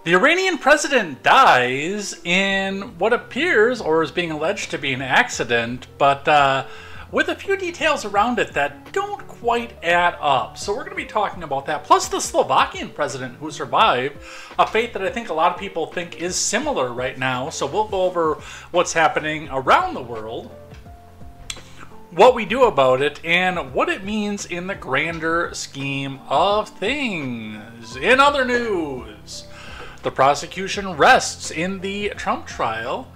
The Iranian president dies in what appears or is being alleged to be an accident, but with a few details around it that don't quite add up. So we're going to be talking about that. Plus the Slovakian president who survived, a fate that I think a lot of people think is similar right now. So we'll go over what's happening around the world, what we do about it, and what it means in the grander scheme of things. In other news, the prosecution rests in the Trump trial,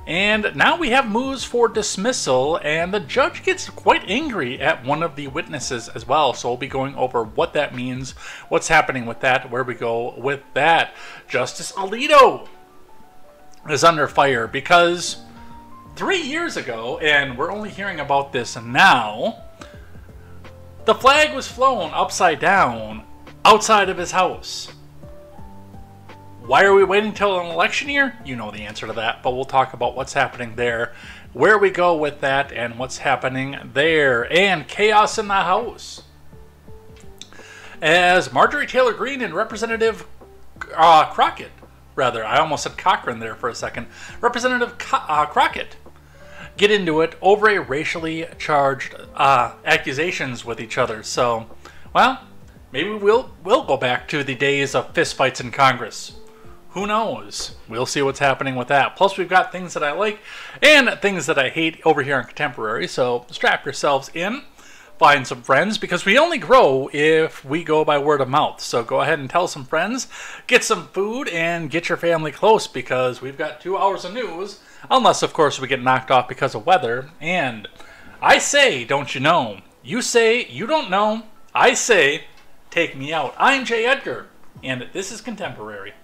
and now we have moves for dismissal, and the judge gets quite angry at one of the witnesses as well. So we'll be going over what that means, what's happening with that, where we go with that. Justice Alito is under fire because 3 years ago, and we're only hearing about this now, the flag was flown upside down outside of his house. Why are we waiting till an election year? You know the answer to that, but we'll talk about what's happening there, where we go with that, and what's happening there. And chaos in the House, as Marjorie Taylor Greene and Representative Crockett, rather, I almost said Cochran there for a second, Representative Crockett get into it over a racially charged accusations with each other. So, well, maybe we'll go back to the days of fistfights in Congress. Who knows? We'll see what's happening with that. Plus, we've got things that I like and things that I hate over here on Contemporary. So strap yourselves in, find some friends, because we only grow if we go by word of mouth. So go ahead and tell some friends, get some food, and get your family close, because we've got 2 hours of news, unless, of course, we get knocked off because of weather. And I say, don't you know? You say, you don't know. I say, take me out. I'm Jay Edgar, and this is Contemporary.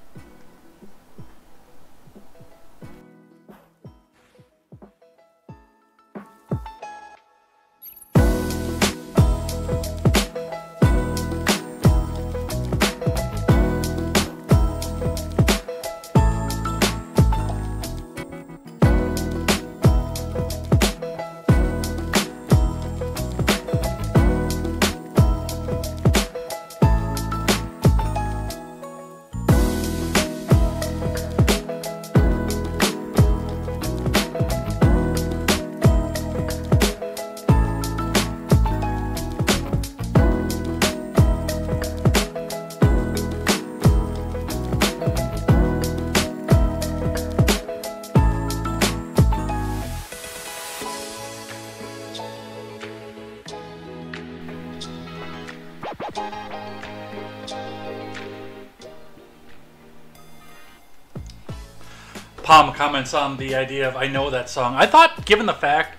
Palm comments on the idea of I know that song. I thought, given the fact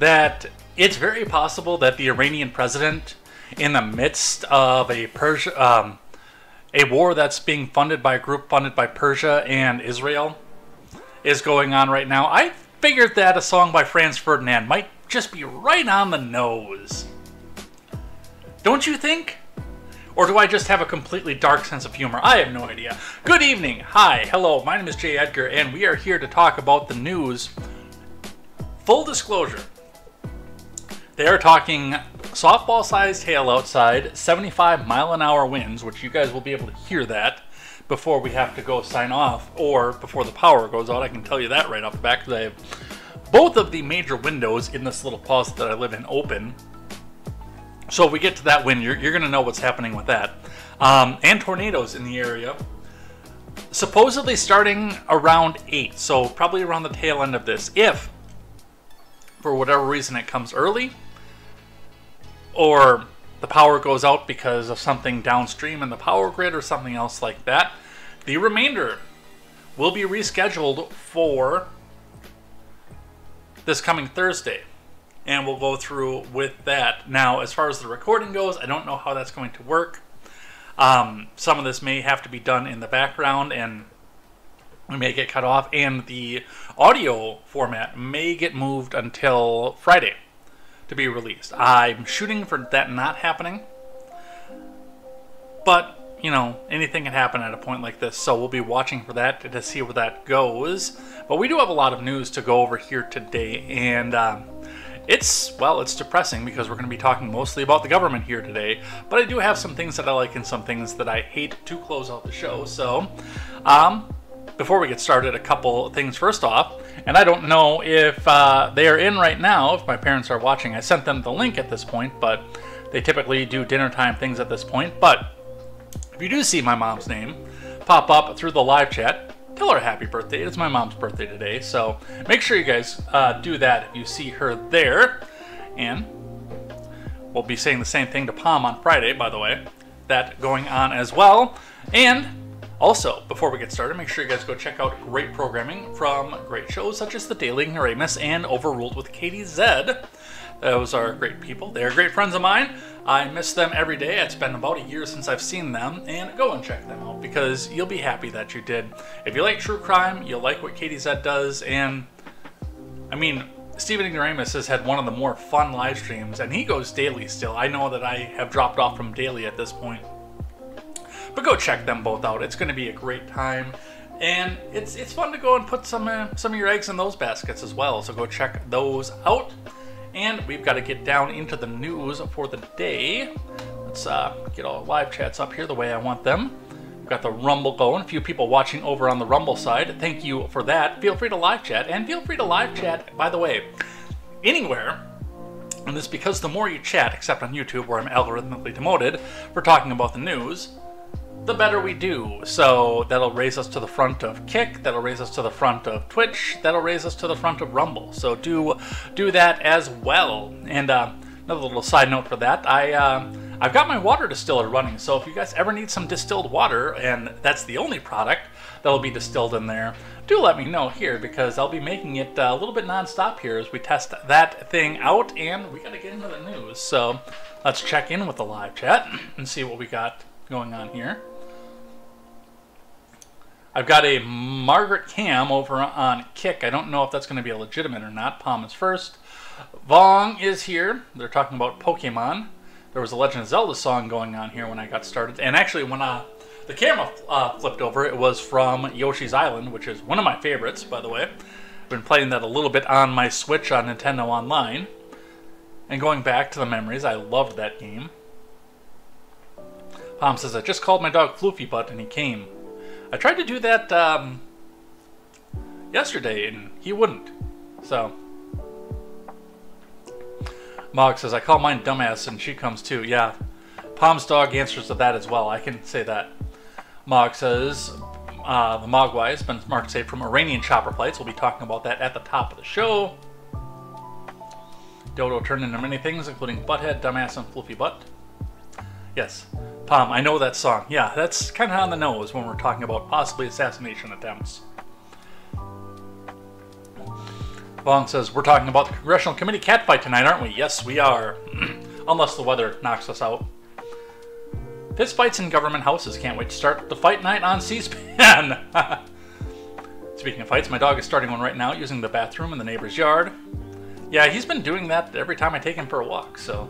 that it's very possible that the Iranian president, in the midst of a war that's being funded by a group funded by Persia and Israel, is going on right now, I figured that a song by Franz Ferdinand might just be right on the nose. Don't you think? Or do I just have a completely dark sense of humor? I have no idea. Good evening. Hi. Hello. My name is Jay Edgar, and we are here to talk about the news. Full disclosure. They are talking softball-sized hail outside, 75-mile-an-hour winds, which you guys will be able to hear that before we have to go sign off, or before the power goes out. I can tell you that right off the bat, because I have both of the major windows in this little closet that I live in open. So if we get to that wind, you're going to know what's happening with that. And tornadoes in the area. Supposedly starting around 8, so probably around the tail end of this. If, for whatever reason, it comes early, or the power goes out because of something downstream in the power grid or something else like that, the remainder will be rescheduled for this coming Thursday. And we'll go through with that. Now, as far as the recording goes, I don't know how that's going to work. Some of this may have to be done in the background, and we may get cut off. And the audio format may get moved until Friday to be released. I'm shooting for that not happening. But, you know, anything can happen at a point like this. So we'll be watching for that to see where that goes. But we do have a lot of news to go over here today. And well, it's depressing because we're going to be talking mostly about the government here today, but I do have some things that I like and some things that I hate to close out the show. So, before we get started, a couple things first off, and I don't know if they are in right now, if my parents are watching. I sent them the link at this point, but they typically do dinner time things at this point. But if you do see my mom's name pop up through the live chat, tell her happy birthday. It's my mom's birthday today, so make sure you guys do that if you see her there. And we'll be saying the same thing to Palm on Friday, by the way. That going on as well. And also, before we get started, make sure you guys go check out great programming from great shows such as The Daily Ignoramus and Overruled with KTZed. Those are great people. They are great friends of mine. I miss them every day. It's been about a year since I've seen them, and go and check them out because you'll be happy that you did. If you like true crime, you'll like what KTZed does, and I mean, Steven Ignoramus has had one of the more fun live streams, and he goes daily still. I know that I have dropped off from daily at this point, but go check them both out. It's going to be a great time, and it's fun to go and put some of your eggs in those baskets as well. So go check those out. And we've got to get down into the news for the day. Let's get all the live chats up here the way I want them. We've got the Rumble going. A few people watching over on the Rumble side. Thank you for that. Feel free to live chat. And feel free to live chat, by the way, anywhere. And it's because the more you chat, except on YouTube where I'm algorithmically demoted for talking about the news, the better we do. So that'll raise us to the front of Kick, that'll raise us to the front of Twitch, that'll raise us to the front of Rumble. So do that as well. And another little side note for that, I've got my water distiller running, so if you guys ever need some distilled water, and that's the only product that'll be distilled in there, do let me know here, because I'll be making it a little bit non-stop here as we test that thing out, and we gotta get into the news. So let's check in with the live chat and see what we got going on here. I've got a Margaret Cam over on Kick. I don't know if that's going to be a legitimate or not. Palm is first. Vong is here. They're talking about Pokemon. There was a Legend of Zelda song going on here when I got started. And actually, when the camera flipped over, it was from Yoshi's Island, which is one of my favorites, by the way. I've been playing that a little bit on my Switch on Nintendo Online. And going back to the memories, I loved that game. Palm says, I just called my dog Floofy Butt and he came. I tried to do that yesterday, and he wouldn't. So, Mog says, I call mine Dumbass, and she comes too. Yeah, Palm's dog answers to that as well. I can say that. Mog says, the Mogwai has been marked safe from Iranian chopper flights. We'll be talking about that at the top of the show. Dodo turned into many things, including Butthead, Dumbass, and Floofy Butt. Yes. Palm, I know that song. Yeah, that's kind of on the nose when we're talking about possibly assassination attempts. Vong says, we're talking about the Congressional Committee catfight tonight, aren't we? Yes, we are. Unless the weather knocks us out. Fist fights in government houses. Can't wait to start the fight night on C-SPAN. Speaking of fights, my dog is starting one right now using the bathroom in the neighbor's yard. Yeah, he's been doing that every time I take him for a walk, so...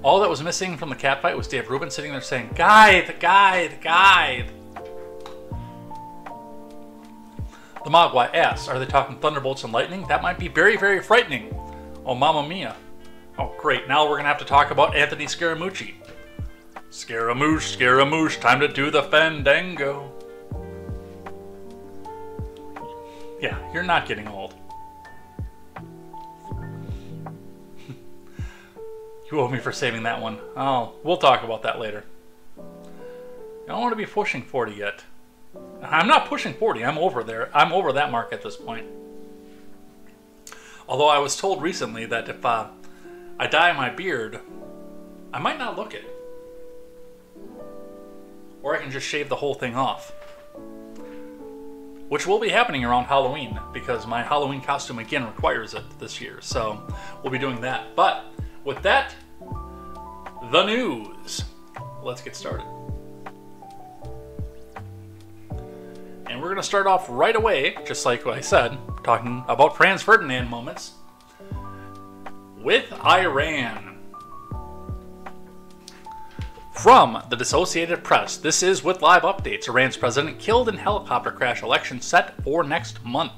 All that was missing from the catfight was Dave Rubin sitting there saying, Guide, guide, guide. The Mogwai asks, are they talking thunderbolts and lightning? That might be very, very frightening. Oh, mamma mia. Oh, great. Now we're going to have to talk about Anthony Scaramucci. Scaramouche, Scaramouche, time to do the fandango. Yeah, you're not getting old. You owe me for saving that one. Oh, we'll talk about that later. I don't want to be pushing 40 yet. I'm not pushing 40. I'm over there. I'm over that mark at this point. Although I was told recently that if I dye my beard, I might not look it. Or I can just shave the whole thing off. Which will be happening around Halloween, because my Halloween costume again requires it this year. So we'll be doing that. But with that, the news. Let's get started. And we're going to start off right away, just like I said, talking about Franz Ferdinand moments, with Iran. From the Dissociated Press, this is with live updates. Iran's president killed in helicopter crash, election set for next month.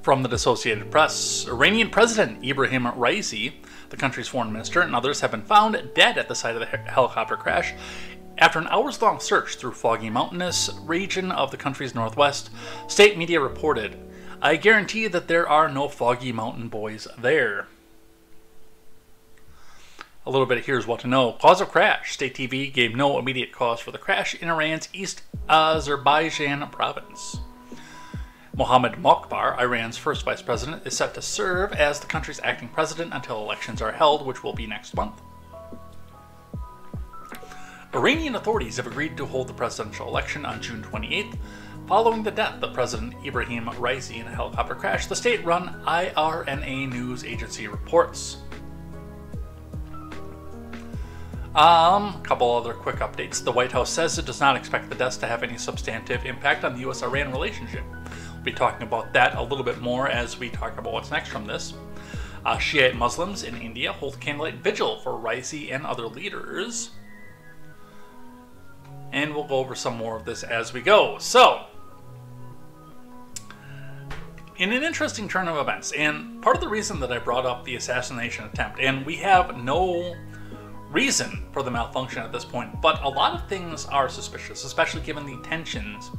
From the Associated Press, Iranian President Ibrahim Raisi, the country's foreign minister, and others have been found dead at the site of the helicopter crash after an hours-long search through foggy mountainous region of the country's northwest. State media reported, "I guarantee that there are no foggy mountain boys there." A little bit of here's what to know. Cause of crash. State TV gave no immediate cause for the crash in Iran's East Azerbaijan province. Mohammad Mokhbar, Iran's first vice president, is set to serve as the country's acting president until elections are held, which will be next month. Iranian authorities have agreed to hold the presidential election on June 28th, following the death of President Ibrahim Raisi in a helicopter crash, the state-run IRNA news agency reports. A couple other quick updates. The White House says it does not expect the deaths to have any substantive impact on the U.S.-Iran relationship. We'll be talking about that a little bit more as we talk about what's next from this. Shiite Muslims in India hold candlelight vigil for Raisi and other leaders. And we'll go over some more of this as we go. So, in an interesting turn of events, and part of the reason that I brought up the assassination attempt, and we have no reason for the malfunction at this point, but a lot of things are suspicious, especially given the tensions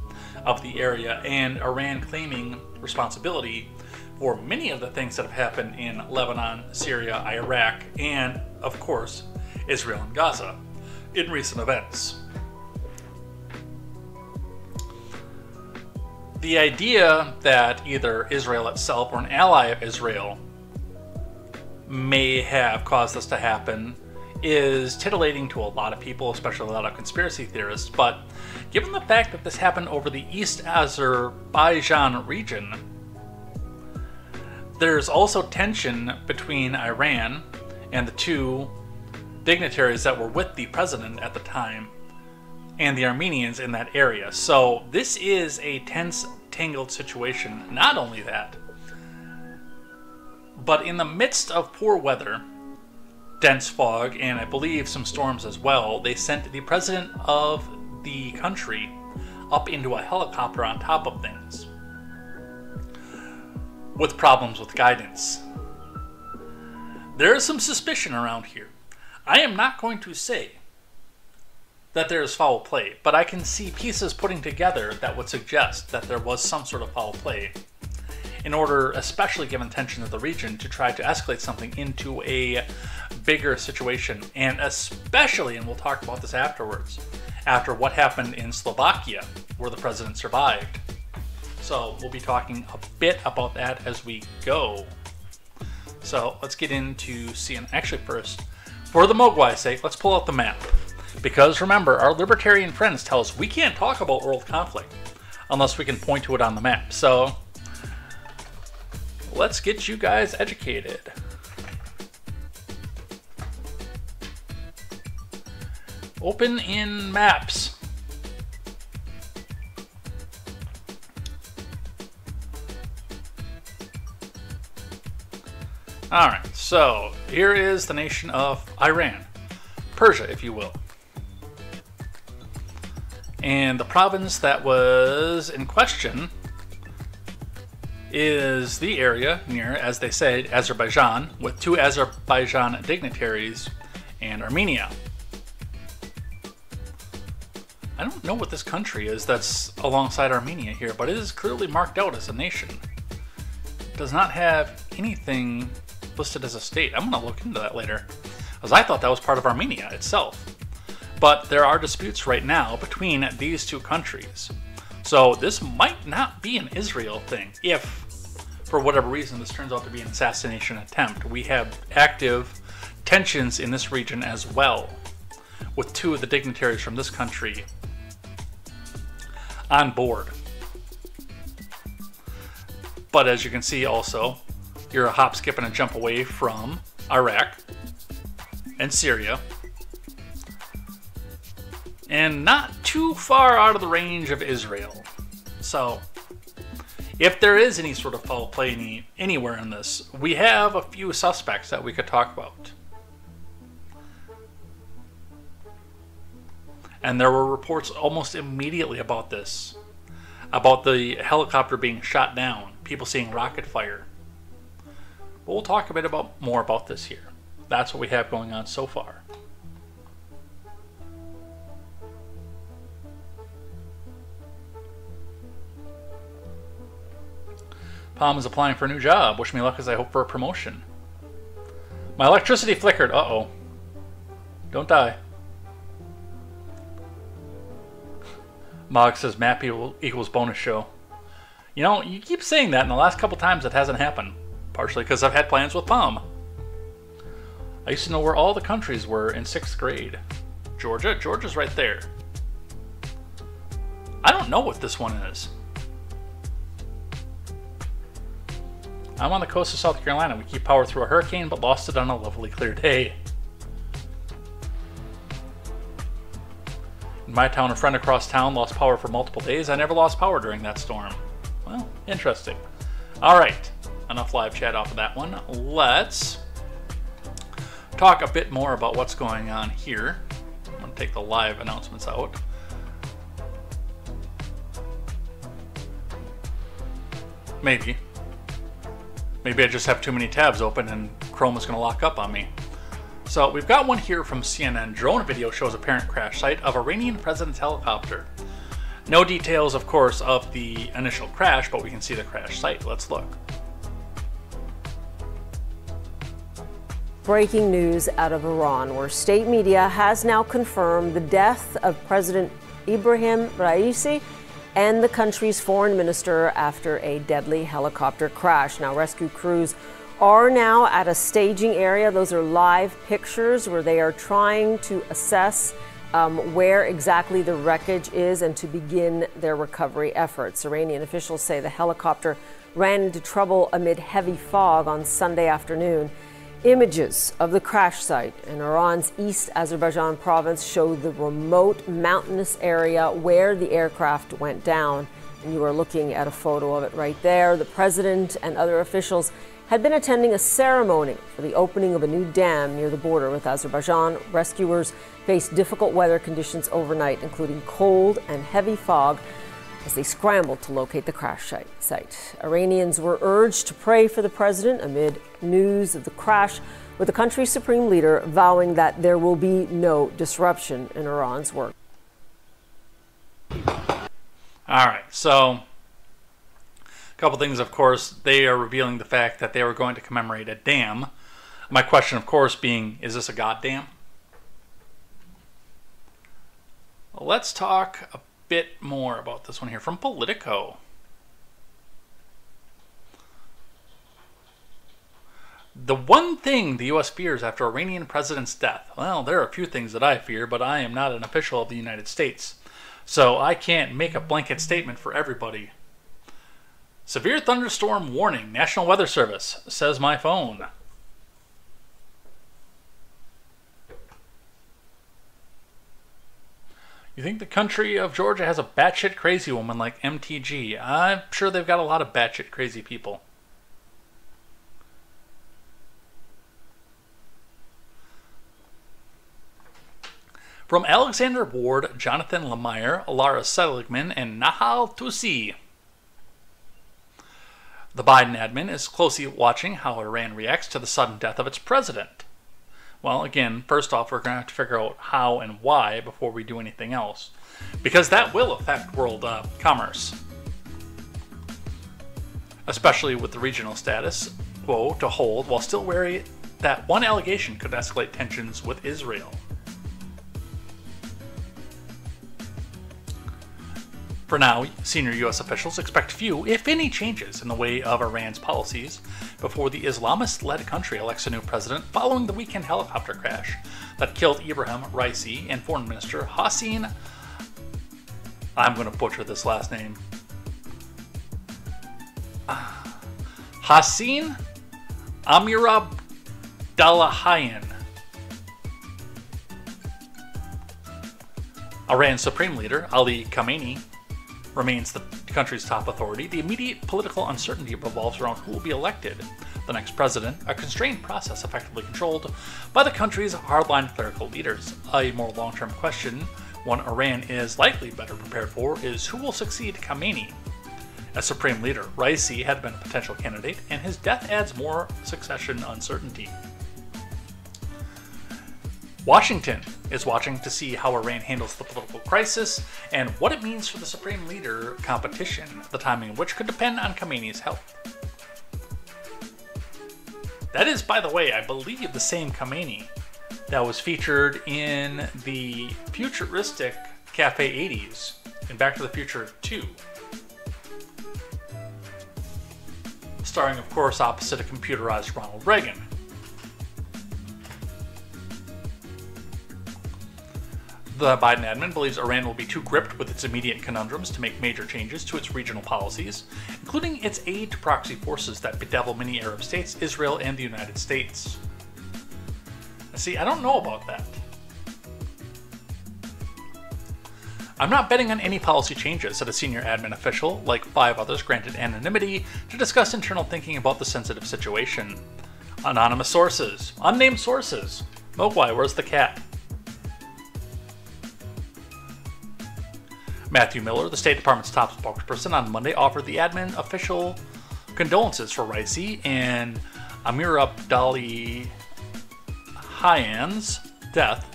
of the area and Iran claiming responsibility for many of the things that have happened in Lebanon, Syria, Iraq, and, of course, Israel and Gaza in recent events. The idea that either Israel itself or an ally of Israel may have caused this to happen is titillating to a lot of people, especially a lot of conspiracy theorists, but given the fact that this happened over the East Azerbaijan region, there's also tension between Iran and the two dignitaries that were with the president at the time and the Armenians in that area. So this is a tense, tangled situation. Not only that, but in the midst of poor weather, dense fog, and I believe some storms as well, they sent the president of the country up into a helicopter on top of things with problems with guidance. There is some suspicion around here. I am not going to say that there is foul play, but I can see pieces putting together that would suggest that there was some sort of foul play in order, especially given tension of the region, to try to escalate something into a bigger situation, and especially, and we'll talk about this afterwards, after what happened in Slovakia, where the president survived. So we'll be talking a bit about that as we go. So let's get into seeing, actually first, for the Mogwai's sake, let's pull out the map. Because remember, our libertarian friends tell us we can't talk about world conflict unless we can point to it on the map. So let's get you guys educated. Open in maps. Alright, so here is the nation of Iran. Persia, if you will. And the province that was in question is the area near, as they said, Azerbaijan, with two Azerbaijan dignitaries and Armenia. I don't know what this country is that's alongside Armenia here, but it is clearly marked out as a nation. It does not have anything listed as a state. I'm going to look into that later, because I thought that was part of Armenia itself. But there are disputes right now between these two countries. So this might not be an Israel thing if, for whatever reason, this turns out to be an assassination attempt. We have active tensions in this region as well, with two of the dignitaries from this country on board. But as you can see also, you're a hop, skip, and a jump away from Iraq and Syria, and not too far out of the range of Israel. So if there is any sort of foul play anywhere in this, we have a few suspects that we could talk about. And there were reports almost immediately about this, about the helicopter being shot down. people seeing rocket fire. But we'll talk a bit more about this here. That's what we have going on so far. Palm is applying for a new job. Wish me luck as I hope for a promotion. My electricity flickered. Uh-oh. Don't die. Mog says map equals bonus show. You know, you keep saying that, and the last couple times it hasn't happened. Partially because I've had plans with Palm. I used to know where all the countries were in 6th grade. Georgia? Georgia's right there. I don't know what this one is. I'm on the coast of South Carolina. We keep power through a hurricane, but lost it on a lovely clear day. In my town, a friend across town lost power for multiple days. I never lost power during that storm. Well, interesting. Alright, enough live chat off of that one. Let's talk a bit more about what's going on here. I'm going to take the live announcements out. Maybe. Maybe I just have too many tabs open and Chrome is going to lock up on me. So we've got one here from CNN. Drone video shows apparent crash site of Iranian president's helicopter. No details, of course, of the initial crash, but we can see the crash site. Let's look. Breaking news out of Iran, where state media has now confirmed the death of President Ibrahim Raisi and the country's foreign minister after a deadly helicopter crash. Now, rescue crews are now at a staging area. Those are live pictures where they are trying to assess where exactly the wreckage is and to begin their recovery efforts. Iranian officials say the helicopter ran into trouble amid heavy fog on Sunday afternoon. Images of the crash site in Iran's East Azerbaijan province show the remote mountainous area where the aircraft went down. And you are looking at a photo of it right there. The president and other officials had been attending a ceremony for the opening of a new dam near the border with Azerbaijan. Rescuers faced difficult weather conditions overnight, including cold and heavy fog, as they scrambled to locate the crash site. Iranians were urged to pray for the president amid news of the crash, with the country's supreme leader vowing that there will be no disruption in Iran's work. All right, so a couple things, of course. They are revealing the fact that they were going to commemorate a dam. My question, of course, being, is this a goddamn? Let's talk a bit more about this one here from Politico. The one thing the U.S. fears after Iranian president's death. Well, there are a few things that I fear, but I am not an official of the United States, so I can't make a blanket statement for everybody. Severe thunderstorm warning, National Weather Service, says my phone. You think the country of Georgia has a batshit crazy woman like MTG? I'm sure they've got a lot of batshit crazy people. From Alexander Ward, Jonathan Lemire, Lara Seligman, and Nahal Tusi. The Biden admin is closely watching how Iran reacts to the sudden death of its president. Well, again, first off, we're going to have to figure out how and why before we do anything else, because that will affect world commerce, especially with the regional status quo to hold, while still wary that one allegation could escalate tensions with Israel. For now, senior U.S. officials expect few, if any, changes in the way of Iran's policies before the Islamist-led country elects a new president following the weekend helicopter crash that killed Ibrahim Raisi and Foreign Minister Hassan, I'm going to butcher this last name, Hassan Amirabdollahian. Iran's supreme leader, Ali Khamenei, remains the country's top authority. The immediate political uncertainty revolves around who will be elected the next president, a constrained process effectively controlled by the country's hardline clerical leaders. A more long-term question, one Iran is likely better prepared for, is who will succeed Khamenei. As supreme leader, Raisi had been a potential candidate, and his death adds more succession uncertainty. Washington is watching to see how Iran handles the political crisis and what it means for the supreme leader competition, the timing of which could depend on Khamenei's health. That is, by the way, I believe the same Khamenei that was featured in the futuristic Cafe 80s in Back to the Future 2. Starring, of course, opposite a computerized Ronald Reagan. The Biden admin believes Iran will be too gripped with its immediate conundrums to make major changes to its regional policies, including its aid to proxy forces that bedevil many Arab states, Israel, and the United States. See, I don't know about that. I'm not betting on any policy changes, said a senior admin official, like 5 others granted anonymity to discuss internal thinking about the sensitive situation. Anonymous sources. Unnamed sources. Mogwai, where's the cat? Matthew Miller, the State Department's top spokesperson, on Monday offered the admin official condolences for Raisi and Amir Abdali Hayyan's death,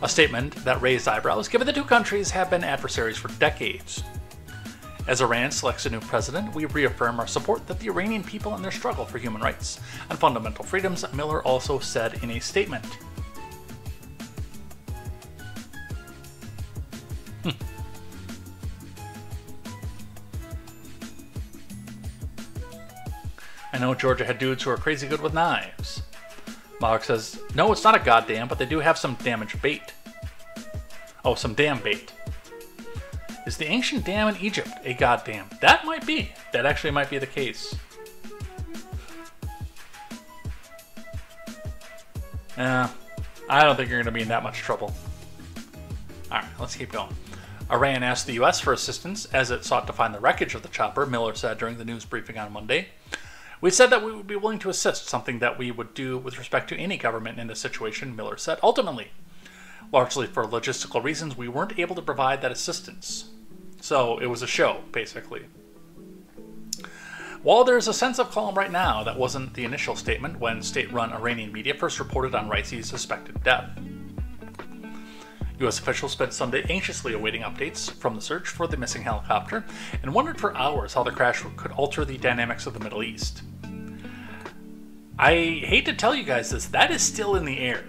a statement that raised eyebrows given the two countries have been adversaries for decades. As Iran selects a new president, we reaffirm our support that the Iranian people in their struggle for human rights and fundamental freedoms, Miller also said in a statement. I know Georgia had dudes who are crazy good with knives. Mark says, no, it's not a goddamn, but they do have some damaged bait. Oh, some damn bait. Is the ancient dam in Egypt a goddamn? That might be. That actually might be the case. I don't think you're going to be in that much trouble. Alright, let's keep going. Iran asked the U.S. for assistance as it sought to find the wreckage of the chopper, Miller said during the news briefing on Monday. We said that we would be willing to assist, something that we would do with respect to any government in this situation, Miller said. Ultimately, largely for logistical reasons, we weren't able to provide that assistance. So it was a show, basically. While there's a sense of calm right now, that wasn't the initial statement when state-run Iranian media first reported on Raisi's suspected death. U.S. officials spent Sunday anxiously awaiting updates from the search for the missing helicopter and wondered for hours how the crash could alter the dynamics of the Middle East. I hate to tell you guys this, that is still in the air.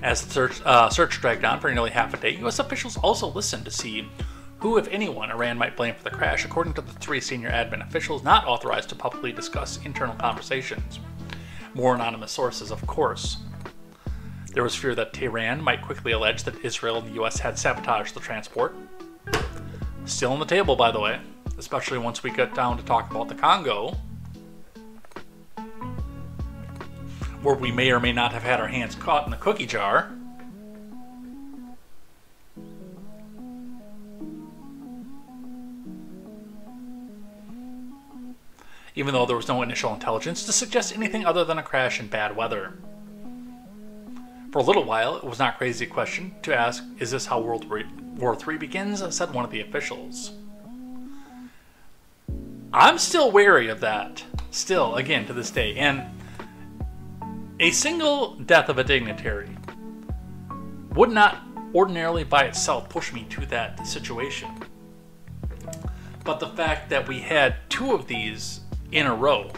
As the search dragged on for nearly half a day, U.S. officials also listened to see who, if anyone, Iran might blame for the crash, according to the 3 senior admin officials not authorized to publicly discuss internal conversations. More anonymous sources, of course. There was fear that Tehran might quickly allege that Israel and the U.S. had sabotaged the transport. Still on the table, by the way, especially once we get down to talk about the Congo, where we may or may not have had our hands caught in the cookie jar. Even though there was no initial intelligence to suggest anything other than a crash in bad weather. For a little while, it was not a crazy question to ask, is this how World War III begins? Said one of the officials. I'm still wary of that, still, again, to this day. And a single death of a dignitary would not ordinarily by itself push me to that situation. But the fact that we had 2 of these in a row,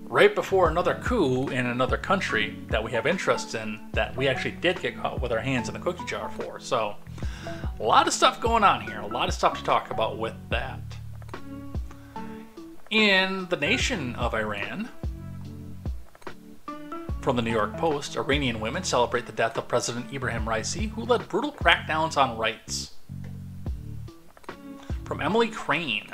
right before another coup in another country that we have interests in, that we actually did get caught with our hands in the cookie jar for. So, a lot of stuff going on here, a lot of stuff to talk about with that. In the nation of Iran, from the New York Post, Iranian women celebrate the death of President Ibrahim Raisi, who led brutal crackdowns on rights. From Emily Crane.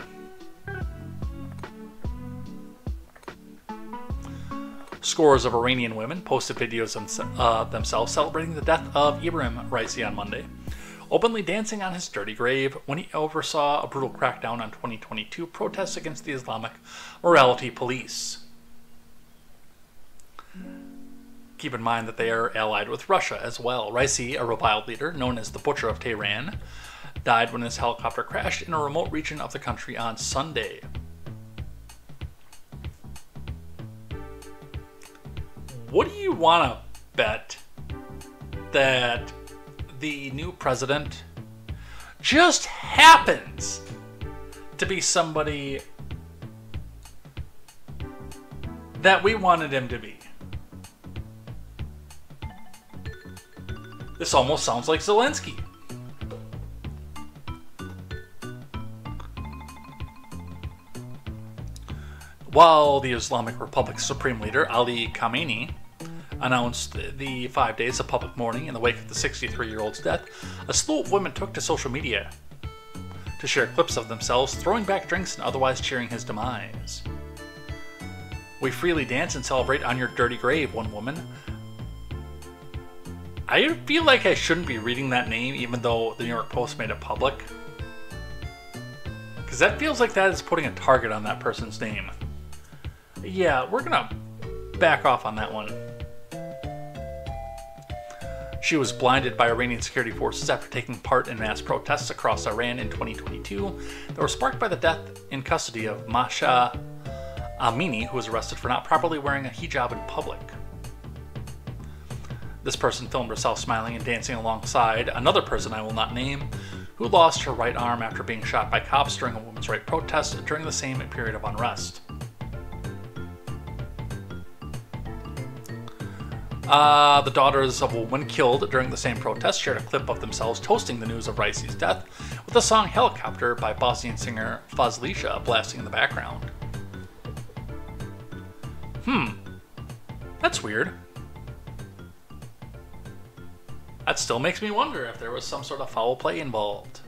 Scores of Iranian women posted videos of themselves celebrating the death of Ibrahim Raisi on Monday, openly dancing on his dirty grave when he oversaw a brutal crackdown on 2022 protests against the Islamic morality police. keep in mind that they are allied with Russia as well. Raisi, a reviled leader known as the Butcher of Tehran, died when his helicopter crashed in a remote region of the country on Sunday. What do you want to bet that the new president just happens to be somebody that we wanted him to be? This almost sounds like Zelensky. While the Islamic Republic's supreme leader, Ali Khamenei, announced the 5 days of public mourning in the wake of the 63-year-old's death, a slew of women took to social media to share clips of themselves throwing back drinks and otherwise cheering his demise. "We freely dance and celebrate on your dirty grave," one woman. I feel like I shouldn't be reading that name even though the New York Post made it public, because that feels like that is putting a target on that person's name. Yeah, we're gonna back off on that one. She was blinded by Iranian security forces after taking part in mass protests across Iran in 2022 that were sparked by the death in custody of Mahsa Amini, who was arrested for not properly wearing a hijab in public. This person filmed herself smiling and dancing alongside another person I will not name, who lost her right arm after being shot by cops during a women's rights protest during the same period of unrest. The daughters of a woman killed during the same protest shared a clip of themselves toasting the news of Raisi's death, with the song "Helicopter" by Bosnian singer Fazliša blasting in the background. That's weird. That still makes me wonder if there was some sort of foul play involved.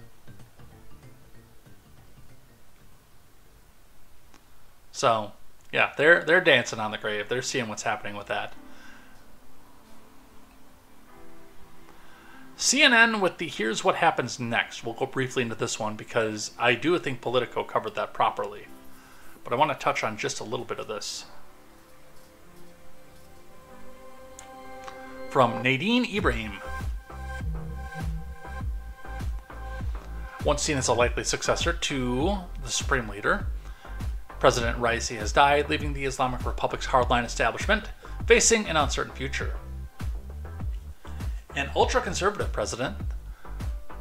So, yeah, they're dancing on the grave. They're seeing what's happening with that. CNN with the "Here's what happens next." We'll go briefly into this one because I do think Politico covered that properly. But I want to touch on just a little bit of this. From Nadine Ibrahim. Once seen as a likely successor to the supreme leader, President Raisi has died, leaving the Islamic Republic's hardline establishment facing an uncertain future. An ultra-conservative president,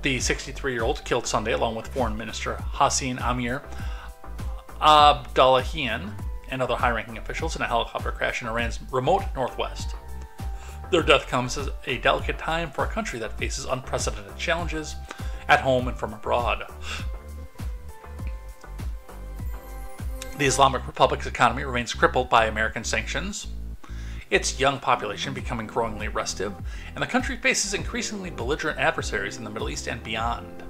the 63-year-old, killed Sunday along with Foreign Minister Hossein Amir Abdullahian and other high-ranking officials in a helicopter crash in Iran's remote northwest. Their death comes at a delicate time for a country that faces unprecedented challenges at home and from abroad. The Islamic Republic's economy remains crippled by American sanctions, its young population becoming growingly restive, and the country faces increasingly belligerent adversaries in the Middle East and beyond.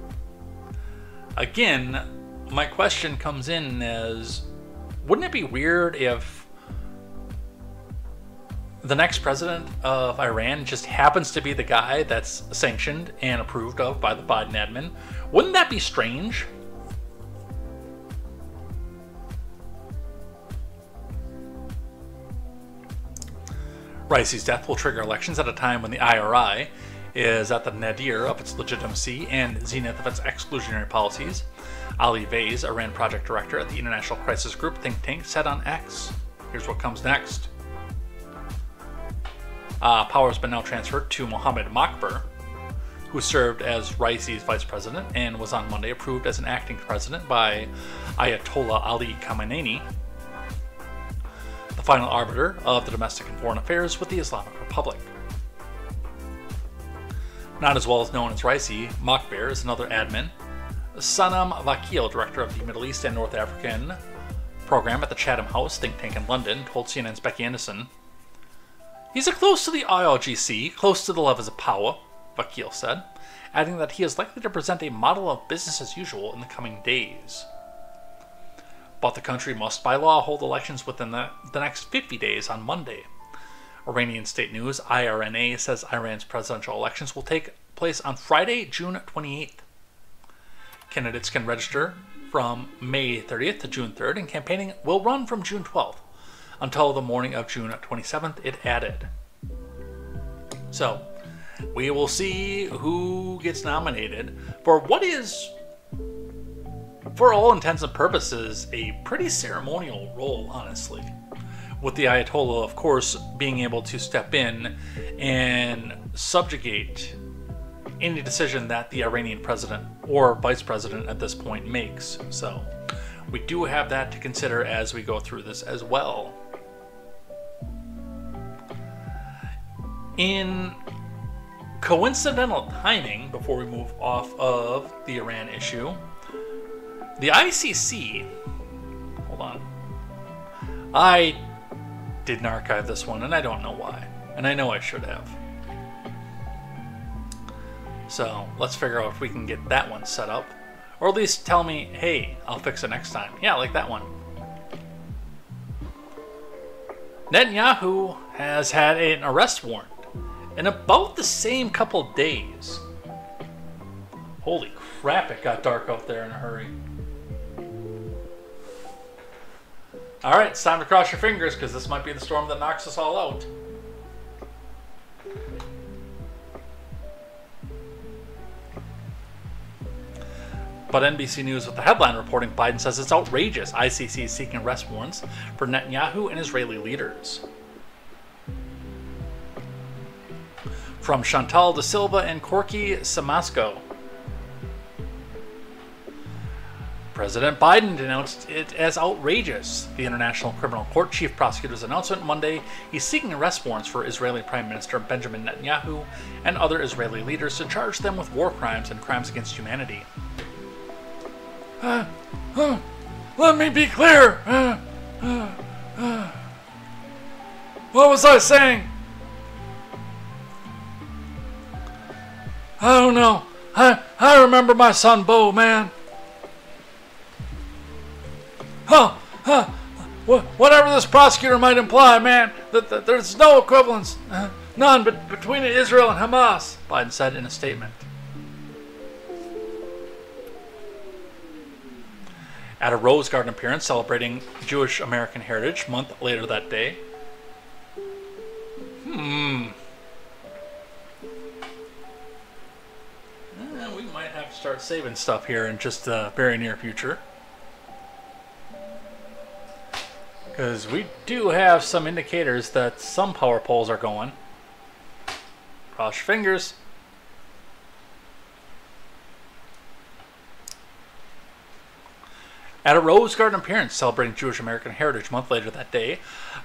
Again, my question comes in as, wouldn't it be weird if the next president of Iran just happens to be the guy that's sanctioned and approved of by the Biden admin? Wouldn't that be strange? Raisi's death will trigger elections at a time when the IRI is at the nadir of its legitimacy and zenith of its exclusionary policies. Ali Vaiz, Iran project director at the International Crisis Group think tank, said on X, "Here's what comes next." Power has been now transferred to Mohammad Makbar, who served as Raisi's vice president and was on Monday approved as an acting president by Ayatollah Ali Khamenei, the final arbiter of the domestic and foreign affairs with the Islamic Republic. Not as well as known as Raisi, Makbar is another admin. Sanam Vakil, director of the Middle East and North African program at the Chatham House think tank in London, told CNN's Becky Anderson, "He's close to the IRGC, close to the levels of power," Vakil said, adding that he is likely to present a model of business as usual in the coming days. But the country must by law hold elections within the next 50 days on Monday. Iranian state news IRNA says Iran's presidential elections will take place on Friday, June 28th. Candidates can register from May 30th to June 3rd, and campaigning will run from June 12th until the morning of June 27th, it added. So we will see who gets nominated for what is, for all intents and purposes, a pretty ceremonial role, honestly. With the Ayatollah, of course, being able to step in and subjugate any decision that the Iranian president or vice president at this point makes. So we do have that to consider as we go through this as well. In coincidental timing, before we move off of the Iran issue, the ICC, hold on, I didn't archive this one and I don't know why, and I know I should have. So let's figure out if we can get that one set up, or at least tell me, hey, I'll fix it next time. Yeah, like that one. Netanyahu has had an arrest warrant in about the same couple days. Holy crap, it got dark out there in a hurry. Alright, it's time to cross your fingers, because this might be the storm that knocks us all out. But NBC News with the headline reporting Biden says it's outrageous. ICC is seeking arrest warrants for Netanyahu and Israeli leaders. From Chantal De Silva and Corky Samasco. President Biden denounced it as outrageous. The International Criminal Court chief prosecutor's announcement Monday he's seeking arrest warrants for Israeli Prime Minister Benjamin Netanyahu and other Israeli leaders to charge them with war crimes and crimes against humanity. Let me be clear. What was I saying? I don't know. I remember my son Bo, man. Whatever this prosecutor might imply, man, that there's no equivalence, none, but between Israel and Hamas, Biden said in a statement. At a Rose Garden appearance celebrating Jewish American Heritage Month later that day. We might have to start saving stuff here in just the very near future. Because we do have some indicators that some power polls are going. Cross your fingers. At a Rose Garden appearance celebrating Jewish American Heritage Month later that day,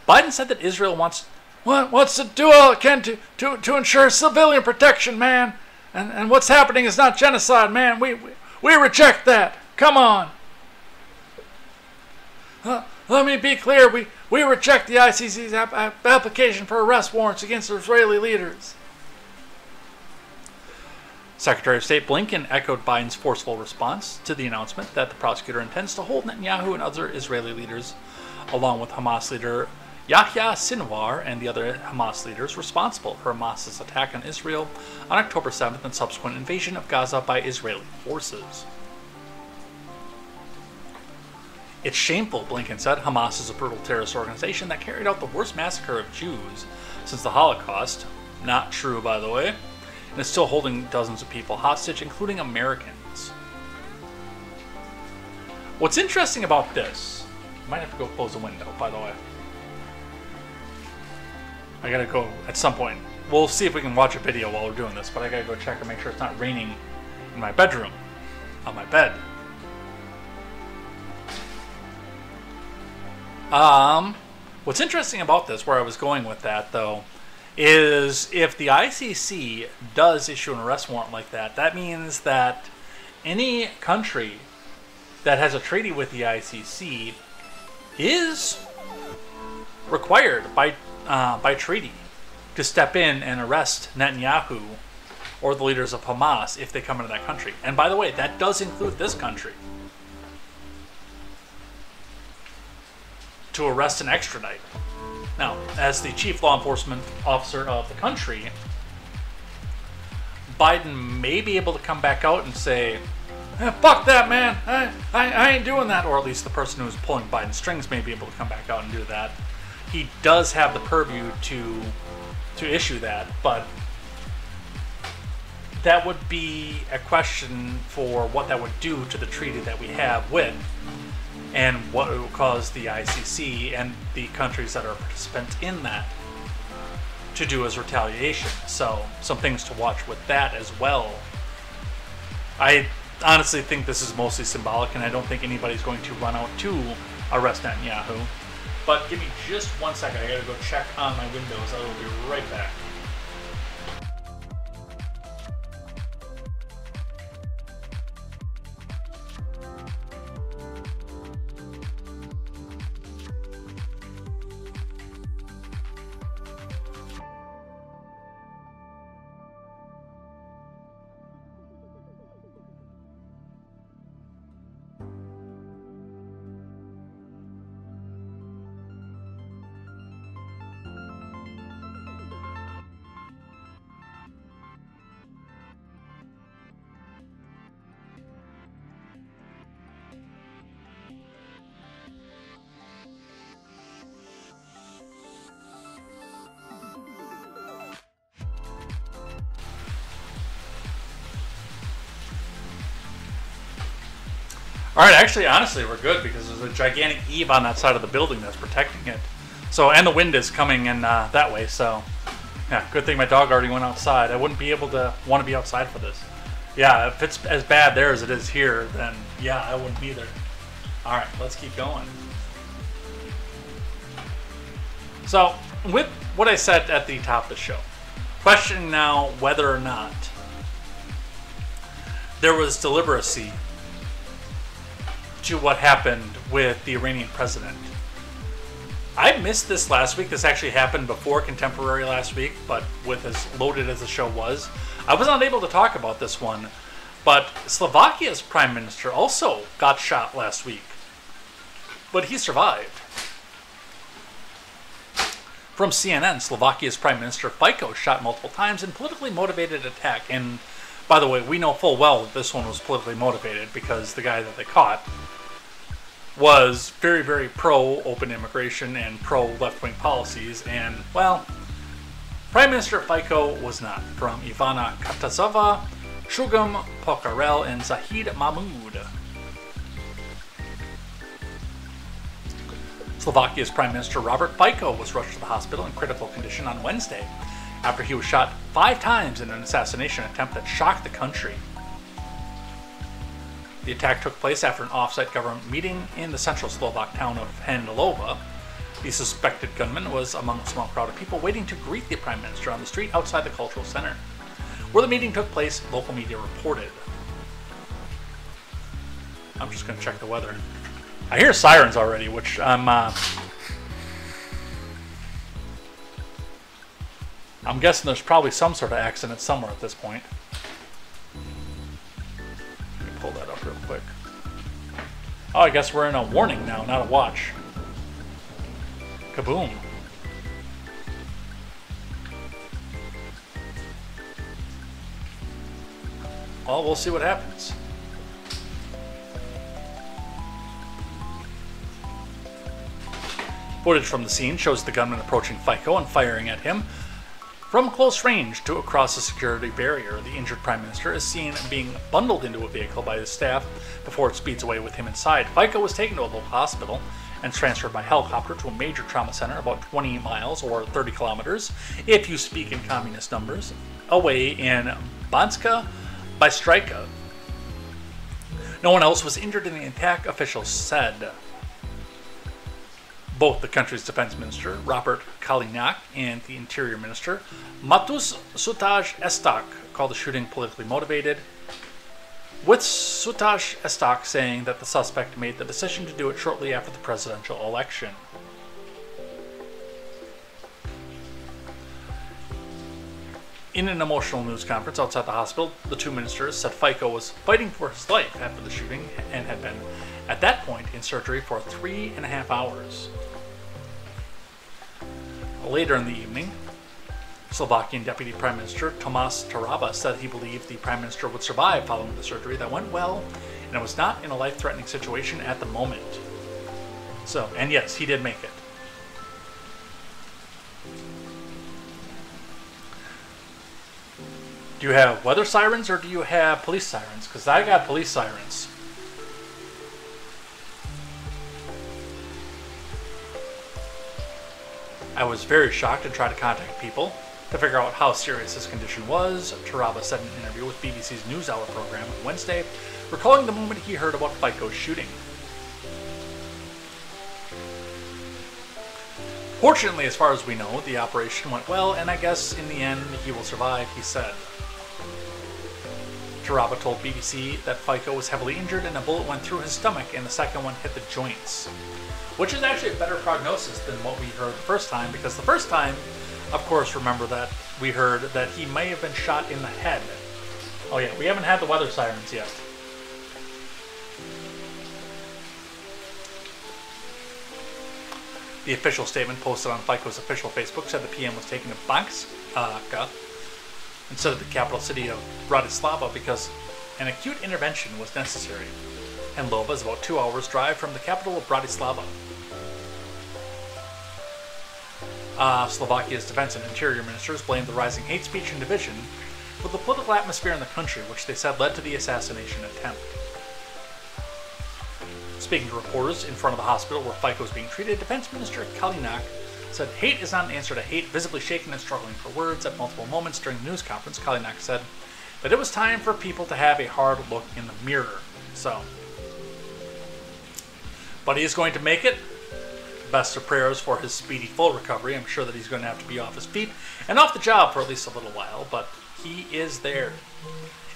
Biden said that Israel wants to do all it can to ensure civilian protection, man. And what's happening is not genocide, man. We reject that. Come on. Let me be clear. We reject the ICC's application for arrest warrants against Israeli leaders. Secretary of State Blinken echoed Biden's forceful response to the announcement that the prosecutor intends to hold Netanyahu and other Israeli leaders, along with Hamas leader Yahya Sinwar and the other Hamas leaders, responsible for Hamas's attack on Israel on October 7th and subsequent invasion of Gaza by Israeli forces. It's shameful, Blinken said. Hamas is a brutal terrorist organization that carried out the worst massacre of Jews since the Holocaust. Not true, by the way. And is still holding dozens of people hostage, including Americans. What's interesting about this, I might have to go close the window, by the way. I gotta go at some point. We'll see if we can watch a video while we're doing this, but I gotta go check and make sure it's not raining in my bedroom, on my bed. What's interesting about this, where I was going with that, though, is if the ICC does issue an arrest warrant like that, that means that any country that has a treaty with the ICC is required by treaty to step in and arrest Netanyahu or the leaders of Hamas if they come into that country. And by the way, that does include this country. To arrest and extradite. Now, as the chief law enforcement officer of the country, Biden may be able to come back out and say, fuck that, man, I ain't doing that. Or at least the person who's pulling Biden's strings may be able to come back out and do that. He does have the purview to issue that, but that would be a question for what that would do to the treaty that we have with, and what it will cause the ICC and the countries that are participants in that to do as retaliation. So some things to watch with that as well. I honestly think this is mostly symbolic, and I don't think anybody's going to run out to arrest Netanyahu. But give me just 1 second. I gotta go check on my windows. I will be right back. Alright, actually, honestly, we're good because there's a gigantic eave on that side of the building that's protecting it. So, and the wind is coming in that way, so yeah, good thing my dog already went outside. I wouldn't be able to want to be outside for this. Yeah, if it's as bad there as it is here, then yeah, I wouldn't either. Alright, let's keep going. So, with what I said at the top of the show, questioning now whether or not there was deliberacy to what happened with the Iranian president. I missed this last week. This actually happened before Contemporary last week, but with as loaded as the show was, I was not able to talk about this one. But Slovakia's prime minister also got shot last week, but he survived. From CNN, Slovakia's prime minister Fico shot multiple times in politically motivated attack. And by the way, we know full well that this one was politically motivated because the guy that they caught was very, very pro-open immigration and pro-left-wing policies, and, well, Prime Minister Fico was not. From Ivana Katazova, Shugam Pokarel, and Zahid Mahmoud. Slovakia's Prime Minister Robert Fico was rushed to the hospital in critical condition on Wednesday after he was shot 5 times in an assassination attempt that shocked the country. The attack took place after an off-site government meeting in the central Slovak town of Hendlova. The suspected gunman was among a small crowd of people waiting to greet the Prime Minister on the street outside the cultural center. Where the meeting took place, local media reported. I'm just going to check the weather. I hear sirens already, which I'm guessing there's probably some sort of accident somewhere at this point. Pull that up real quick. Oh, I guess we're in a warning now, not a watch. Kaboom. Well, we'll see what happens. Footage from the scene shows the gunman approaching Fico and firing at him from close range to across the security barrier. The injured Prime Minister is seen being bundled into a vehicle by his staff before it speeds away with him inside. Fico was taken to a local hospital and transferred by helicopter to a major trauma center about 20 miles or 30 kilometers, if you speak in communist numbers, away in Banska Bystrica. No one else was injured in the attack, officials said. Both the country's defense minister, Robert Kalinyak, and the interior minister, Matus Sutaj Estak, called the shooting politically motivated, with Sutaj Estak saying that the suspect made the decision to do it shortly after the presidential election. In an emotional news conference outside the hospital, the two ministers said Fico was fighting for his life after the shooting and had been, at that point, in surgery for 3.5 hours. Later in the evening, Slovakian Deputy Prime Minister Tomas Taraba said he believed the Prime Minister would survive following the surgery that went well, and it was not in a life-threatening situation at the moment. So, and yes, he did make it. Do you have weather sirens or do you have police sirens? Because I got police sirens. I was very shocked and tried to contact people to figure out how serious his condition was. Taraba said in an interview with BBC's NewsHour program on Wednesday, recalling the moment he heard about FICO's shooting. Fortunately, as far as we know, the operation went well, and I guess in the end he will survive, he said. Taraba told BBC that FICO was heavily injured and a bullet went through his stomach and the second one hit the joints. Which is actually a better prognosis than what we heard the first time, because the first time, of course, remember that we heard that he may have been shot in the head. Oh yeah, we haven't had the weather sirens yet. The official statement posted on FICO's official Facebook said the PM was taken to Banska instead of the capital city of Bratislava because an acute intervention was necessary. Henlova is about 2 hours' drive from the capital of Bratislava. Slovakia's defense and interior ministers blamed the rising hate speech and division for the political atmosphere in the country, which they said led to the assassination attempt. Speaking to reporters in front of the hospital where FICO was being treated, Defense Minister Kalinak said hate is not an answer to hate. Visibly shaken and struggling for words at multiple moments during the news conference, Kalinak said that it was time for people to have a hard look in the mirror. So, but he is going to make it. Best of prayers for his speedy full recovery. I'm sure that he's going to have to be off his feet and off the job for at least a little while, but he is there.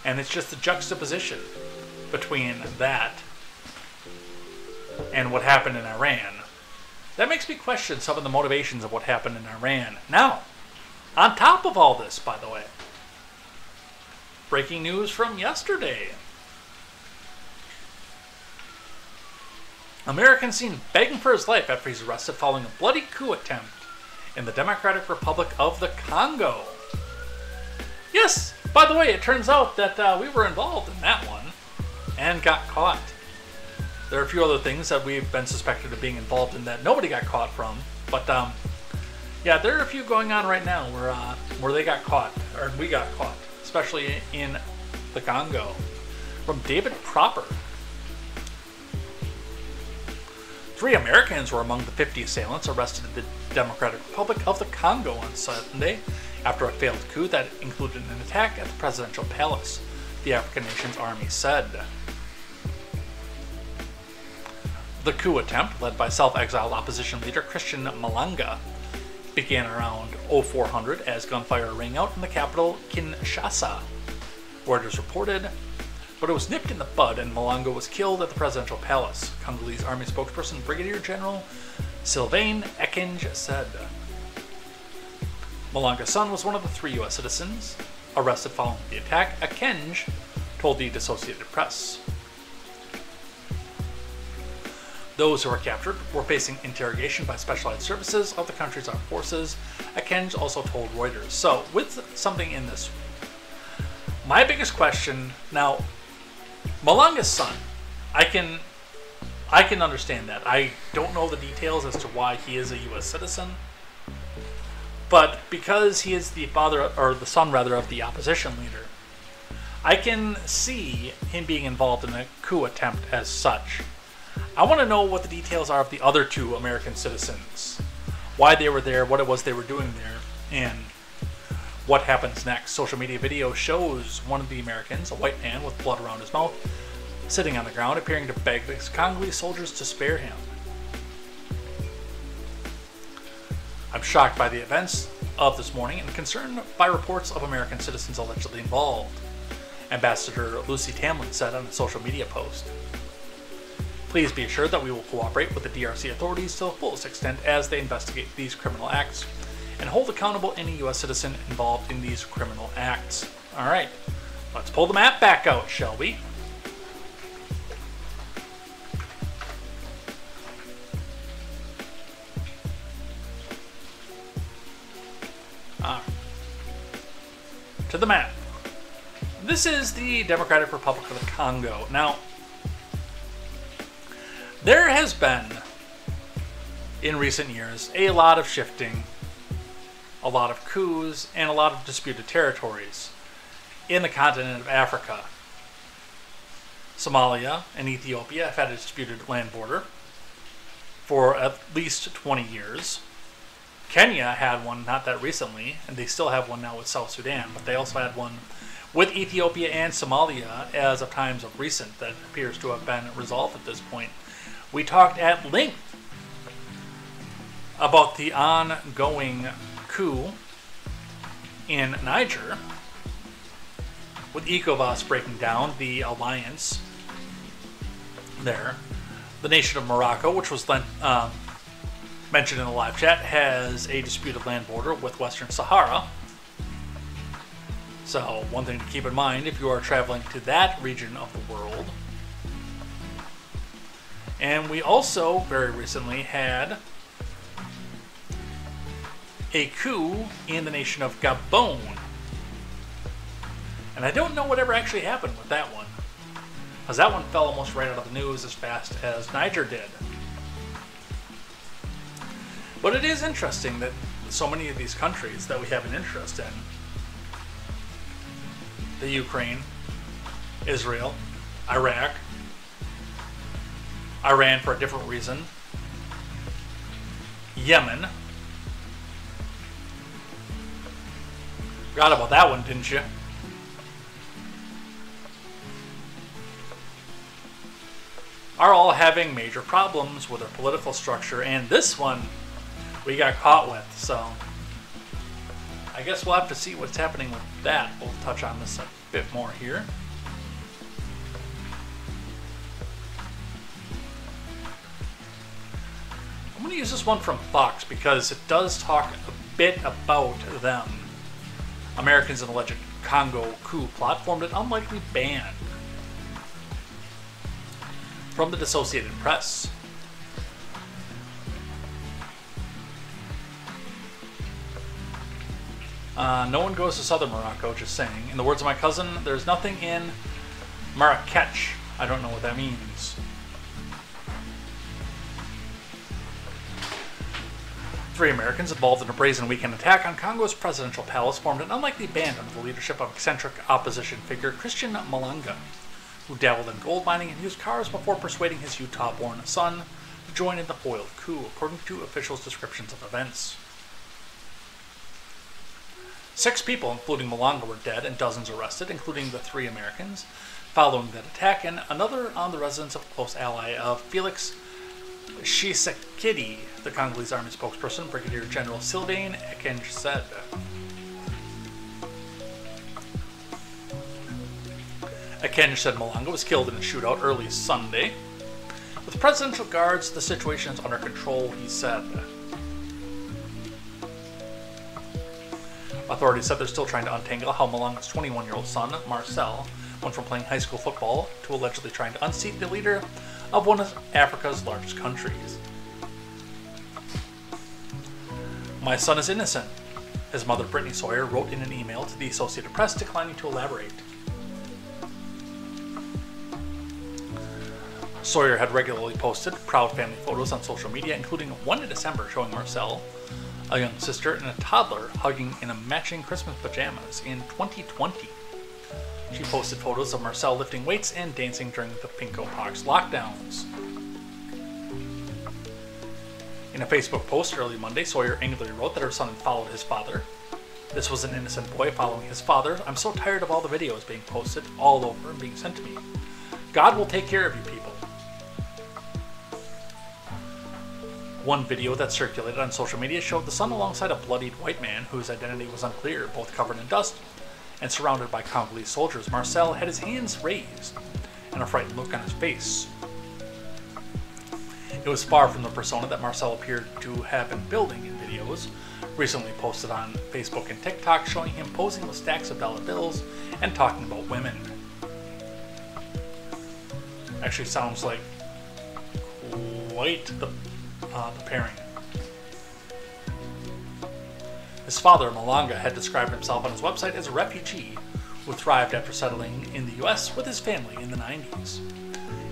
And it's just the juxtaposition between that and what happened in Iran that makes me question some of the motivations of what happened in Iran. Now, on top of all this, by the way, breaking news from yesterday. American seen begging for his life after he's arrested following a bloody coup attempt in the Democratic Republic of the Congo. Yes, by the way, it turns out that we were involved in that one and got caught. There are a few other things that we've been suspected of being involved in that nobody got caught from, but yeah, there are a few going on right now where they got caught, or we got caught, especially in the Congo. From David Proper. 3 Americans were among the 50 assailants arrested in the Democratic Republic of the Congo on Sunday after a failed coup that included an attack at the presidential palace, the African nation's army said. The coup attempt, led by self-exiled opposition leader Christian Malanga, began around 0400 as gunfire rang out in the capital, Kinshasa. Reuters reported, but it was nipped in the bud and Malanga was killed at the presidential palace, Congolese army spokesperson Brigadier General Sylvain Ekenge said. Malanga's son was one of the 3 U.S. citizens arrested following the attack, Ekenge told the Associated Press. Those who were captured were facing interrogation by specialized services of the country's armed forces, Ekenge also told Reuters. So, with something in this, my biggest question, now, Malanga's son, I can understand that. I don't know the details as to why he is a U.S. citizen, but because he is the father, or the son rather, of the opposition leader, I can see him being involved in a coup attempt as such. I want to know what the details are of the other 2 American citizens, why they were there, what it was they were doing there, and what happens next. Social media video shows one of the Americans, a white man with blood around his mouth, sitting on the ground, appearing to beg the Congolese soldiers to spare him. I'm shocked by the events of this morning and concerned by reports of American citizens allegedly involved, Ambassador Lucy Tamlin said on a social media post. Please be assured that we will cooperate with the DRC authorities to the fullest extent as they investigate these criminal acts and hold accountable any U.S. citizen involved in these criminal acts. All right, let's pull the map back out, shall we? To the map. This is the Democratic Republic of the Congo. Now, there has been, in recent years, a lot of shifting, a lot of coups, and a lot of disputed territories. in the continent of Africa. Somalia and Ethiopia have had a disputed land border for at least 20 years. Kenya had one not that recently, and they still have one now with South Sudan, but they also had one with Ethiopia and Somalia as of times of recent that appears to have been resolved at this point. We talked at length about the ongoing coup in Niger, with ECOWAS breaking down the alliance there. The nation of Morocco, which was mentioned in the live chat, has a disputed land border with Western Sahara. So, one thing to keep in mind if you are traveling to that region of the world. And we also, very recently, had a coup in the nation of Gabon. And I don't know whatever actually happened with that one, because that one fell almost right out of the news as fast as Niger did. But it is interesting that so many of these countries that we have an interest in, the Ukraine, Israel, Iraq, Iran for a different reason, Yemen. Forgot about that one, didn't you? Are all having major problems with their political structure, and this one we got caught with, so I guess we'll have to see what's happening with that. We'll touch on this a bit more here. I'm going to use this one from Fox because it does talk a bit about them. Americans in alleged Congo coup plot formed an unlikely band. From the Associated Press. No one goes to southern Morocco, just saying. In the words of my cousin, there's nothing in Marrakech. I don't know what that means. Three Americans involved in a brazen weekend attack on Congo's presidential palace formed an unlikely band under the leadership of eccentric opposition figure Christian Malanga, who dabbled in gold mining and used cars before persuading his Utah-born son to join in the foiled coup, according to officials' descriptions of events. 6 people, including Malanga, were dead and dozens arrested, including the 3 Americans, following that attack, and another on the residence of a close ally of Felix Tshisekedi, the Congolese army spokesperson, Brigadier General Sylvain KTZed. Ekenge said Malanga was killed in a shootout early Sunday. With presidential guards, the situation is under control, he said. Authorities said they're still trying to untangle how Malanga's 21-year-old son, Marcel, went from playing high school football to allegedly trying to unseat the leader of one of Africa's largest countries. My son is innocent, his mother, Brittany Sawyer, wrote in an email to the Associated Press, declining to elaborate. Sawyer had regularly posted proud family photos on social media, including one in December showing Marcel, a young sister, and a toddler hugging in a matching Christmas pajamas in 2020. She posted photos of Marcel lifting weights and dancing during the Pinko-Pox lockdowns. In a Facebook post early Monday, Sawyer angrily wrote that her son had followed his father. This was an innocent boy following his father. I'm so tired of all the videos being posted all over and being sent to me. God will take care of you people. One video that circulated on social media showed the son alongside a bloodied white man whose identity was unclear, both covered in dust and surrounded by Congolese soldiers. Marcel had his hands raised and a frightened look on his face. It was far from the persona that Marcel appeared to have been building in videos recently posted on Facebook and TikTok, showing him posing with stacks of dollar bills and talking about women. Actually sounds like quite the pairing. His father, Malanga, had described himself on his website as a refugee who thrived after settling in the US with his family in the 90s.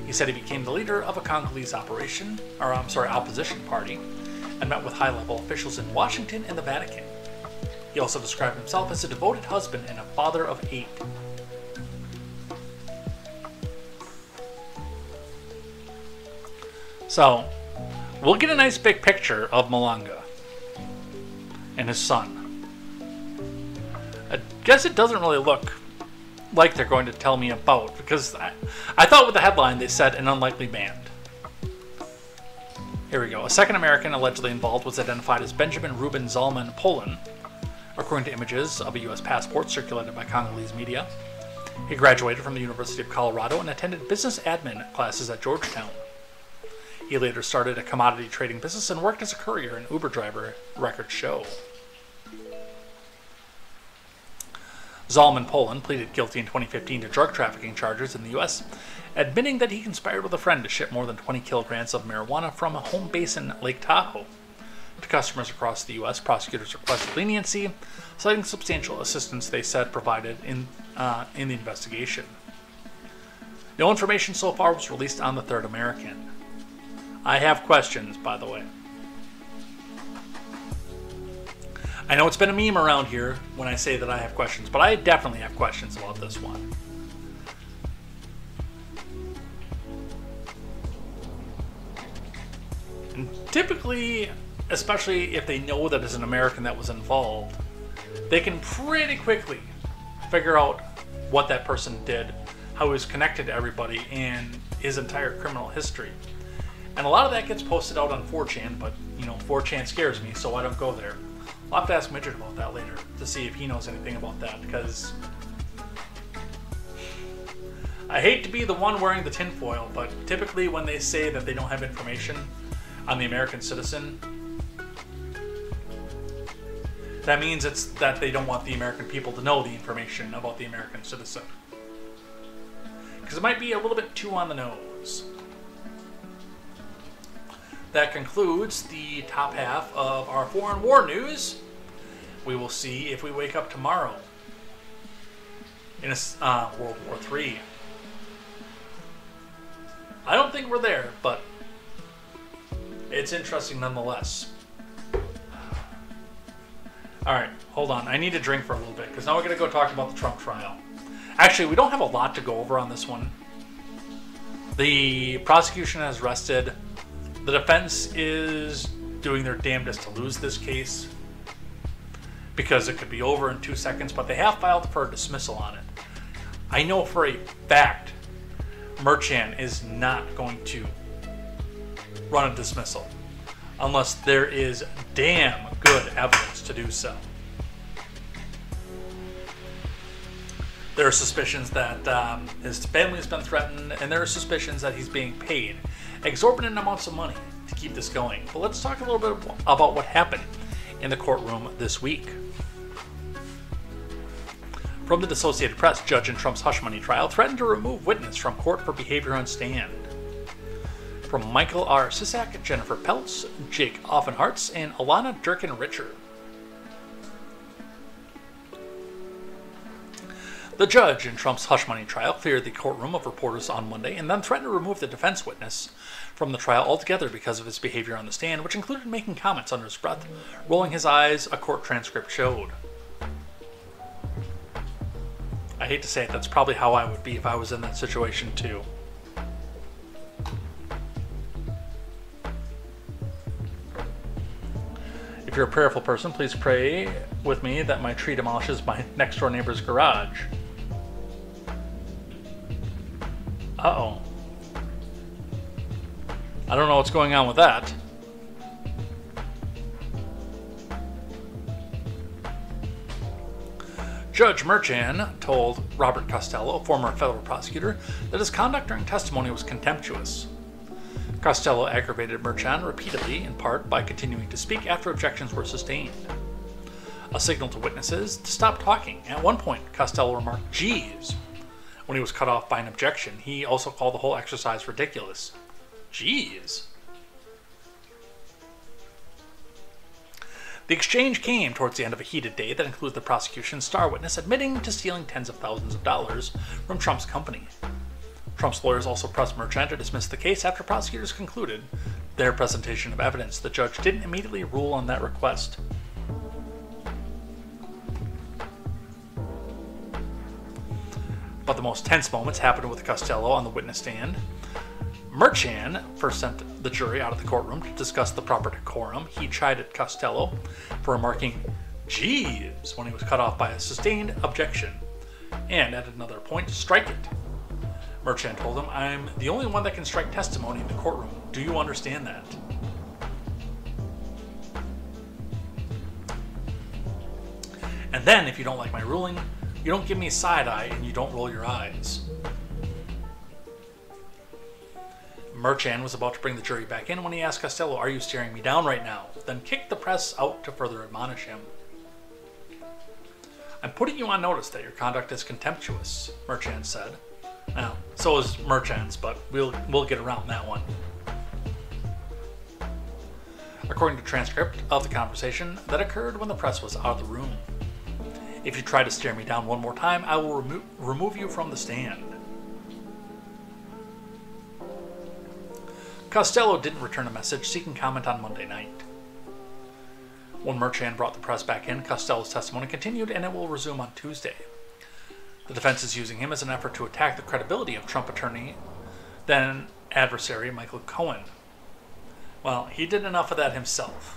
He said he became the leader of a Congolese opposition party and met with high-level officials in Washington and the Vatican. He also described himself as a devoted husband and a father of 8. So, we'll get a nice big picture of Malanga and his son. I guess it doesn't really look like they're going to tell me about, because I thought with the headline they said an unlikely band. Here we go. A second American allegedly involved was identified as Benjamin Ruben Zalman Polan, according to images of a U.S. passport circulated by Congolese media. He graduated from the University of Colorado and attended business admin classes at Georgetown. He later started a commodity trading business and worked as a courier and Uber driver, records show. Zalman Polan pleaded guilty in 2015 to drug trafficking charges in the U.S., admitting that he conspired with a friend to ship more than 20 kilograms of marijuana from a home base in Lake Tahoe to customers across the U.S. Prosecutors requested leniency, citing substantial assistance they said provided in the investigation. No information so far was released on the third American. I have questions, by the way. I know it's been a meme around here when I say that I have questions, but I definitely have questions about this one. And typically, especially if they know that it's an American that was involved, they can pretty quickly figure out what that person did, how he was connected to everybody, and his entire criminal history. And a lot of that gets posted out on 4chan, but, 4chan scares me, so I don't go there. I'll have to ask Midget about that later to see if he knows anything about that, because I hate to be the one wearing the tinfoil, but typically when they say that they don't have information on the American citizen, that means it's that they don't want the American people to know the information about the American citizen. Because it might be a little bit too on the nose. That concludes the top half of our foreign war news. We will see if we wake up tomorrow in World War III. I don't think we're there, but it's interesting nonetheless. Alright, hold on. I need a drink for a little bit, because now we're going to go talk about the Trump trial. Actually, we don't have a lot to go over on this one. The prosecution has rested. The defense is doing their damnedest to lose this case, because it could be over in 2 seconds, but they have filed for a dismissal on it. I know for a fact Merchan is not going to run a dismissal unless there is damn good evidence to do so. There are suspicions that his family's been threatened, and there are suspicions that he's being paid exorbitant amounts of money to keep this going. But let's talk a little bit about what happened in the courtroom this week. From the Associated Press, judge in Trump's hush money trial threatened to remove witness from court for behavior on stand. From Michael R. Sisak, Jennifer Peltz, Jake Offenhartz, and Alana Durkin-Richer. The judge in Trump's hush money trial cleared the courtroom of reporters on Monday and then threatened to remove the defense witness from the trial altogether because of his behavior on the stand, which included making comments under his breath, rolling his eyes, a court transcript showed. I hate to say it, that's probably how I would be if I was in that situation too. If you're a prayerful person, please pray with me that my tree demolishes my next door neighbor's garage. Uh-oh. I don't know what's going on with that. Judge Merchan told Robert Costello, a former federal prosecutor, that his conduct during testimony was contemptuous. Costello aggravated Merchan repeatedly, in part by continuing to speak after objections were sustained. A signal to witnesses to stop talking. At one point, Costello remarked, "Geez," when he was cut off by an objection. He also called the whole exercise ridiculous. Geez. The exchange came towards the end of a heated day that included the prosecution's star witness admitting to stealing tens of thousands of dollars from Trump's company. Trump's lawyers also pressed Merchan to dismiss the case after prosecutors concluded their presentation of evidence. The judge didn't immediately rule on that request. But the most tense moments happened with Costello on the witness stand. Merchan first sent the jury out of the courtroom to discuss the proper decorum. He chided Costello for remarking, "Geez," when he was cut off by a sustained objection, and at another point, strike it. Merchan told him, "I'm the only one that can strike testimony in the courtroom. Do you understand that?" And then, if you don't like my ruling, you don't give me a side eye and you don't roll your eyes. Merchan was about to bring the jury back in when he asked Costello, "Are you staring me down right now?" Then kicked the press out to further admonish him. "I'm putting you on notice that your conduct is contemptuous," Merchan said. Now, so is Merchan's, but we'll get around that one. According to transcript of the conversation that occurred when the press was out of the room. "If you try to stare me down one more time, I will remove you from the stand." Costello didn't return a message seeking comment on Monday night. When Merchan brought the press back in, Costello's testimony continued, and it will resume on Tuesday. The defense is using him as an effort to attack the credibility of Trump attorney, then adversary Michael Cohen. Well, he did enough of that himself.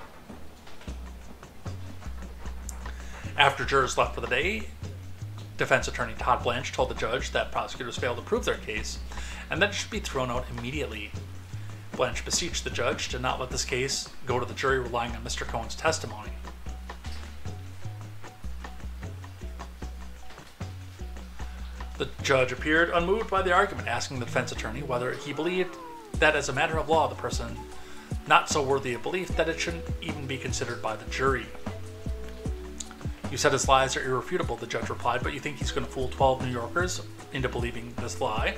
After jurors left for the day, defense attorney Todd Blanche told the judge that prosecutors failed to prove their case and that it should be thrown out immediately. Blanche beseeched the judge to not let this case go to the jury relying on Mr. Cohen's testimony. The judge appeared unmoved by the argument, asking the defense attorney whether he believed that as a matter of law the person not so worthy of belief that it shouldn't even be considered by the jury. "You said his lies are irrefutable," the judge replied, "but you think he's going to fool 12 New Yorkers into believing this lie?"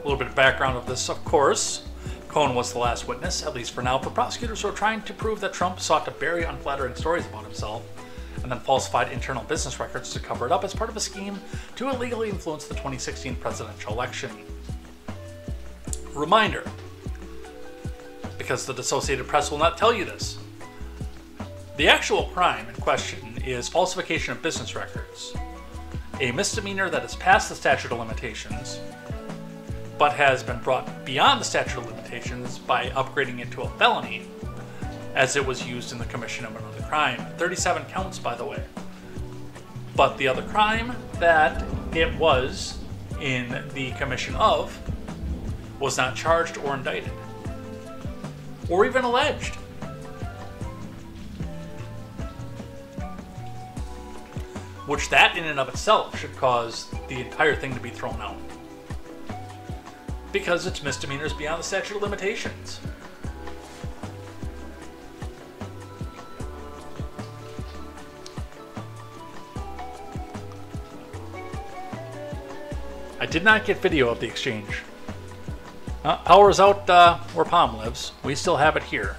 A little bit of background of this, of course. Cohen was the last witness, at least for now, for prosecutors who are trying to prove that Trump sought to bury unflattering stories about himself and then falsified internal business records to cover it up as part of a scheme to illegally influence the 2016 presidential election. Reminder, because the Associated Press will not tell you this, the actual crime in question is falsification of business records, a misdemeanor that has passed the statute of limitations, but has been brought beyond the statute of limitations by upgrading it to a felony, as it was used in the commission of another crime. 37 counts, by the way. But the other crime that it was in the commission of was not charged or indicted, or even alleged. Which that in and of itself should cause the entire thing to be thrown out. Because it's misdemeanors beyond the statute of limitations. I did not get video of the exchange. Power's out where Palm lives. We still have it here.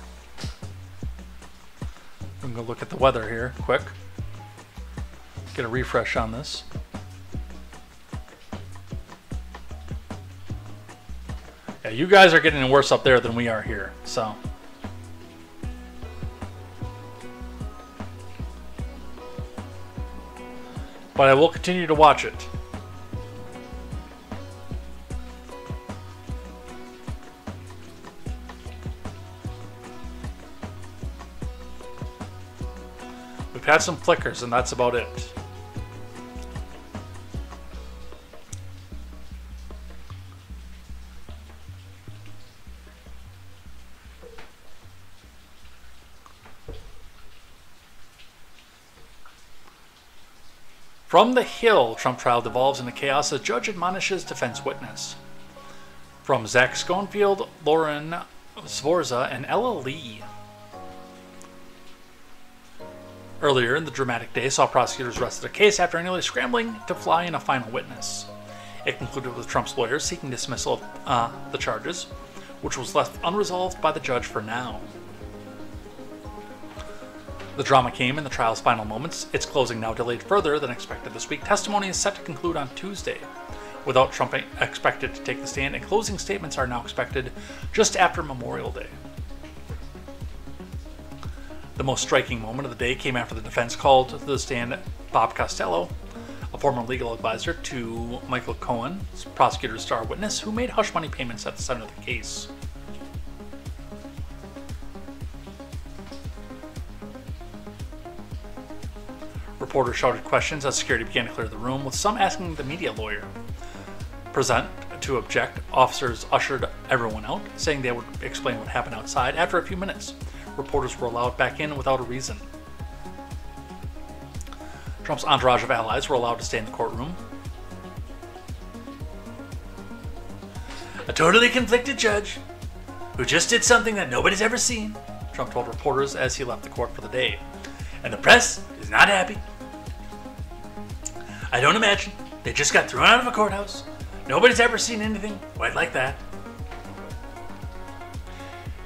I'm going to look at the weather here quick. Get a refresh on this. Yeah, you guys are getting worse up there than we are here, so. But I will continue to watch it. We've had some flickers, and that's about it. From the Hill, Trump trial devolves into chaos as judge admonishes defense witness. From Zach Schoenfield, Lauren Sforza, and Ella Lee. Earlier in the dramatic day saw prosecutors rested a case after nearly scrambling to fly in a final witness. It concluded with Trump's lawyers seeking dismissal of the charges, which was left unresolved by the judge for now. The drama came in the trial's final moments, its closing now delayed further than expected this week. Testimony is set to conclude on Tuesday, without Trump expected to take the stand, and closing statements are now expected just after Memorial Day. The most striking moment of the day came after the defense called to the stand Bob Costello, a former legal advisor to Michael Cohen, prosecutor's star witness, who made hush money payments at the center of the case. Reporters shouted questions as security began to clear the room, with some asking the media lawyer present to object. Officers ushered everyone out, saying they would explain what happened outside. After a few minutes, reporters were allowed back in without a reason. Trump's entourage of allies were allowed to stay in the courtroom. A totally conflicted judge who just did something that nobody's ever seen, Trump told reporters as he left the court for the day. And the press is not happy. I don't imagine. They just got thrown out of a courthouse. Nobody's ever seen anything quite like that.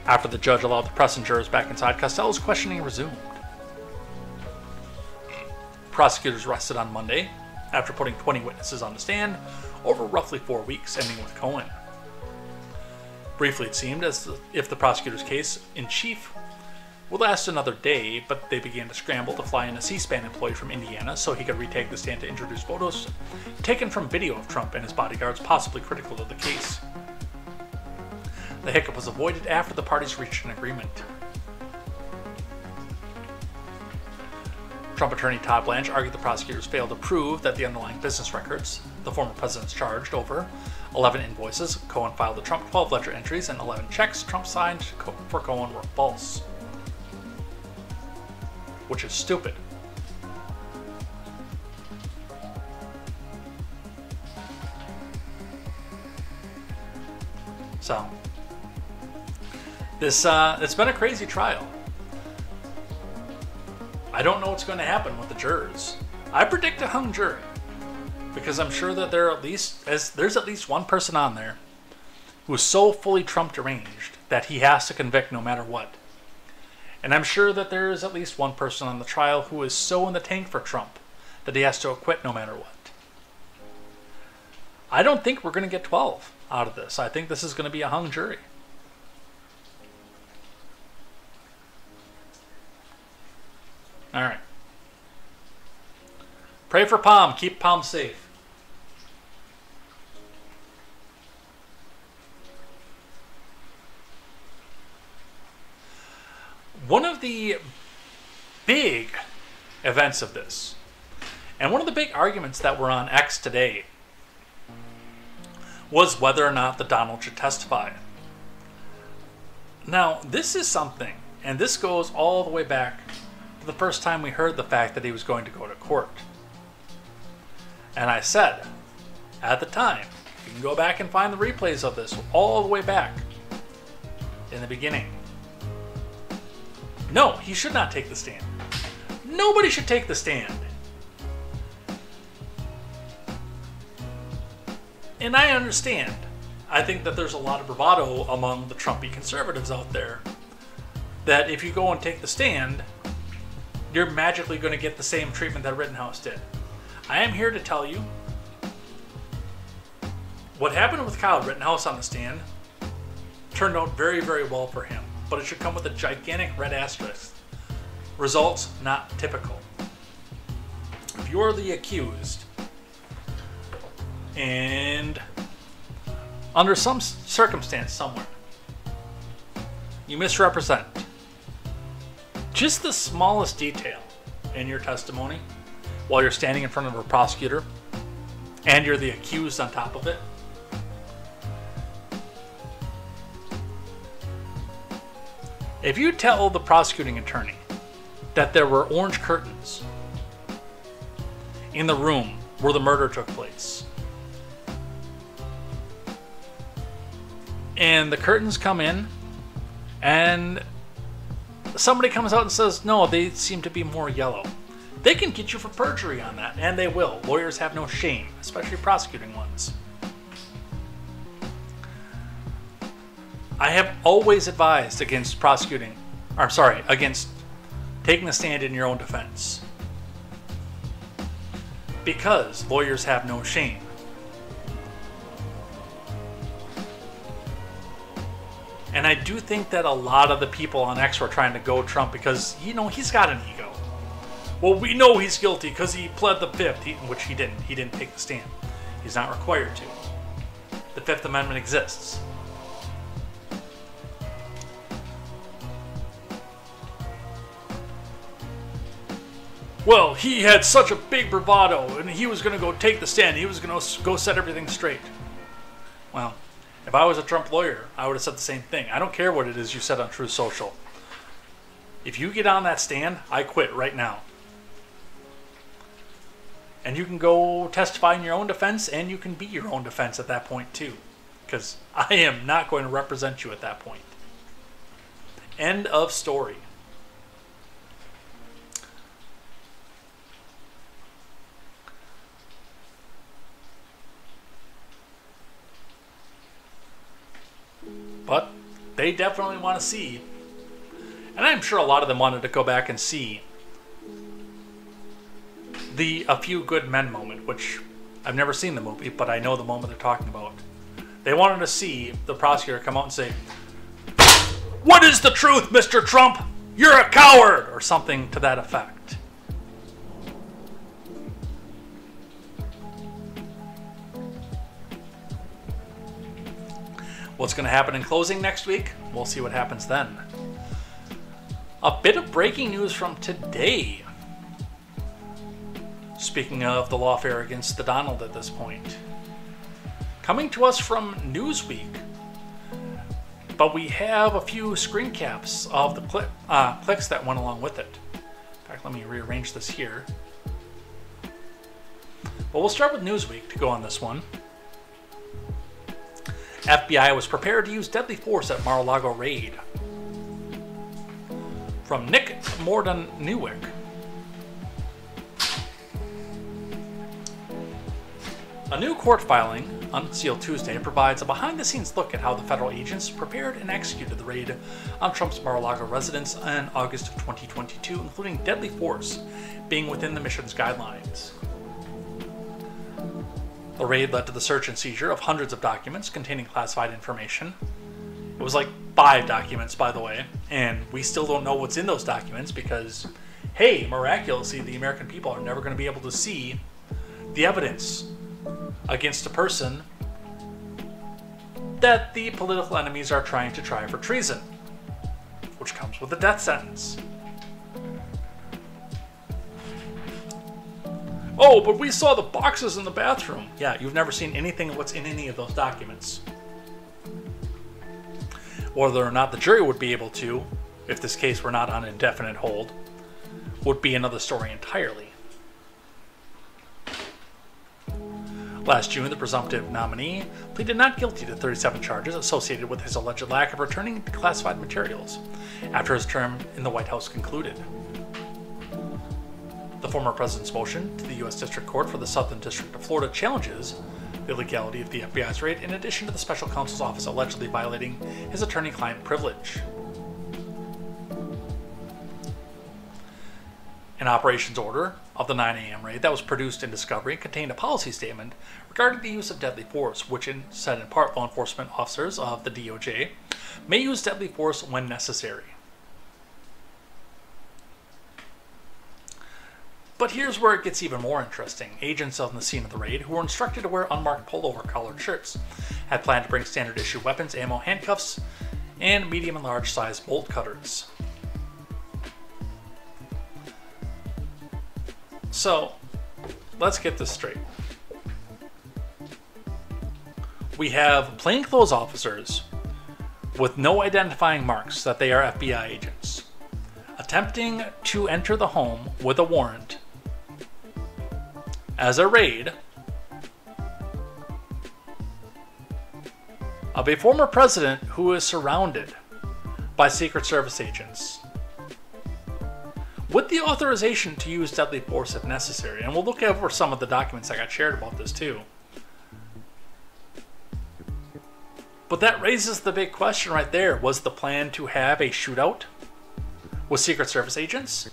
After the judge allowed the press and jurors back inside, Costello's questioning resumed. Prosecutors rested on Monday after putting 20 witnesses on the stand over roughly 4 weeks, ending with Cohen. Briefly, it seemed as if the prosecutor's case in chief would last another day, but they began to scramble to fly in a C-SPAN employee from Indiana so he could retake the stand to introduce photos taken from video of Trump and his bodyguards, possibly critical of the case. The hiccup was avoided after the parties reached an agreement. Trump attorney Todd Blanche argued the prosecutors failed to prove that the underlying business records the former president's charged over 11 invoices Cohen filed to Trump, 12 ledger entries, and 11 checks Trump signed for Cohen were false. Which is stupid. So, it's been a crazy trial. I don't know what's going to happen with the jurors. I predict a hung jury, because I'm sure that there's at least one person on there who is so fully Trump deranged that he has to convict no matter what. And I'm sure that there is at least one person on the trial who is so in the tank for Trump that he has to acquit no matter what. I don't think we're going to get 12 out of this. I think this is going to be a hung jury. All right. Pray for Palm. Keep Palm safe. One of the big events of this, and one of the big arguments that were on X today, was whether or not the Donald should testify. Now, this is something, and this goes all the way back to the first time we heard the fact that he was going to go to court. And I said, at the time, you can go back and find the replays of this all the way back in the beginning. No, he should not take the stand. Nobody should take the stand. And I understand. I think that there's a lot of bravado among the Trumpy conservatives out there that if you go and take the stand, you're magically going to get the same treatment that Rittenhouse did. I am here to tell you what happened with Kyle Rittenhouse on the stand turned out very, very well for him. But it should come with a gigantic red asterisk. Results not typical. If you're the accused and under some circumstance somewhere you misrepresent just the smallest detail in your testimony while you're standing in front of a prosecutor and you're the accused on top of it, if you tell the prosecuting attorney that there were orange curtains in the room where the murder took place, and the curtains come in, and somebody comes out and says, no, they seem to be more yellow, they can get you for perjury on that, and they will. Lawyers have no shame, especially prosecuting ones. I have always advised against against taking a stand in your own defense. Because lawyers have no shame. And I do think that a lot of the people on X were trying to go Trump because, you know, he's got an ego. Well, we know he's guilty because he pled the Fifth, which he didn't. He didn't take the stand. He's not required to. The Fifth Amendment exists. Well, he had such a big bravado, and he was going to go take the stand. He was going to go set everything straight. Well, if I was a Trump lawyer, I would have said the same thing. I don't care what it is you said on Truth Social. If you get on that stand, I quit right now. And you can go testify in your own defense, and you can be your own defense at that point too. Because I am not going to represent you at that point. End of story. But they definitely want to see, and I'm sure a lot of them wanted to go back and see the A Few Good Men moment, which I've never seen the movie, but I know the moment they're talking about. They wanted to see the prosecutor come out and say, "What is the truth, Mr. Trump? You're a coward!" or something to that effect. What's going to happen in closing next week? We'll see what happens then. A bit of breaking news from today. Speaking of the lawfare against the Donald at this point. Coming to us from Newsweek. But we have a few screen caps of the clicks that went along with it. In fact, let me rearrange this here. But we'll start with Newsweek to go on this one. FBI was prepared to use deadly force at Mar-a-Lago raid. From Nick Morden-Newick. A new court filing, unsealed Tuesday, provides a behind-the-scenes look at how the federal agents prepared and executed the raid on Trump's Mar-a-Lago residence in August of 2022, including deadly force being within the mission's guidelines. The raid led to the search and seizure of hundreds of documents containing classified information. It was like 5 documents, by the way, and we still don't know what's in those documents because, hey, miraculously, the American people are never going to be able to see the evidence against a person that the political enemies are trying to try for treason, which comes with a death sentence. Oh, but we saw the boxes in the bathroom. Yeah, you've never seen anything of what's in any of those documents. Whether or not the jury would be able to, if this case were not on indefinite hold, would be another story entirely. Last June, the presumptive nominee pleaded not guilty to 37 charges associated with his alleged lack of returning classified materials after his term in the White House concluded. The former president's motion to the U.S. District Court for the Southern District of Florida challenges the legality of the FBI's raid in addition to the special counsel's office allegedly violating his attorney-client privilege. An operations order of the 9 a.m. raid that was produced in discovery contained a policy statement regarding the use of deadly force, which said in part law enforcement officers of the DOJ may use deadly force when necessary. But here's where it gets even more interesting. Agents on the scene of the raid, who were instructed to wear unmarked pullover collared shirts, had planned to bring standard issue weapons, ammo, handcuffs, and medium and large size bolt cutters. So, let's get this straight. We have plainclothes officers with no identifying marks that they are FBI agents, attempting to enter the home with a warrant as a raid of a former president who is surrounded by Secret Service agents with the authorization to use deadly force if necessary. And we'll look over some of the documents that got shared about this too. But that raises the big question right there. Was the plan to have a shootout with Secret Service agents?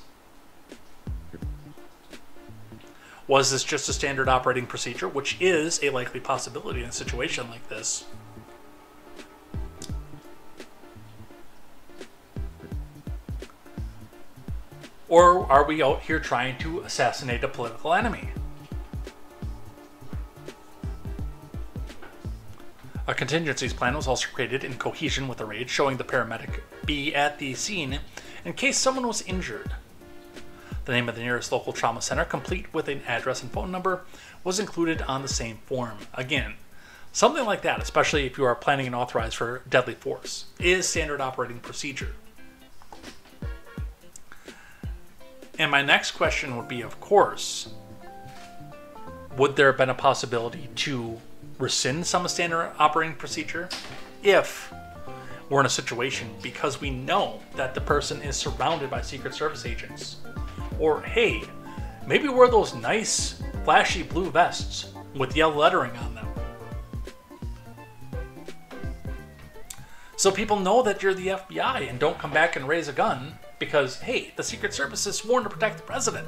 Was this just a standard operating procedure, which is a likely possibility in a situation like this? Or are we out here trying to assassinate a political enemy? A contingencies plan was also created in cohesion with the raid, showing the paramedic be at the scene in case someone was injured. The name of the nearest local trauma center, complete with an address and phone number, was included on the same form. Again, something like that, especially if you are planning and authorized for deadly force, is standard operating procedure. And my next question would be, of course, would there have been a possibility to rescind some standard operating procedure if we're in a situation because we know that the person is surrounded by Secret Service agents? Or, hey, maybe wear those nice, flashy blue vests with yellow lettering on them, so people know that you're the FBI and don't come back and raise a gun because, hey, the Secret Service is sworn to protect the president.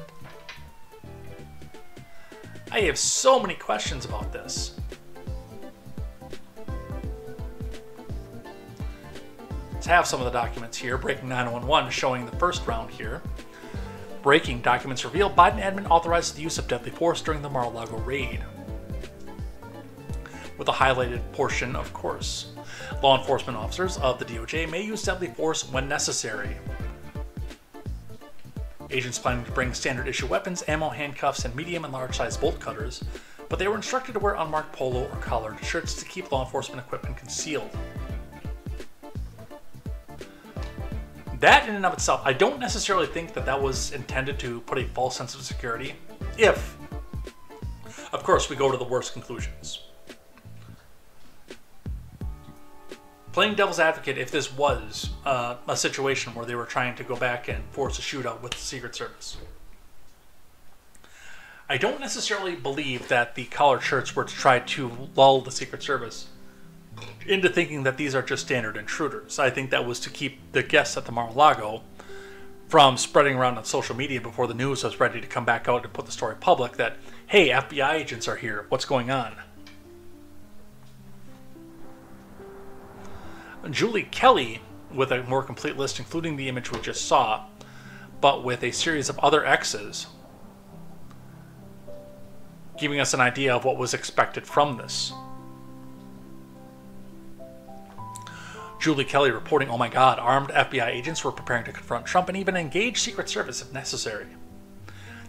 I have so many questions about this. Let's have some of the documents here. Breaking 911 showing the first round here. Breaking documents reveal Biden admin authorized the use of deadly force during the Mar-a-Lago raid. With a highlighted portion, of course. Law enforcement officers of the DOJ may use deadly force when necessary. Agents planning to bring standard issue weapons, ammo, handcuffs, and medium and large size bolt cutters, but they were instructed to wear unmarked polo or collared shirts to keep law enforcement equipment concealed. That in and of itself, I don't necessarily think that that was intended to put a false sense of security, if, of course, we go to the worst conclusions. Playing devil's advocate, if this was a situation where they were trying to go back and force a shootout with the Secret Service, I don't necessarily believe that the collared shirts were to try to lull the Secret Service into thinking that these are just standard intruders. I think that was to keep the guests at the Mar-a-Lago from spreading around on social media before the news was ready to come back out and put the story public that, hey, FBI agents are here, what's going on? Julie Kelly, with a more complete list, including the image we just saw, but with a series of other X's, giving us an idea of what was expected from this. Julie Kelly reporting, oh my god, armed FBI agents were preparing to confront Trump and even engage Secret Service if necessary.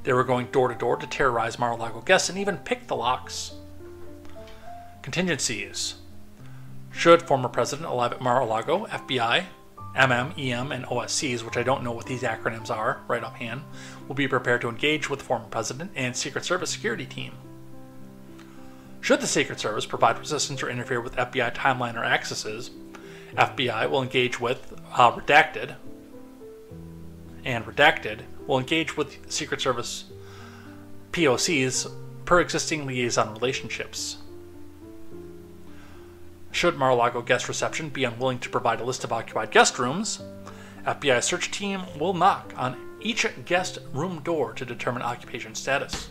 They were going door to door to terrorize Mar-a-Lago guests and even pick the locks. Contingencies. Should former president alive at Mar-a-Lago, FBI, EM, and OSCs, which I don't know what these acronyms are right offhand, will be prepared to engage with the former president and Secret Service security team. Should the Secret Service provide resistance or interfere with FBI timeline or accesses, FBI will engage with Redacted, and Redacted will engage with Secret Service POCs per existing liaison relationships. Should Mar-a-Lago guest reception be unwilling to provide a list of occupied guest rooms, FBI search team will knock on each guest room door to determine occupation status.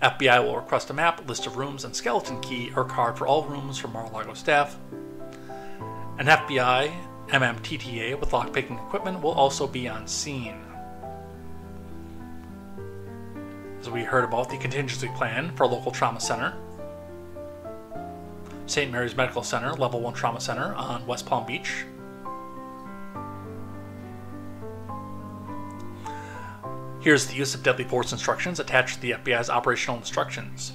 FBI will request a map, list of rooms, and skeleton key or card for all rooms from Mar-a-Lago staff. An FBI MMTTA with lockpicking equipment will also be on scene. As we heard about the contingency plan for a local trauma center, St. Mary's Medical Center, Level 1 Trauma Center on West Palm Beach. Here's the use of deadly force instructions attached to the FBI's operational instructions.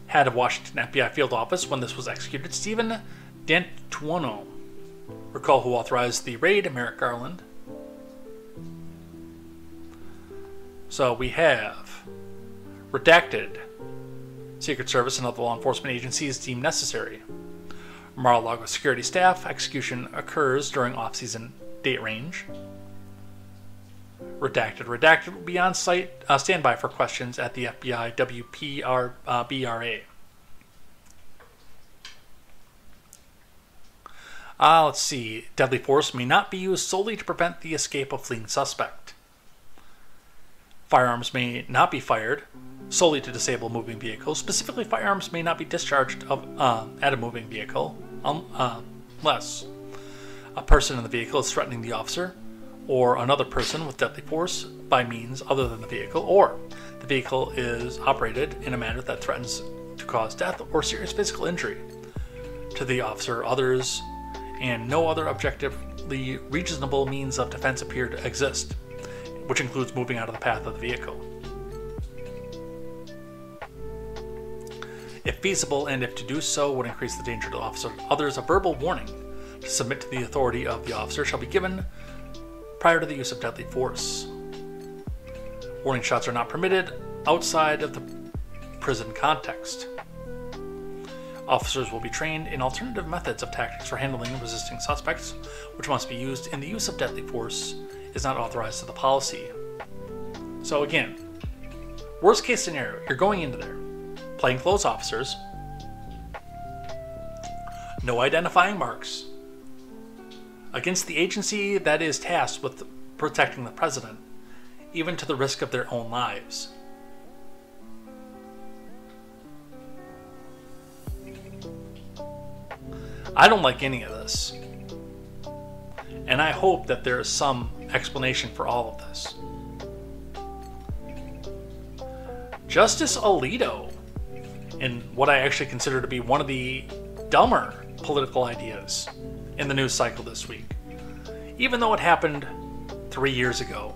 Head of Washington FBI Field Office when this was executed, Stephen D'Antuono. Recall who authorized the raid, Merrick Garland. So we have Redacted. Secret Service and other law enforcement agencies deemed necessary. Mar-a-Lago security staff. Execution occurs during off-season date range. Redacted. Redacted will be on site standby for questions at the FBI WPBRA. Let's see. Deadly force may not be used solely to prevent the escape of fleeing suspect. Firearms may not be fired solely to disable moving vehicles. Specifically, firearms may not be discharged at a moving vehicle unless a person in the vehicle is threatening the officer or another person with deadly force by means other than the vehicle, or the vehicle is operated in a manner that threatens to cause death or serious physical injury to the officer or others, and no other objectively reasonable means of defense appear to exist, which includes moving out of the path of the vehicle. If feasible, and if to do so would increase the danger to the officer or others, a verbal warning to submit to the authority of the officer shall be given prior to the use of deadly force. Warning shots are not permitted outside of the prison context. Officers will be trained in alternative methods of tactics for handling resisting suspects, which must be used, and the use of deadly force is not authorized to the policy. So again, worst case scenario, you're going into there, plainclothes officers, no identifying marks, against the agency that is tasked with protecting the president, even to the risk of their own lives. I don't like any of this, and I hope that there is some explanation for all of this. Justice Alito, in what I actually consider to be one of the dumber political ideas in the news cycle this week, even though it happened 3 years ago.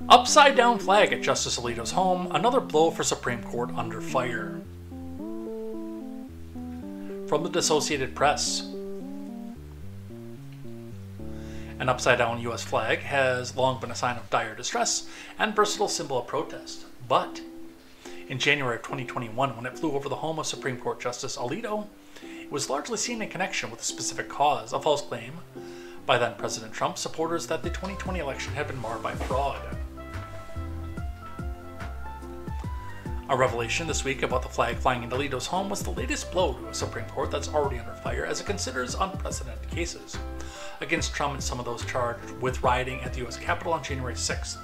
Upside down flag at Justice Alito's home, another blow for Supreme Court under fire. From the Associated Press. An upside-down U.S. flag has long been a sign of dire distress and versatile symbol of protest. But in January of 2021, when it flew over the home of Supreme Court Justice Alito, it was largely seen in connection with a specific cause, a false claim by then President Trump's supporters that the 2020 election had been marred by fraud. A revelation this week about the flag flying into Alito's home was the latest blow to a Supreme Court that's already under fire as it considers unprecedented cases against Trump and some of those charged with rioting at the U.S. Capitol on January 6th.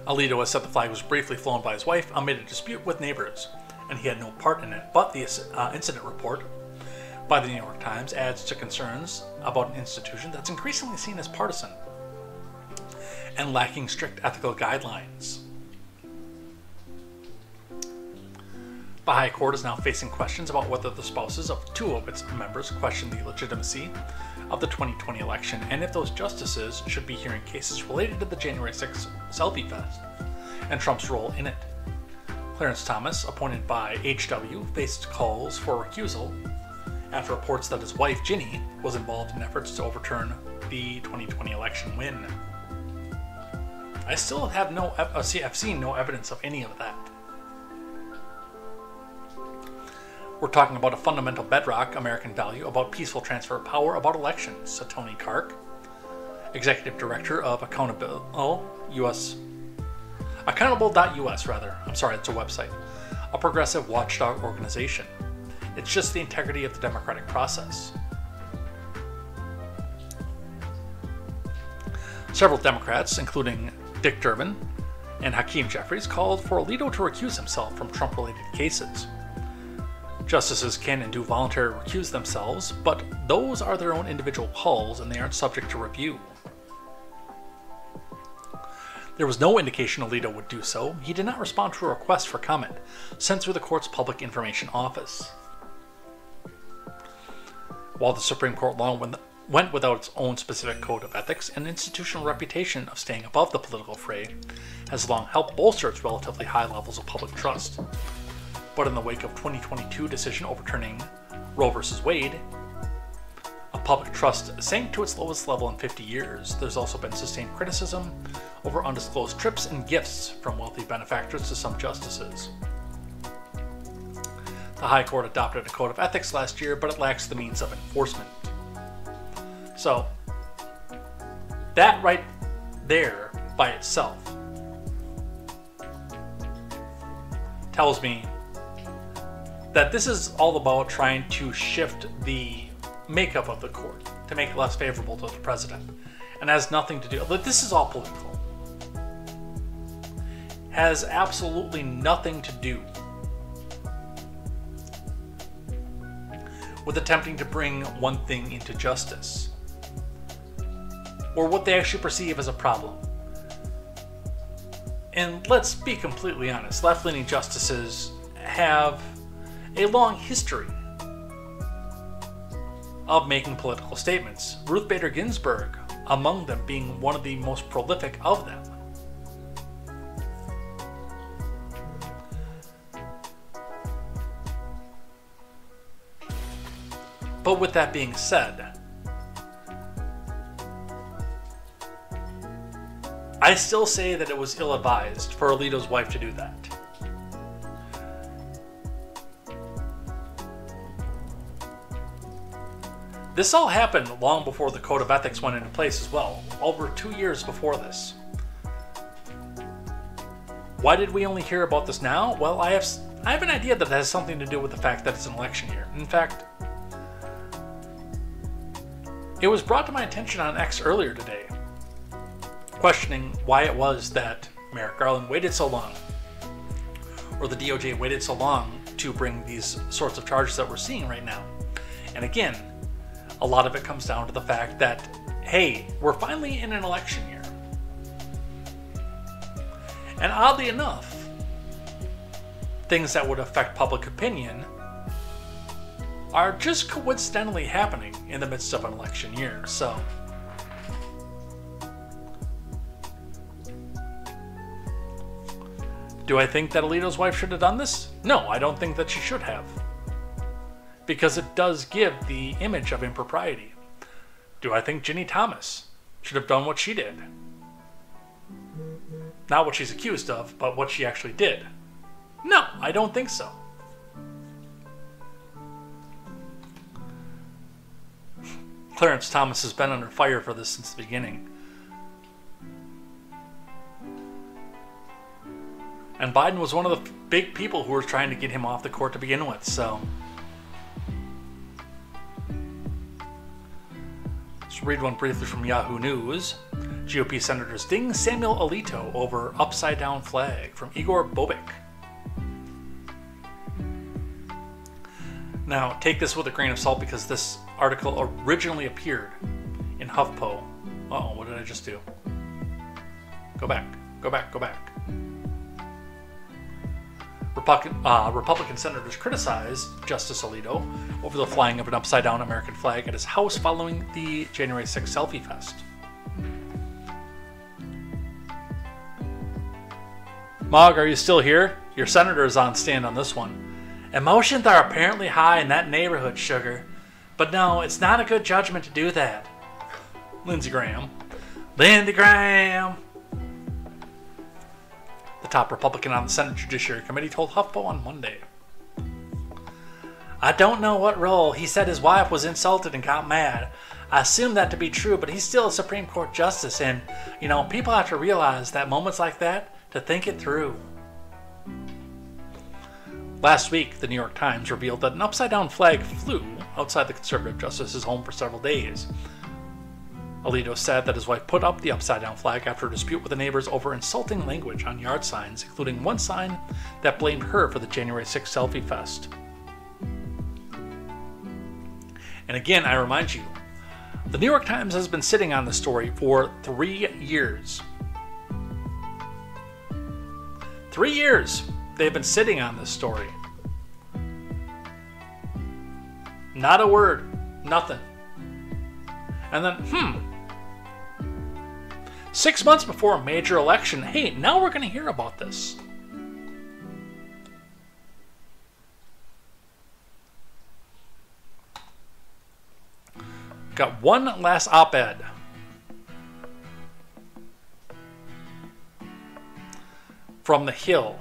Alito has said the flag was briefly flown by his wife amid a dispute with neighbors, and he had no part in it, but the incident report by the New York Times adds to concerns about an institution that's increasingly seen as partisan and lacking strict ethical guidelines. The High Court is now facing questions about whether the spouses of 2 of its members question the legitimacy of the 2020 election, and if those justices should be hearing cases related to the January 6th selfie fest and Trump's role in it. Clarence Thomas, appointed by HW, faced calls for recusal after reports that his wife, Ginny, was involved in efforts to overturn the 2020 election win. I still have I've seen no evidence of any of that. We're talking about a fundamental bedrock American value about peaceful transfer of power, about elections, said Tony Kark, Executive Director of Accountable.us, I'm sorry, it's a website, a progressive watchdog organization. It's just the integrity of the democratic process. Several Democrats, including Dick Durbin and Hakeem Jeffries, called for Alito to recuse himself from Trump-related cases. Justices can and do voluntarily recuse themselves, but those are their own individual calls and they aren't subject to review. There was no indication Alito would do so. He did not respond to a request for comment sent through the court's Public Information Office. While the Supreme Court long went without its own specific code of ethics, an institutional reputation of staying above the political fray has long helped bolster its relatively high levels of public trust. But in the wake of 2022 decision overturning Roe v. Wade, a public trust sank to its lowest level in 50 years. There's also been sustained criticism over undisclosed trips and gifts from wealthy benefactors to some justices. The High Court adopted a code of ethics last year, but it lacks the means of enforcement. So, that right there by itself tells me that this is all about trying to shift the makeup of the court to make it less favorable to the president, and has nothing to do. This is all political. has absolutely nothing to do with attempting to bring one thing into justice, or what they actually perceive as a problem. And let's be completely honest, left-leaning justices have a long history of making political statements. Ruth Bader Ginsburg among them being one of the most prolific of them. But with that being said, I still say that it was ill-advised for Alito's wife to do that. This all happened long before the Code of Ethics went into place as well, over 2 years before this. Why did we only hear about this now? Well, I have an idea that it has something to do with the fact that it's an election year. In fact, it was brought to my attention on X earlier today, questioning why it was that Merrick Garland waited so long, or the DOJ waited so long to bring these sorts of charges that we're seeing right now. And again, a lot of it comes down to the fact that, hey, we're finally in an election year. And oddly enough, things that would affect public opinion are just coincidentally happening in the midst of an election year. So, do I think that Alito's wife should have done this? No, I don't think that she should have, because it does give the image of impropriety. Do I think Ginny Thomas should have done what she did? Not what she's accused of, but what she actually did. No, I don't think so. Clarence Thomas has been under fire for this since the beginning. And Biden was one of the big people who were trying to get him off the court to begin with, so. Let's read one briefly from Yahoo News. GOP senators ding Samuel Alito over upside-down flag, from Igor Bobek. Now, take this with a grain of salt, because this article originally appeared in HuffPo. Uh-oh, what did I just do? Go back. Republican senators criticized Justice Alito over the flying of an upside-down American flag at his house following the January 6th selfie fest. Mog, are you still here? Your senator is on stand on this one. Emotions are apparently high in that neighborhood, sugar. But no, it's not a good judgment to do that. Lindsey Graham. Lindsey Graham! The top Republican on the Senate Judiciary Committee told HuffPo on Monday. I don't know what role. He said his wife was insulted and got mad. I assume that to be true, but he's still a Supreme Court justice, and, people have to realize that moments like that, to think it through. Last week, the New York Times revealed that an upside-down flag flew outside the conservative justice's home for several days. Alito said that his wife put up the upside-down flag after a dispute with the neighbors over insulting language on yard signs, including one sign that blamed her for the January 6th selfie fest. And again, I remind you, the New York Times has been sitting on this story for 3 years. 3 years they've been sitting on this story. Not a word, nothing. And then, 6 months before a major election, hey, now we're going to hear about this. Got one last op-ed. From The Hill.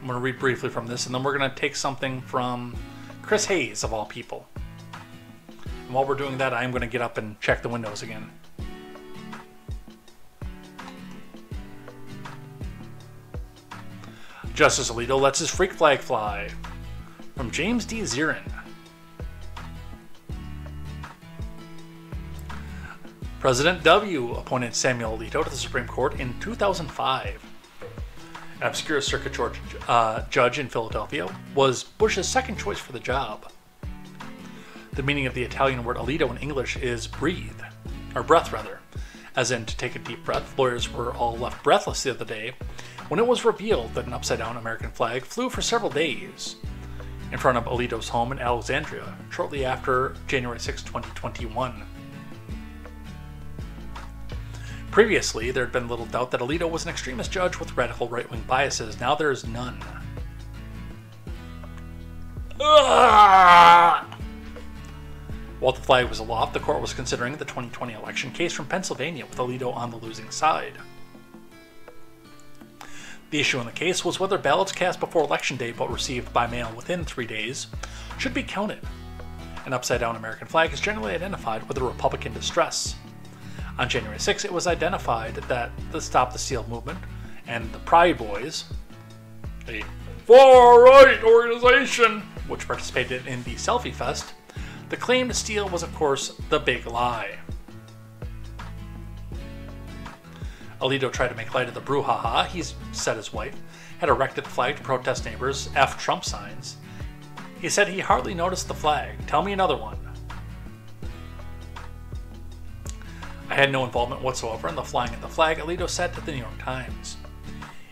I'm going to read briefly from this, and then we're going to take something from Chris Hayes, of all people. And while we're doing that, I'm going to get up and check the windows again. Justice Alito lets his freak flag fly. From James D. Zirin. President W. appointed Samuel Alito to the Supreme Court in 2005. an obscure circuit judge in Philadelphia, was Bush's second choice for the job. The meaning of the Italian word alito in English is breathe, or breath rather, as in to take a deep breath. Lawyers were all left breathless the other day when it was revealed that an upside-down American flag flew for several days in front of Alito's home in Alexandria shortly after January 6, 2021. Previously, there had been little doubt that Alito was an extremist judge with radical right-wing biases. Now there is none. While the flag was aloft, the court was considering the 2020 election case from Pennsylvania with Alito on the losing side. The issue in the case was whether ballots cast before Election Day but received by mail within 3 days should be counted. An upside-down American flag is generally identified with a Republican distress. On January 6, it was identified that the Stop the Steal movement and the Pride Boys, a far-right organization which participated in the Selfie Fest, the claim to steal was, of course, the big lie. Alito tried to make light of the brouhaha. He said his wife had erected the flag to protest neighbors' F Trump signs. He said he hardly noticed the flag. Tell me another one. I had no involvement whatsoever in the flying of the flag, Alito said to the New York Times.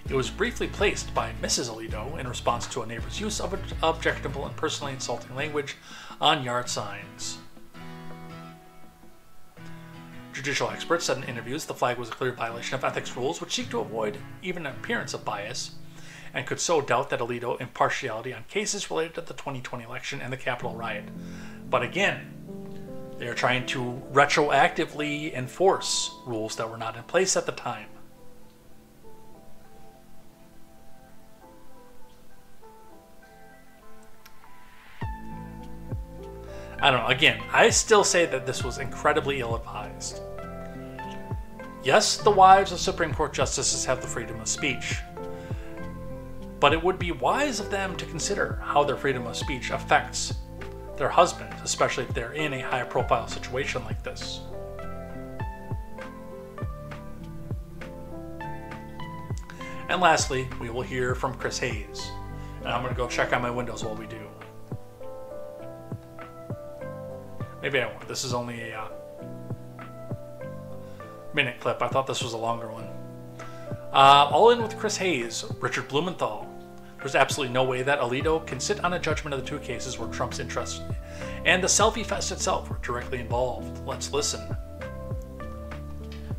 It was briefly placed by Mrs. Alito in response to a neighbor's use of objectionable and personally insulting language on yard signs. Judicial experts said in interviews the flag was a clear violation of ethics rules which seek to avoid even an appearance of bias and could sow doubt that Alito's impartiality on cases related to the 2020 election and the Capitol riot. But again, they are trying to retroactively enforce rules that were not in place at the time. I don't know. Again, I still say that this was incredibly ill-advised. Yes, the wives of Supreme Court justices have the freedom of speech, but it would be wise of them to consider how their freedom of speech affects their husbands, especially if they're in a high-profile situation like this. And lastly, we will hear from Chris Hayes, and I'm going to go check on my windows while we do. Maybe I won't. This is only a minute clip. I thought this was a longer one. All in with Chris Hayes, Richard Blumenthal. There's absolutely no way that Alito can sit on a judgment of the two cases where Trump's interests and the Selfie Fest itself were directly involved. Let's listen.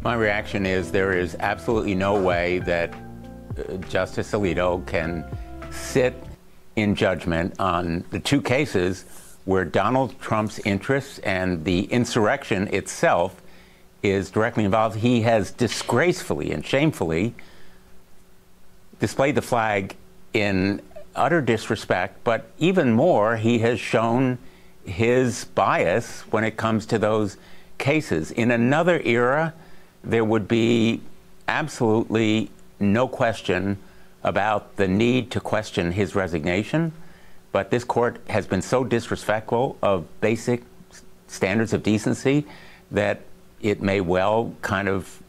My reaction is there is absolutely no way that Justice Alito can sit in judgment on the two cases where Donald Trump's interests and the insurrection itself is directly involved. He has disgracefully and shamefully displayed the flag in utter disrespect, but even more, he has shown his bias when it comes to those cases. In another era, there would be absolutely no question about the need to question his resignation. But this court has been so disrespectful of basic standards of decency that it may well kind of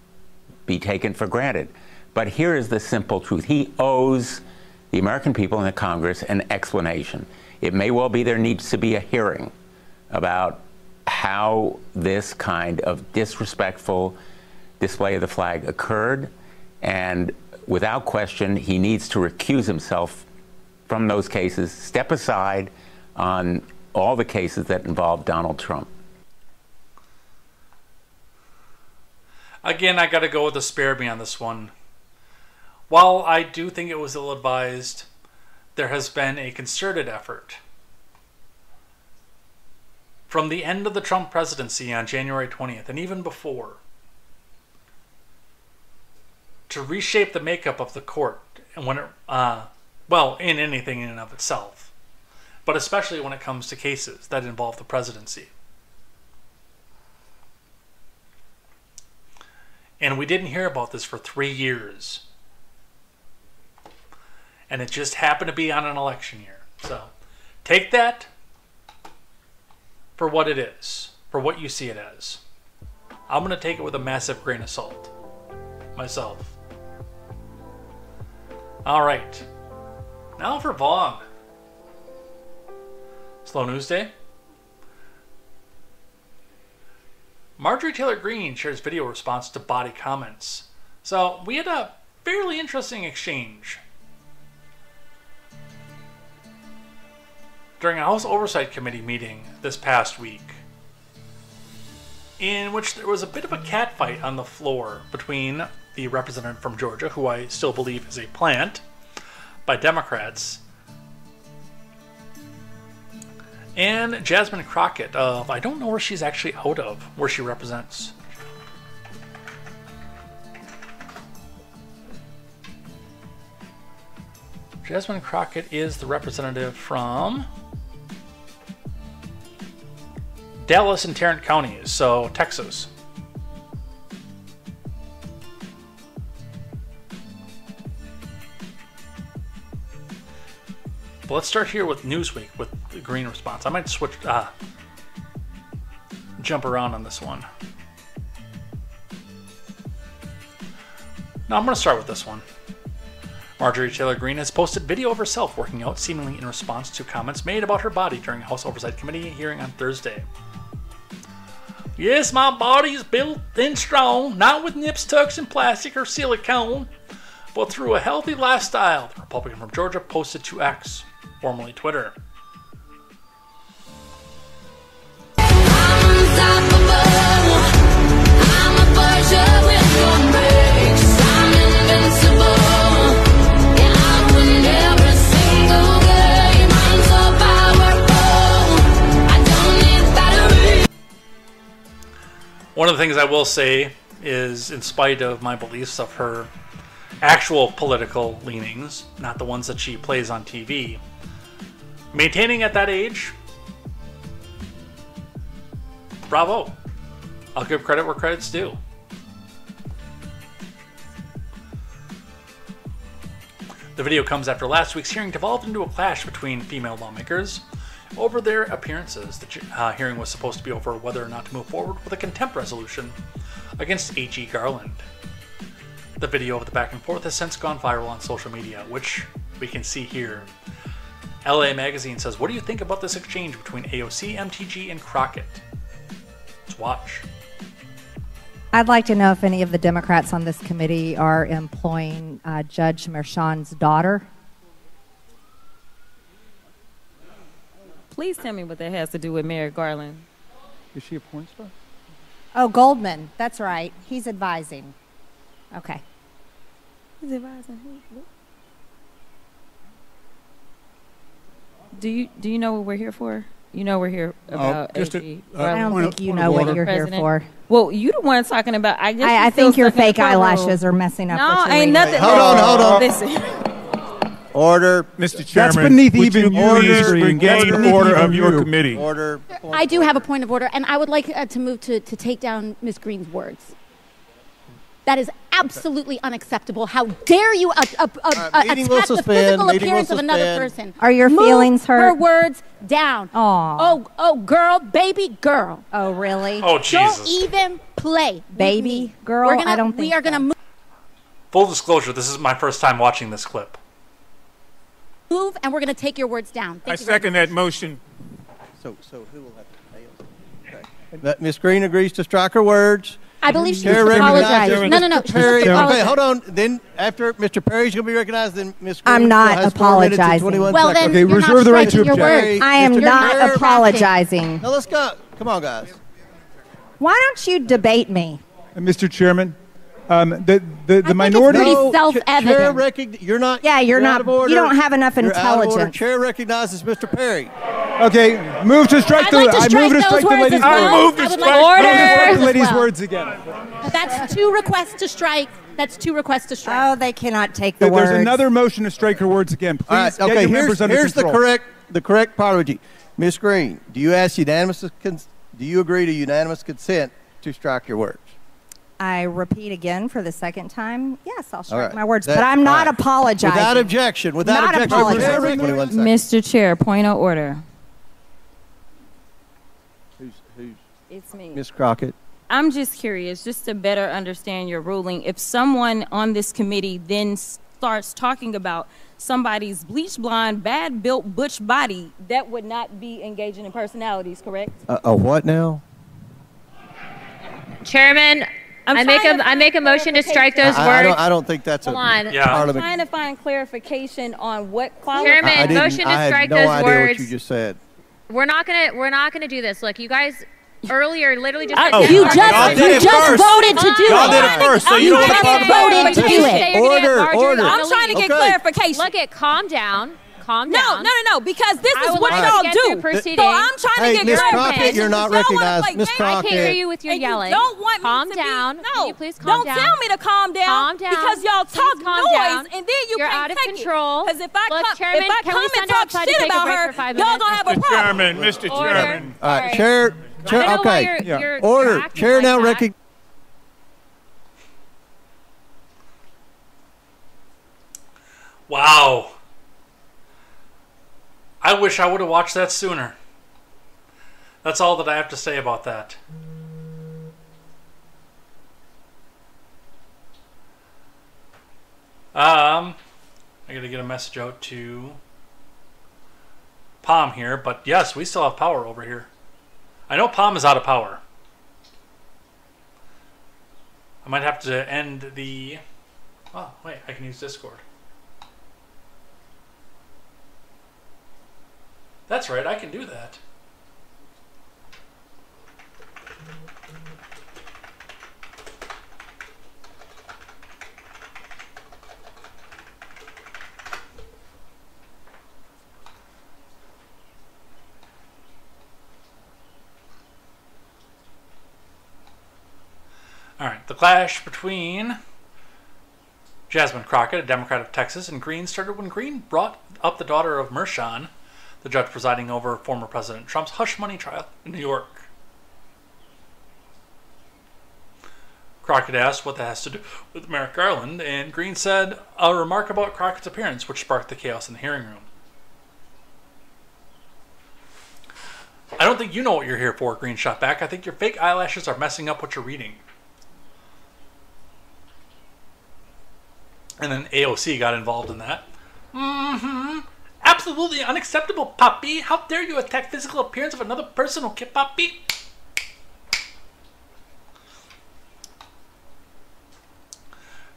be taken for granted. But here is the simple truth. He owes the American people and the Congress an explanation. It may well be there needs to be a hearing about how this kind of disrespectful display of the flag occurred. And without question, he needs to recuse himself from those cases, step aside on all the cases that involve Donald Trump. Again, I got to go with the spare me on this one. While I do think it was ill-advised, there has been a concerted effort from the end of the Trump presidency on January 20th and even before to reshape the makeup of the court and when it well, in anything in and of itself, but especially when it comes to cases that involve the presidency. And we didn't hear about this for 3 years. And it just happened to be on an election year. So take that for what it is, for what you see it as. I'm going to take it with a massive grain of salt myself. All right. Now for Vaughn. Slow news day. Marjorie Taylor Greene shares video response to body comments. So we had a fairly interesting exchange during a House Oversight Committee meeting this past week, in which there was a bit of a catfight on the floor between the representative from Georgia, who I still believe is a plant by Democrats, and Jasmine Crockett of, I don't know where she's actually out of, where she represents. Jasmine Crockett is the representative from Dallas and Tarrant counties, so Texas. But let's start here with Newsweek with the Greene response. I might switch, jump around on this one. No, I'm going to start with this one. Marjorie Taylor Greene has posted video of herself working out, seemingly in response to comments made about her body during a House Oversight Committee hearing on Thursday. Yes, my body is built and strong, not with nips, tucks, and plastic or silicone, but through a healthy lifestyle, the Republican from Georgia posted to X, formerly Twitter. One of the things I will say is, in spite of my beliefs of her actual political leanings, not the ones that she plays on TV, maintaining at that age, bravo. I'll give credit where credit's due. The video comes after last week's hearing devolved into a clash between female lawmakers over their appearances. The hearing was supposed to be over whether or not to move forward with a contempt resolution against A.G. Garland. The video of the back and forth has since gone viral on social media, which we can see here. LA Magazine says, what do you think about this exchange between AOC, MTG, and Crockett? Let's watch. I'd like to know if any of the Democrats on this committee are employing Judge Merchan's daughter. Please tell me what that has to do with Merrick Garland. Is she a porn star? Oh, Goldman. That's right. He's advising. Okay. He's advising who? Do you know what we're here for? You know we're here about AG. I don't think you know what you're here for. Well, you the one talking about. I think your fake eyelashes are messing up. No, what you're ain't reading. nothing. Hold on. Listen. Order. Mr. Chairman, that's beneath would even you you please regain order of your committee? Order. I do have a point of order, and I would like to move to take down Ms. Greene's words. That is absolutely unacceptable. How dare you attack the physical appearance of another person? Are your feelings hurt? Her words down. Aw. Oh, girl, baby girl. Oh, really? Oh, Jesus. Don't even play. Baby girl? I don't think we are going to move. Full disclosure, this is my first time watching this clip. Move, and we're going to take your words down. I second that motion. So who will have to pay? Okay. Ms. Greene agrees to strike her words. I believe she Chair should apologize. recognizes No. Mr. Perry. She should Okay, apologize. hold on. Then after Mr. Perry's going to be recognized, then Ms. Green I'm not has 4 minutes and apologizing. 21 Well, seconds. then Okay, you're reserve not the right to striking your object. words. I am Mr. not Perry. apologizing. Now let's go. Come on, guys. Why don't you debate me? Mr. Chairman, the think minority. it's pretty self-evident. You're not. Yeah, you're not. out of order. You don't have enough You're out of order. intelligence. Chair recognizes Mr. Perry. Okay, move to strike I'd like to I strike move to those strike the words lady's as well. I move to I would strike- like Order. as the lady's well. words again. That's 2 requests to strike. That's 2 requests to strike. Oh, they cannot take the There's words. another motion to strike her words again. Please All right. get Okay. your members under Here's control. the correct apology. Ms. Green, do you agree to unanimous consent to strike your words? I repeat again for the second time. Yes, I'll All strike right. my words, That- but I'm not all right. apologizing. Without objection. Without Not objection. apologizing. Chair recognizes 21 seconds. Mr. Chair, point of order. Who's It's me. Ms. Crockett? I'm just curious, just to better understand your ruling. If someone on this committee then starts talking about somebody's bleach blonde, bad built butch body, that would not be engaging in personalities, correct? A what now? Chairman, I make a motion to strike those words. I don't think that's Hold a on. part I'm of it. trying to find clarification on what quality. Chairman, motion to strike those I had no idea words. what you just said. We're not gonna do this. Look, you guys earlier literally just You just voted to do it. Y'all did it first, so you don't want to talk about voted to do it. Order. I'm trying to get Okay. clarification. Look at calm down. Calm down. No, because this I is would what like to y'all get do. through proceedings. So I'm trying Hey, to Miss get Crockett, clarification. you're not Y'all wanna recognized. play Miss games. I can't hear Crockett. you with your And yelling. You don't want Calm me to down. Be, Can no, you please calm don't down? tell me to calm down. Calm down. Because y'all Please talk calm noise, down. and then you You're can't out of take control. Because if I Look, come, Chairman, if I can come we and send talk outside to shit take a about break her, for 5 y'all minutes? gonna have a problem. Chairman, Mr. Order. Chairman. All right, Sorry. Chair. I don't know why Okay. you're Order. acting Chair like now that. recognizes. Wow. I wish I would have watched that sooner. That's all that I have to say about that. I gotta get a message out to Palm here, but yes, we still have power over here. I know Palm is out of power. I might have to end the... Oh, wait, I can use Discord. That's right, I can do that. All right, the clash between Jasmine Crockett, a Democrat of Texas, and Green started when Green brought up the daughter of Mershon, the judge presiding over former President Trump's hush money trial in New York. Crockett asked what that has to do with Merrick Garland, and Green said a remark about Crockett's appearance, which sparked the chaos in the hearing room. I don't think you know what you're here for, Green shot back. I think your fake eyelashes are messing up what you're reading. And then AOC got involved in that. Absolutely unacceptable, Poppy. How dare you attack physical appearance of another person, okay, Poppy?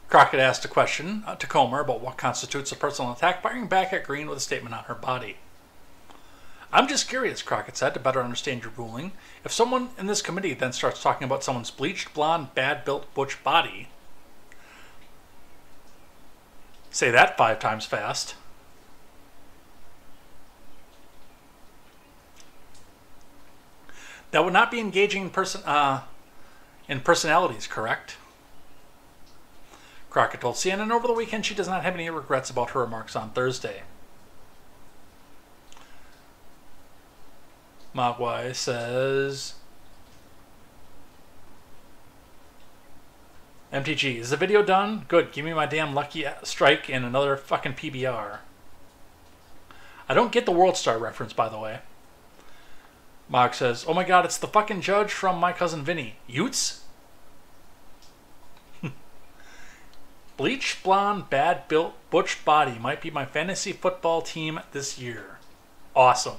Crockett asked a question to Comer about what constitutes a personal attack, firing back at Green with a statement on her body. I'm just curious, Crockett said, to better understand your ruling. If someone in this committee then starts talking about someone's bleached, blonde, bad-built, butch body, say that 5 times fast. That would not be engaging in personalities, correct? Crockett told CNN over the weekend she does not have any regrets about her remarks on Thursday. Mogwai says, MTG, is the video done? Good, give me my damn lucky strike and another fucking PBR. I don't get the World Star reference, by the way. Mog says, oh my god, it's the fucking judge from My Cousin Vinny. Utes? Bleach, blonde, bad-built, butch body might be my fantasy football team this year. Awesome.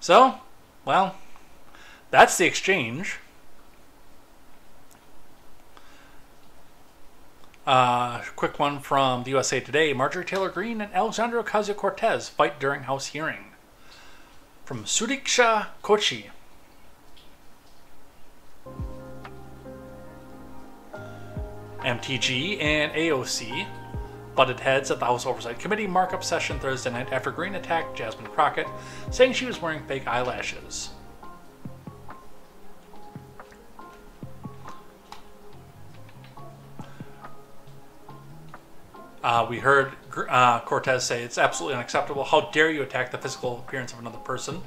So, well, that's the exchange. Quick one from the USA Today. Marjorie Taylor Greene and Alexandria Ocasio-Cortez fight during House hearing. From Sudiksha Kochi. MTG and AOC butted heads at the House Oversight Committee markup session Thursday night after Greene attacked Jasmine Crockett, saying she was wearing fake eyelashes. We heard Cortez say, it's absolutely unacceptable. How dare you attack the physical appearance of another person?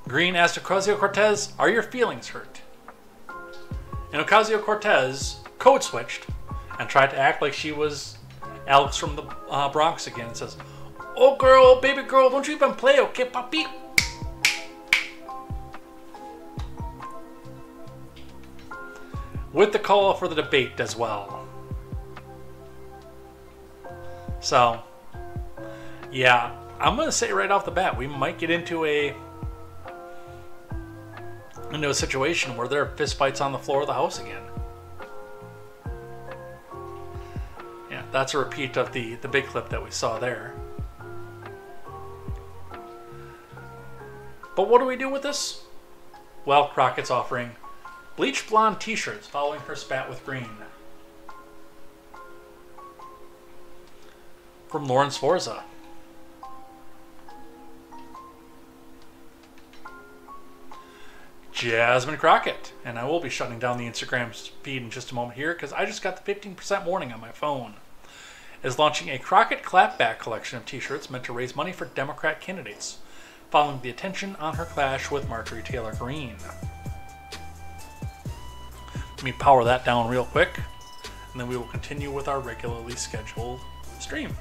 Greene asked Ocasio-Cortez, are your feelings hurt? And Ocasio-Cortez code switched and tried to act like she was Alex from the Bronx again says, "Oh girl, baby girl, don't you even play, okay, papi?" With the call for the debate as well. So, yeah, I'm going to say right off the bat, we might get into a situation where there are fistfights on the floor of the House again. Yeah, that's a repeat of the big clip that we saw there. But what do we do with this? Well, Crockett's offering bleach blonde t-shirts following her spat with Green. From Lauren Sforza. Jasmine Crockett. And I will be shutting down the Instagram feed in just a moment here because I just got the 15% warning on my phone. Is launching a Crockett clapback collection of t-shirts meant to raise money for Democrat candidates, following the attention on her clash with Marjorie Taylor Greene. Let me power that down real quick, and then we will continue with our regularly scheduled stream.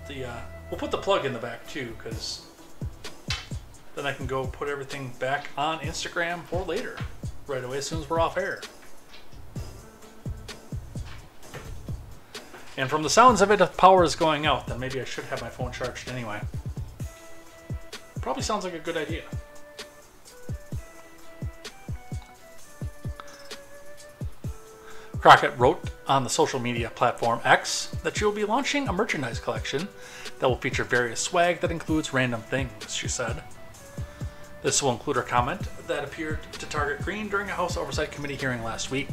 We'll put the plug in the back too, because then I can go put everything back on Instagram for later, right away as soon as we're off air. And from the sounds of it, if power is going out, then maybe I should have my phone charged anyway. Probably sounds like a good idea. Crockett wrote on the social media platform X that she will be launching a merchandise collection that will feature various swag that includes random things, she said. This will include her comment that appeared to target Green during a House Oversight Committee hearing last week.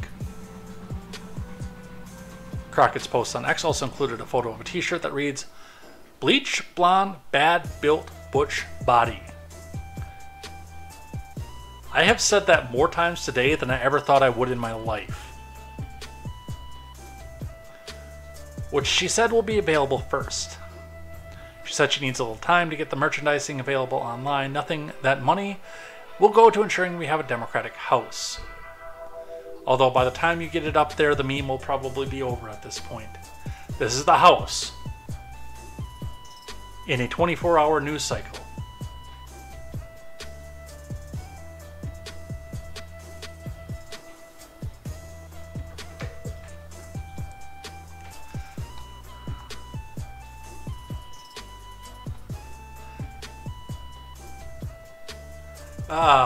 Crockett's post on X also included a photo of a t-shirt that reads, "Bleach, blonde, bad built, butch body." I have said that more times today than I ever thought I would in my life. Which she said will be available first. She said she needs a little time to get the merchandising available online. That money will go to ensuring we have a Democratic House. Although by the time you get it up there, the meme will probably be over at this point. This is the House in a 24-hour news cycle.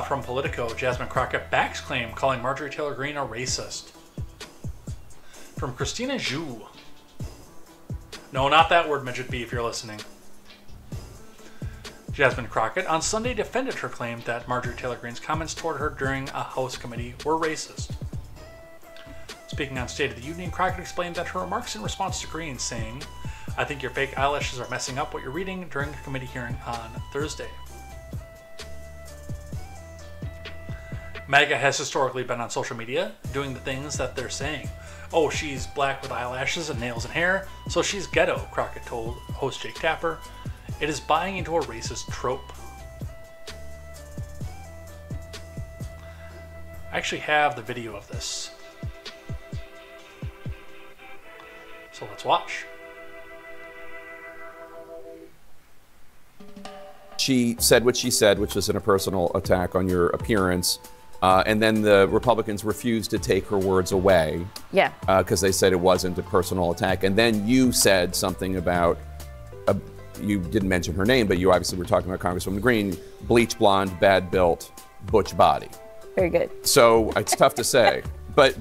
From Politico, Jasmine Crockett backs claim calling Marjorie Taylor Greene a racist. From Christina Zhu. No, not that word, Midget B, if you're listening. Jasmine Crockett on Sunday defended her claim that Marjorie Taylor Greene's comments toward her during a House committee were racist. Speaking on State of the Union, Crockett explained that her remarks in response to Greene, saying, "I think your fake eyelashes are messing up what you're reading," during a committee hearing on Thursday. MAGA has historically been on social media doing the things that they're saying. "Oh, she's black with eyelashes and nails and hair, so she's ghetto," Crockett told host Jake Tapper. "It is buying into a racist trope." I actually have the video of this, so let's watch. She said what she said, which was a personal attack on your appearance. And then the Republicans refused to take her words away. Yeah. Because they said it wasn't a personal attack. And then you said something about, you didn't mention her name, but you obviously were talking about Congresswoman Greene, bleach blonde, bad built, butch body. Very good. So it's tough to say. But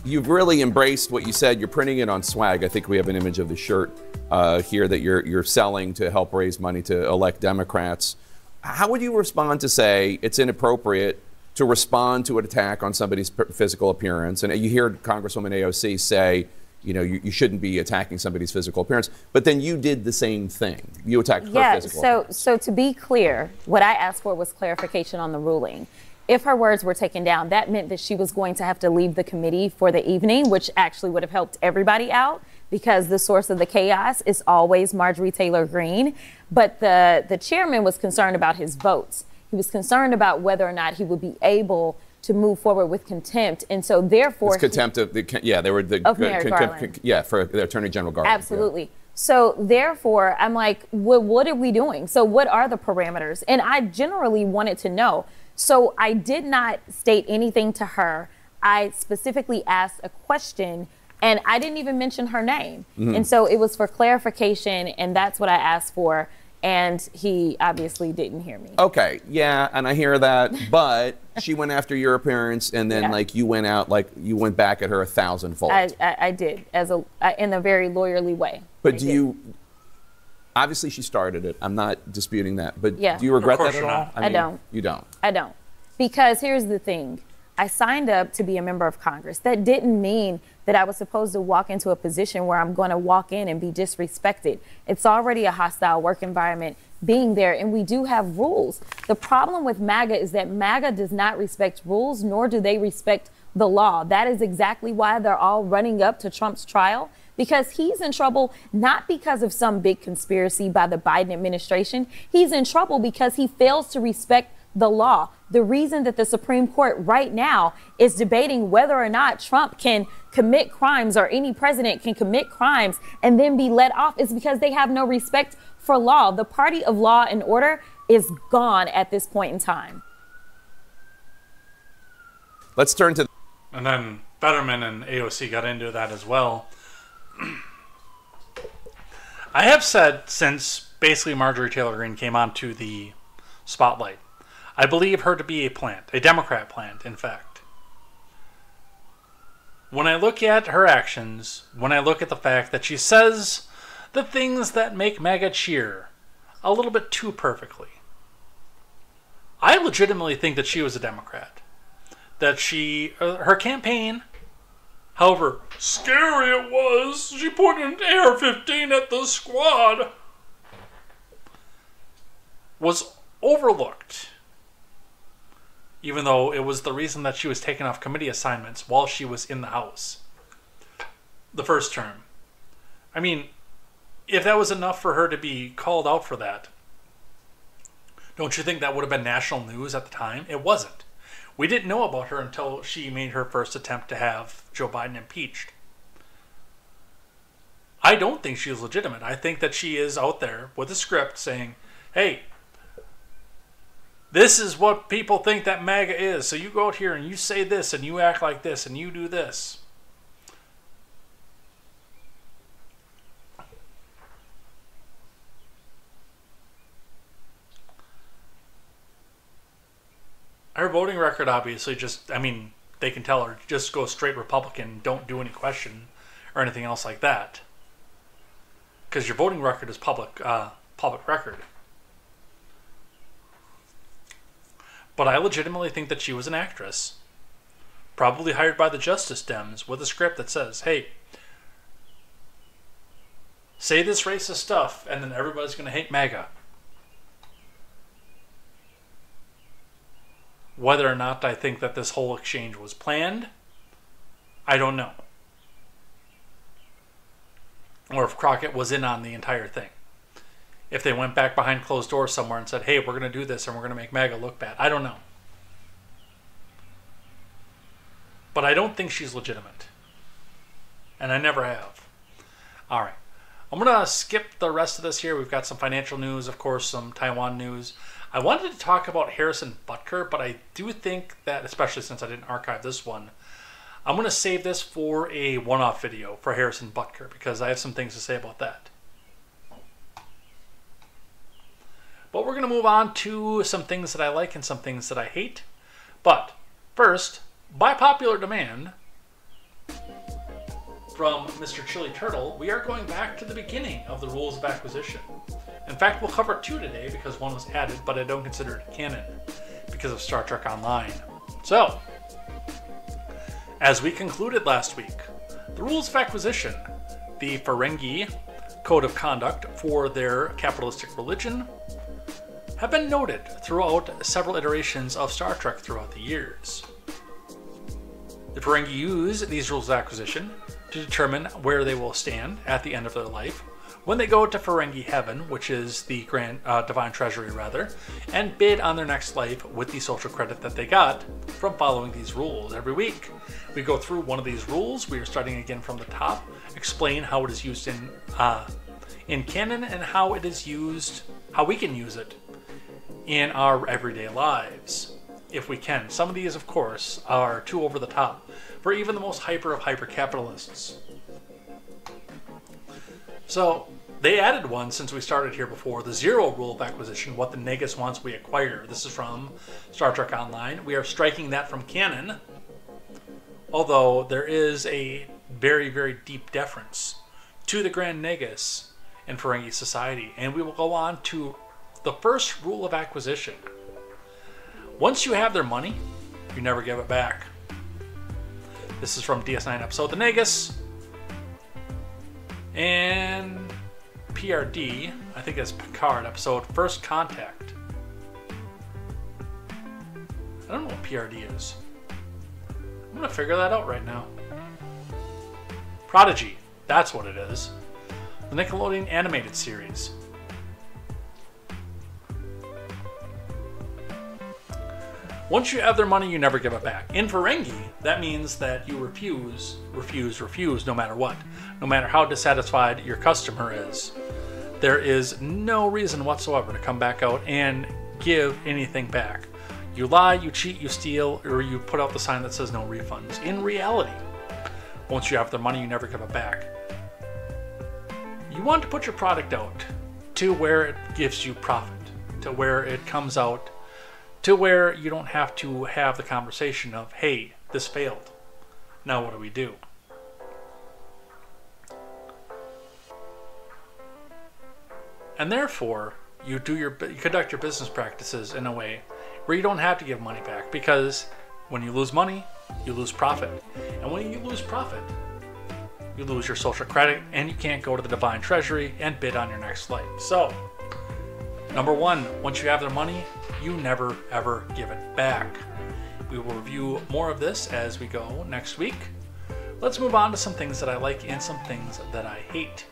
you've really embraced what you said. You're printing it on swag. I think we have an image of the shirt here that you're selling to help raise money to elect Democrats. How would you respond to say it's inappropriate to respond to an attack on somebody's physical appearance? And you hear Congresswoman AOC say, you know, you shouldn't be attacking somebody's physical appearance, but then you did the same thing. You attacked her physical appearance. So to be clear, what I asked for was clarification on the ruling. If her words were taken down, that meant that she was going to have to leave the committee for the evening, which actually would have helped everybody out because the source of the chaos is always Marjorie Taylor Greene. But the chairman was concerned about his votes. He was concerned about whether or not he would be able to move forward with contempt. And so therefore... It's contempt of the... Yeah, they were the... Of Merrick Garland. Yeah, for the Attorney General Garland. Absolutely. Yeah. So therefore, I'm like, what are we doing? So what are the parameters? And I generally wanted to know. So I did not state anything to her. I specifically asked a question, and I didn't even mention her name. Mm-hmm. And so it was for clarification, and that's what I asked for. And he obviously didn't hear me. Okay, yeah, and I hear that, but she went after your appearance, and then like you went out, like you went back at her 1,000-fold. I did, in a very lawyerly way. But obviously she started it. I'm not disputing that, but do you regret that at all? I don't. You don't? I don't. Because here's the thing. I signed up to be a member of Congress. That didn't mean that I was supposed to walk into a position where I'm going to walk in and be disrespected. It's already a hostile work environment being there, and we do have rules. The problem with MAGA is that MAGA does not respect rules, nor do they respect the law. That is exactly why they're all running up to Trump's trial, because he's in trouble not because of some big conspiracy by the Biden administration. He's in trouble because he fails to respect the law. The reason that the Supreme Court right now is debating whether or not Trump can commit crimes or any president can commit crimes and then be let off is because they have no respect for law. The party of law and order is gone at this point in time. Let's turn to... And then Fetterman and AOC got into that as well. I have said since basically Marjorie Taylor Greene came onto the spotlight, I believe her to be a plant, a Democrat plant, in fact. When I look at her actions, when I look at the fact that she says the things that make MAGA cheer a little bit too perfectly, I legitimately think that she was a Democrat. That her campaign, however scary it was, she pointed an AR-15 at the squad, was overlooked. Even though it was the reason that she was taken off committee assignments while she was in the House. The first term. I mean, if that was enough for her to be called out for that, don't you think that would have been national news at the time? It wasn't. We didn't know about her until she made her first attempt to have Joe Biden impeached. I don't think she is legitimate. I think that she is out there with a script saying, hey, this is what people think that MAGA is. So you go out here and you say this and you act like this and you do this. Her voting record obviously just, I mean, they can tell her, just go straight Republican, don't do any question or anything else like that. Because your voting record is public record. But I legitimately think that she was an actress, probably hired by the Justice Dems with a script that says, hey, say this racist stuff and then everybody's going to hate MAGA. Whether or not I think that this whole exchange was planned, I don't know. Or if Crockett was in on the entire thing. If they went back behind closed doors somewhere and said, hey, we're going to do this and we're going to make MAGA look bad. I don't know. But I don't think she's legitimate. And I never have. All right. I'm going to skip the rest of this here. We've got some financial news, of course, some Taiwan news. I wanted to talk about Harrison Butker, but I do think that, especially since I didn't archive this one, I'm going to save this for a one-off video for Harrison Butker because I have some things to say about that. But we're going to move on to some things that I like and some things that I hate. But first, by popular demand from Mr. Chili Turtle, we are going back to the beginning of the rules of acquisition. In fact, we'll cover two today because one was added, but I don't consider it canon because of Star Trek Online. So, as we concluded last week, the rules of acquisition, the Ferengi Code of Conduct for their capitalistic religion, have been noted throughout several iterations of Star Trek throughout the years. The Ferengi use these rules of acquisition to determine where they will stand at the end of their life, when they go to Ferengi Heaven, which is the Grand Divine Treasury rather, and bid on their next life with the social credit that they got from following these rules every week. We go through one of these rules. We are starting again from the top, explain how it is used in canon and how it is used, how we can use it in our everyday lives, if we can. Some of these, of course, are too over the top for even the most hyper of hyper-capitalists. So, they added one since we started here before, the zero rule of acquisition, what the Negus wants we acquire. This is from Star Trek Online. We are striking that from canon, although there is a very, very deep deference to the Grand Negus in Ferengi society. And we will go on to the first rule of acquisition. Once you have their money, you never give it back. This is from DS9 episode The Negus. And PRD, I think it's Picard episode First Contact. I don't know what PRD is. I'm gonna figure that out right now. Prodigy, that's what it is. The Nickelodeon animated series. Once you have their money, you never give it back. In Ferengi, that means that you refuse no matter what. No matter how dissatisfied your customer is. There is no reason whatsoever to come back out and give anything back. You lie, you cheat, you steal, or you put out the sign that says no refunds. In reality, once you have their money, you never give it back. You want to put your product out to where it gives you profit, to where it comes out, to where you don't have to have the conversation of, hey, this failed. Now what do we do? And therefore, you conduct your business practices in a way where you don't have to give money back, because when you lose money, you lose profit. And when you lose profit, you lose your social credit, and you can't go to the Divine Treasury and bid on your next life. So, number one, once you have their money, you never ever give it back. We will review more of this as we go next week. Let's move on to some things that I like and some things that I hate.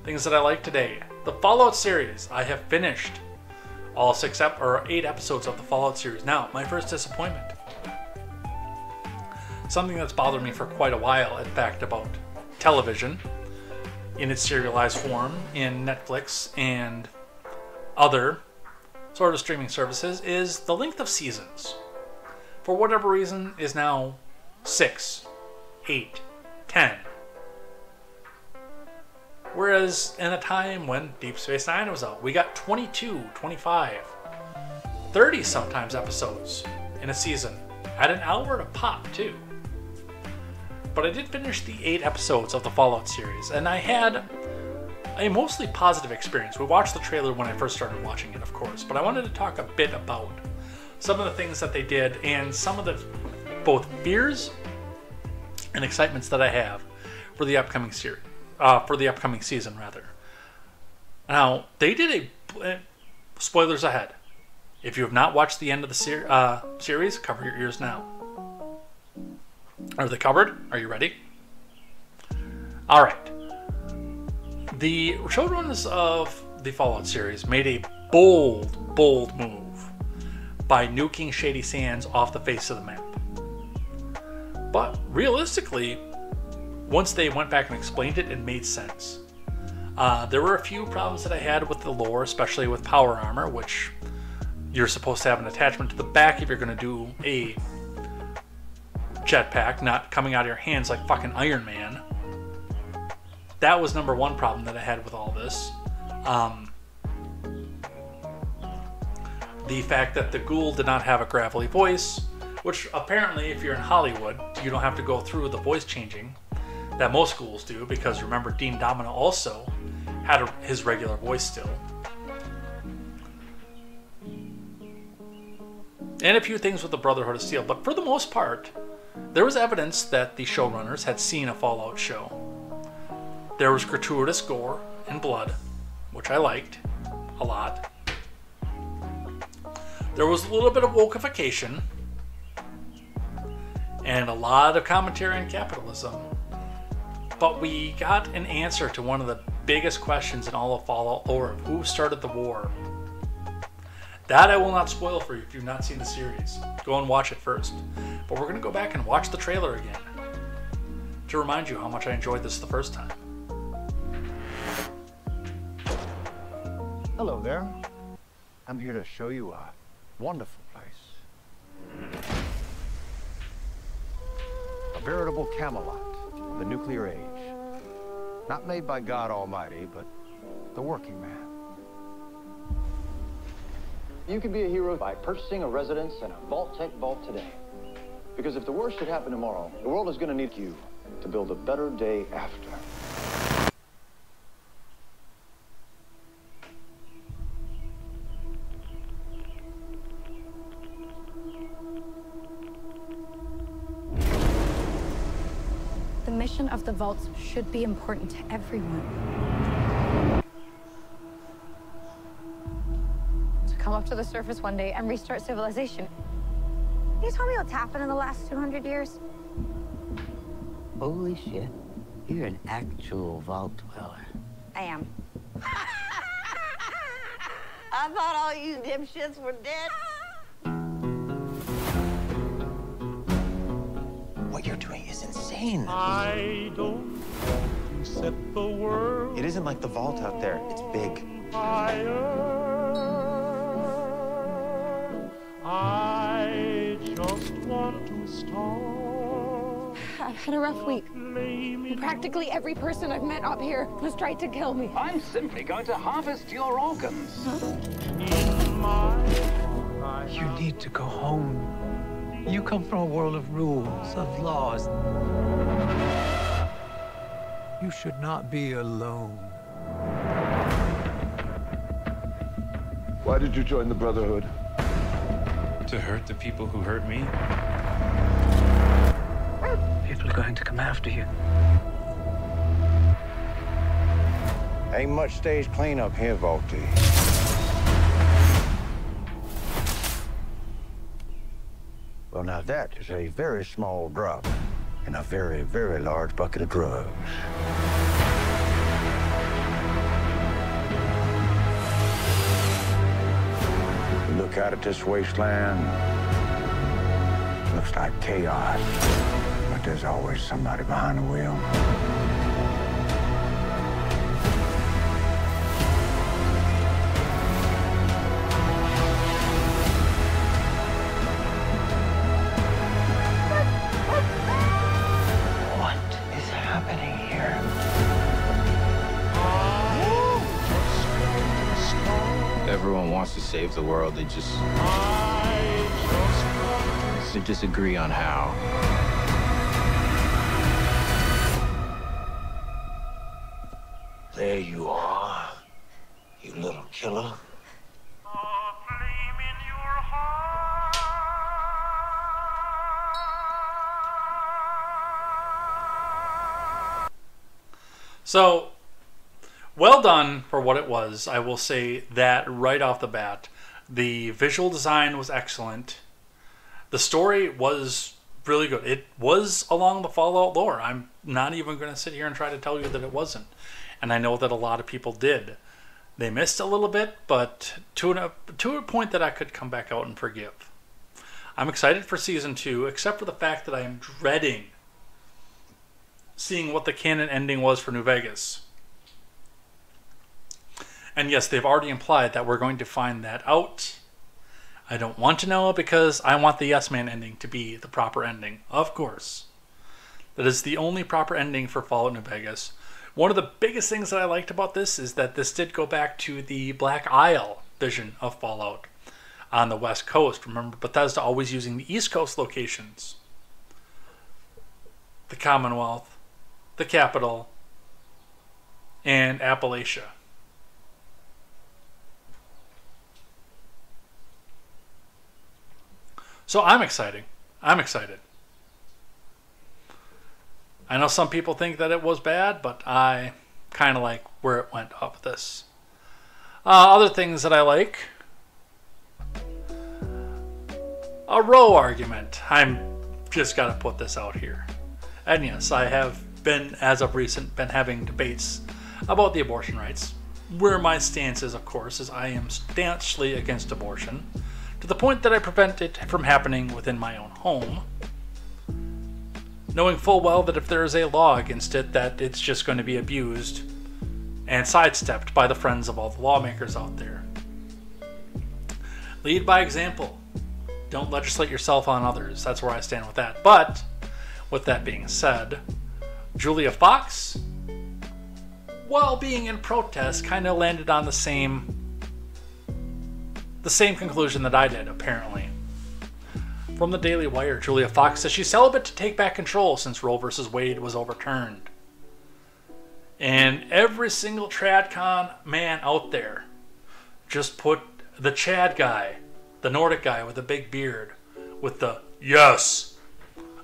Things that I like today. The Fallout series. I have finished all 8 episodes of the Fallout series. Now, my first disappointment. Something that's bothered me for quite a while, in fact, about television in its serialized form in Netflix and other sort of streaming services is the length of seasons. For whatever reason, is now 6, 8, 10. Whereas in a time when Deep Space Nine was out, we got 22, 25, 30 sometimes episodes in a season at an hour to pop too. But I did finish the 8 episodes of the Fallout series, and I had a mostly positive experience. We watched the trailer when I first started watching it, of course, but I wanted to talk a bit about some of the things that they did and some of the both fears and excitements that I have for the upcoming series. For the upcoming season, rather. Now, they did spoilers ahead. If you have not watched the end of the series, cover your ears now. Are they covered? Are you ready? All right. The showrunners of the Fallout series made a bold move by nuking Shady Sands off the face of the map. But realistically, once they went back and explained it, it made sense. There were a few problems that I had with the lore, especially with power armor, which you're supposed to have an attachment to the back if you're going to do a jetpack, not coming out of your hands like fucking Iron Man. That was number one problem that I had with all this. The fact that the ghoul did not have a gravelly voice, which apparently if you're in Hollywood, you don't have to go through the voice changing that most ghouls do, because remember, Dean Domino also had his regular voice still. And a few things with the Brotherhood of Steel, but for the most part, there was evidence that the showrunners had seen a Fallout show. There was gratuitous gore and blood, which I liked a lot. There was a little bit of wokeification and a lot of commentary on capitalism. but we got an answer to one of the biggest questions in all of Fallout lore of who started the war. That I will not spoil for you if you've not seen the series. Go and watch it first. But we're going to go back and watch the trailer again to remind you how much I enjoyed this the first time. Hello there. I'm here to show you a wonderful place. A veritable Camelot, the nuclear age. Not made by God Almighty, but the working man. You can be a hero by purchasing a residence in a Vault-Tec vault today. Because if the worst should happen tomorrow, the world is going to need you to build a better day after. The mission of the vaults should be important to everyone. To come up to the surface one day and restart civilization. Can you tell me what's happened in the last 200 years? Holy shit. You're an actual vault dweller. I am. I thought all you dipshits were dead. What you're doing is insane. I don't set the world. It isn't like the vault out there. It's big. I just want to start. I've had a rough week. Practically every person I've met up here has tried to kill me. I'm simply going to harvest your organs. You need to go home. You come from a world of rules, of laws. You should not be alone. Why did you join the Brotherhood? To hurt the people who hurt me. People are going to come after you. Ain't much stage cleanup here, Vaulty. Well, now that is a very small drop in a very, very large bucket of drugs. You look out at this wasteland, looks like chaos, but there's always somebody behind the wheel. Everyone wants to save the world. They disagree on how. There you are, you little killer. So, well done for what it was. I will say that right off the bat. The visual design was excellent. The story was really good. It was along the Fallout lore. I'm not even going to sit here and try to tell you that it wasn't. And I know that a lot of people did. They missed a little bit, but to a point that I could come back out and forgive. I'm excited for Season 2, except for the fact that I am dreading seeing what the canon ending was for New Vegas. And yes, they've already implied that we're going to find that out. I don't want to know because I want the Yes Man ending to be the proper ending, of course. That is the only proper ending for Fallout New Vegas. One of the biggest things that I liked about this is that this did go back to the Black Isle vision of Fallout on the West Coast. Remember, Bethesda always using the East Coast locations. The Commonwealth, the Capital, and Appalachia. So I'm excited. I know some people think that it was bad, but I kind of like where it went off this. Other things that I like. A row argument. I'm just got to put this out here. And yes, I have been, as of recent, been having debates about the abortion rights. Where my stance is, of course, is I am stanchly against abortion, to the point that I prevent it from happening within my own home, knowing full well that if there is a law against it, that it's just going to be abused and sidestepped by the friends of all the lawmakers out there. Lead by example. Don't legislate yourself on others. That's where I stand with that. But, with that being said, Julia Fox, while being in protest, kind of landed on the same conclusion that I did, apparently. From the Daily Wire, Julia Fox says she's celibate to take back control since Roe v. Wade was overturned. And every single TradCon man out there just put the Chad guy, the Nordic guy with the big beard, with the yes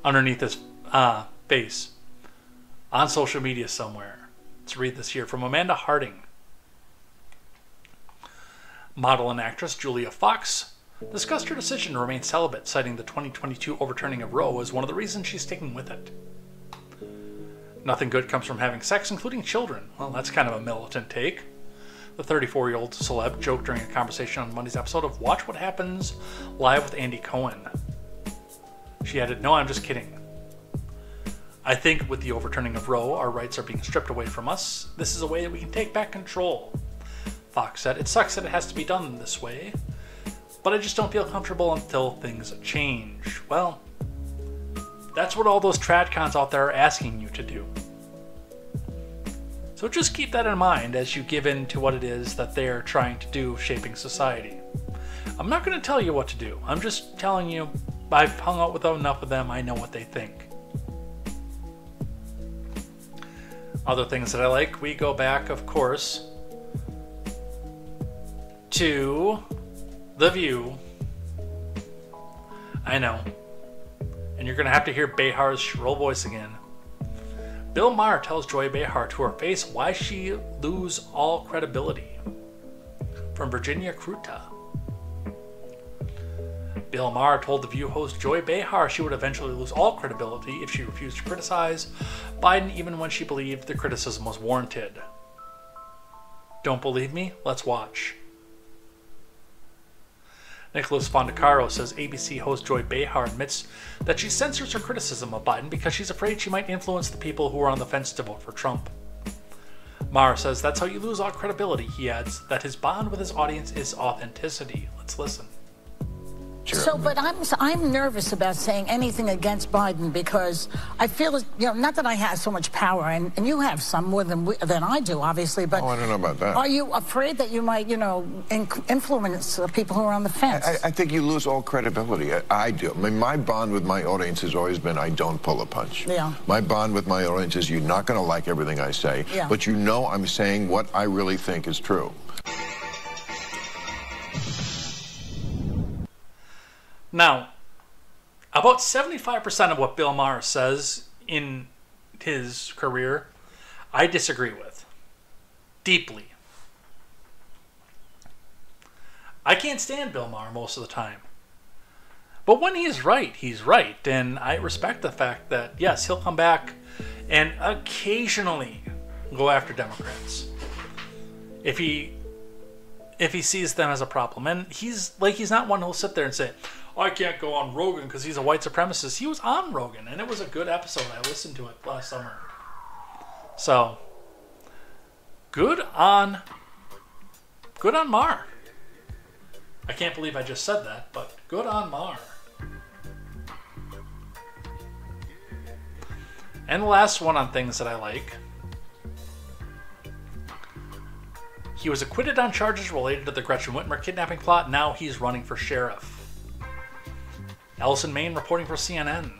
underneath his face on social media somewhere. Let's read this here from Amanda Harding. Model and actress Julia Fox discussed her decision to remain celibate, citing the 2022 overturning of Roe as one of the reasons she's sticking with it. Nothing good comes from having sex, including children. Well, that's kind of a militant take. The 34-year-old celeb joked during a conversation on Monday's episode of Watch What Happens Live with Andy Cohen. She added, "No, I'm just kidding. I think with the overturning of Roe, our rights are being stripped away from us. This is a way that we can take back control." Fox said, "It sucks that it has to be done this way, but I just don't feel comfortable until things change." Well, that's what all those TradCons out there are asking you to do. So just keep that in mind as you give in to what it is that they're trying to do, shaping society. I'm not going to tell you what to do. I'm just telling you, I've hung out with enough of them, I know what they think. Other things that I like, we go back, of course, to The View. I know. And you're going to have to hear Behar's shrill voice again. Bill Maher tells Joy Behar to her face why she lose all credibility. From Virginia Kruta. Bill Maher told The View host Joy Behar she would eventually lose all credibility if she refused to criticize Biden even when she believed the criticism was warranted. Don't believe me? Let's watch. Nicholas Fondacaro says ABC host Joy Behar admits that she censors her criticism of Biden because she's afraid she might influence the people who are on the fence to vote for Trump. Maher says that's how you lose all credibility. He adds that his bond with his audience is authenticity. Let's listen. So, but I'm nervous about saying anything against Biden because I feel, not that I have so much power, and you have some more than I do, obviously, but... Oh, I don't know about that. Are you afraid that you might, influence people who are on the fence? I think you lose all credibility. I do. I mean, my bond with my audience has always been I don't pull a punch. Yeah. My bond with my audience is you're not going to like everything I say, but I'm saying what I really think is true. Now, about 75% of what Bill Maher says in his career, I disagree with. Deeply. I can't stand Bill Maher most of the time. But when he's right, and I respect the fact that, yes, he'll come back and occasionally go after Democrats. If he sees them as a problem. And he's not one who'll sit there and say, I can't go on Rogan because he's a white supremacist. He was on Rogan, and it was a good episode. I listened to it last summer. So, good on Maher. I can't believe I just said that, but good on Maher. And the last one on things that I like. He was acquitted on charges related to the Gretchen Whitmer kidnapping plot. Now he's running for sheriff. Allison Main reporting for CNN.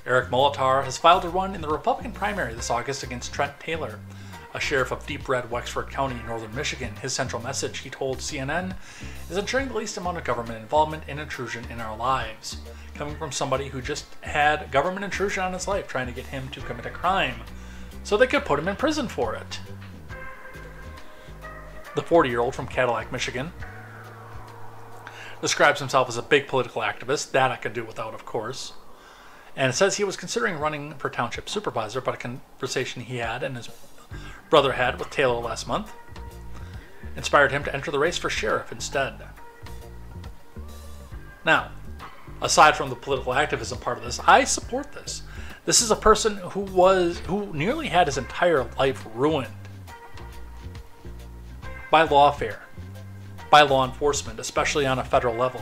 Eric Molitor has filed to run in the Republican primary this August against Trent Taylor, a sheriff of deep red Wexford County in northern Michigan. His central message, he told CNN, is ensuring the least amount of government involvement and intrusion in our lives. Coming from somebody who just had government intrusion on his life, trying to get him to commit a crime so they could put him in prison for it. The 40-year-old from Cadillac, Michigan, describes himself as a big political activist. That I could do without, of course. And it says he was considering running for township supervisor, but a conversation he had and his brother had with Taylor last month inspired him to enter the race for sheriff instead. Now, aside from the political activism part of this, I support this. This is a person who nearly had his entire life ruined by lawfare, by law enforcement, especially on a federal level.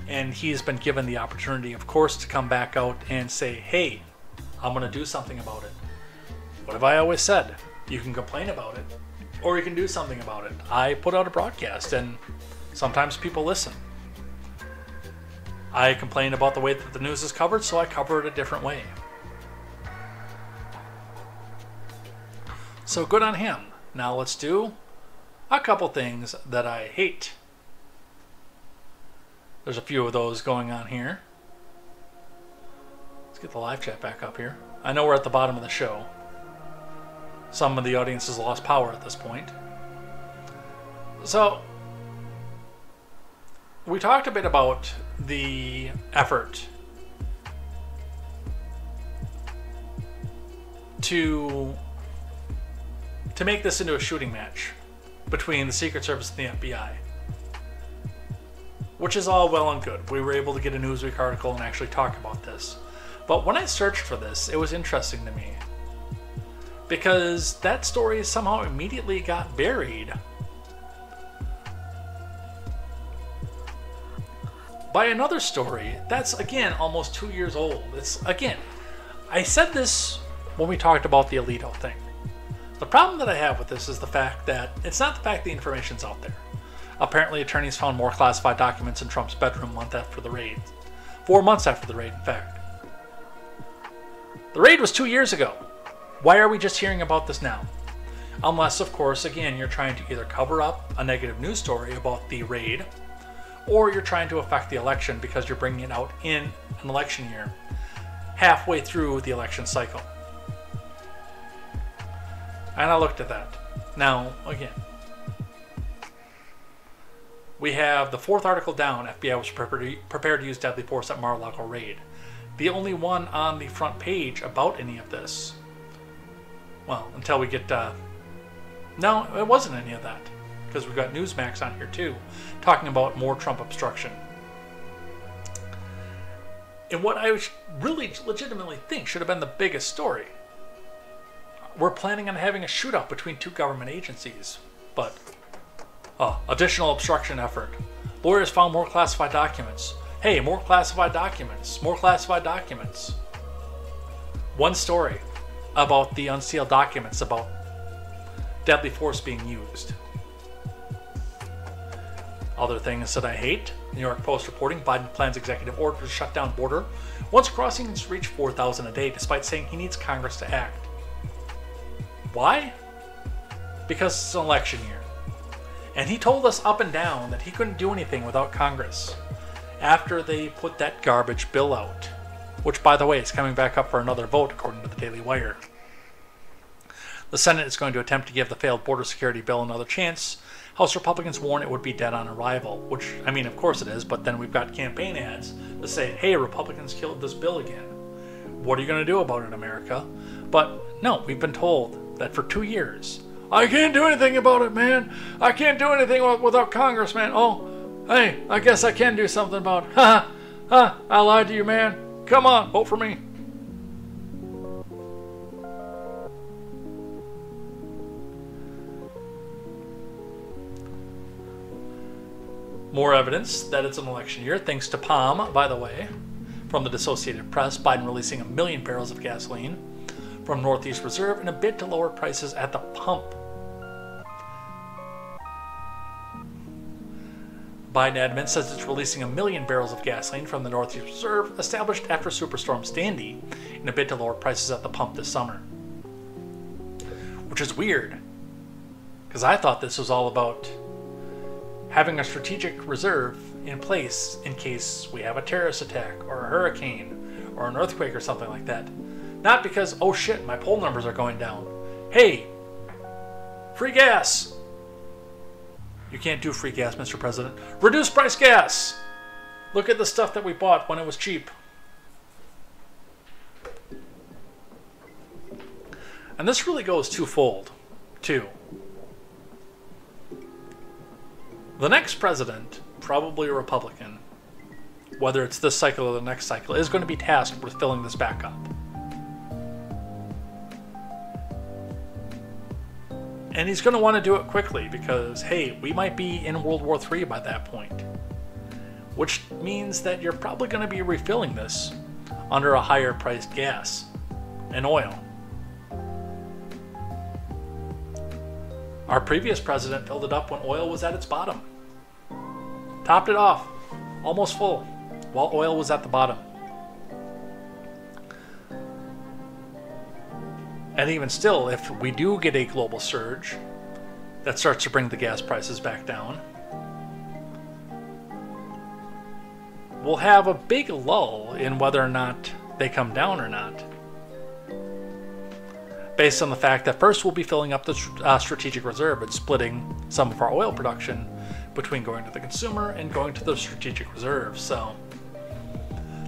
And he's been given the opportunity, of course, to come back out and say, hey, I'm going to do something about it. What have I always said? You can complain about it, or you can do something about it. I put out a broadcast, and sometimes people listen. I complain about the way that the news is covered, so I cover it a different way. So good on him. Now let's do a couple things that I hate. There's a few of those going on here. Let's get the live chat back up here. I know we're at the bottom of the show. Some of the audience has lost power at this point. So, we talked a bit about the effort to make this into a shooting match between the Secret Service and the FBI. Which is all well and good. We were able to get a Newsweek article and actually talk about this. But when I searched for this, it was interesting to me. Because that story somehow immediately got buried by another story that's, again, almost 2 years old. It's, again, I said this when we talked about the Alito thing. The problem that I have with this is the fact that it's not the fact the information's out there. Apparently, attorneys found more classified documents in Trump's bedroom a month after the raid. 4 months after the raid, in fact. The raid was 2 years ago. Why are we just hearing about this now? Unless, of course, again, you're trying to either cover up a negative news story about the raid, or you're trying to affect the election because you're bringing it out in an election year, halfway through the election cycle. And I looked at that. Now, again, we have the fourth article down. FBI was prepared to use deadly force at Mar-a-Lago raid. The only one on the front page about any of this. Well, until we get... No, it wasn't any of that. Because we've got Newsmax on here too, talking about more Trump obstruction. And what I really legitimately think should have been the biggest story. We're planning on having a shootout between two government agencies. But... additional obstruction effort. Lawyers found more classified documents. Hey, more classified documents. More classified documents. One story about the unsealed documents about deadly force being used. Other things that I hate. New York Post reporting Biden plans executive order to shut down border once crossings reach 4,000 a day, despite saying he needs Congress to act. Why? Because it's an election year. And he told us up and down that he couldn't do anything without Congress after they put that garbage bill out, which, by the way, is coming back up for another vote, according to the Daily Wire. The Senate is going to attempt to give the failed border security bill another chance. House Republicans warn it would be dead on arrival, which, I mean, of course it is, but then we've got campaign ads to say, hey, Republicans killed this bill again. What are you going to do about it, America? But no, we've been told that for 2 years, I can't do anything about it, man. I can't do anything without Congress, man. Oh, hey, I guess I can do something about it. Ha ha, I lied to you, man. Come on, vote for me. More evidence that it's an election year, thanks to Palm, by the way, from the Associated Press. Biden releasing 1 million barrels of gasoline from Northeast Reserve in a bid to lower prices at the pump. Biden admin says it's releasing 1 million barrels of gasoline from the Northeast Reserve, established after Superstorm Sandy, in a bid to lower prices at the pump this summer. Which is weird, because I thought this was all about having a strategic reserve in place in case we have a terrorist attack or a hurricane or an earthquake or something like that. Not because, oh shit, my poll numbers are going down. Hey, free gas. You can't do free gas, Mr. President. Reduce price gas. Look at the stuff that we bought when it was cheap. And this really goes twofold, too. The next president, probably a Republican, whether it's this cycle or the next cycle, is going to be tasked with filling this back up. And he's going to want to do it quickly because, hey, we might be in World War III by that point. Which means that you're probably going to be refilling this under a higher priced gas and oil. Our previous president filled it up when oil was at its bottom. Topped it off, almost full, while oil was at the bottom. And even still, if we do get a global surge that starts to bring the gas prices back down, we'll have a big lull in whether or not they come down or not. Based on the fact that first we'll be filling up the strategic reserve and splitting some of our oil production between going to the consumer and going to the strategic reserve. So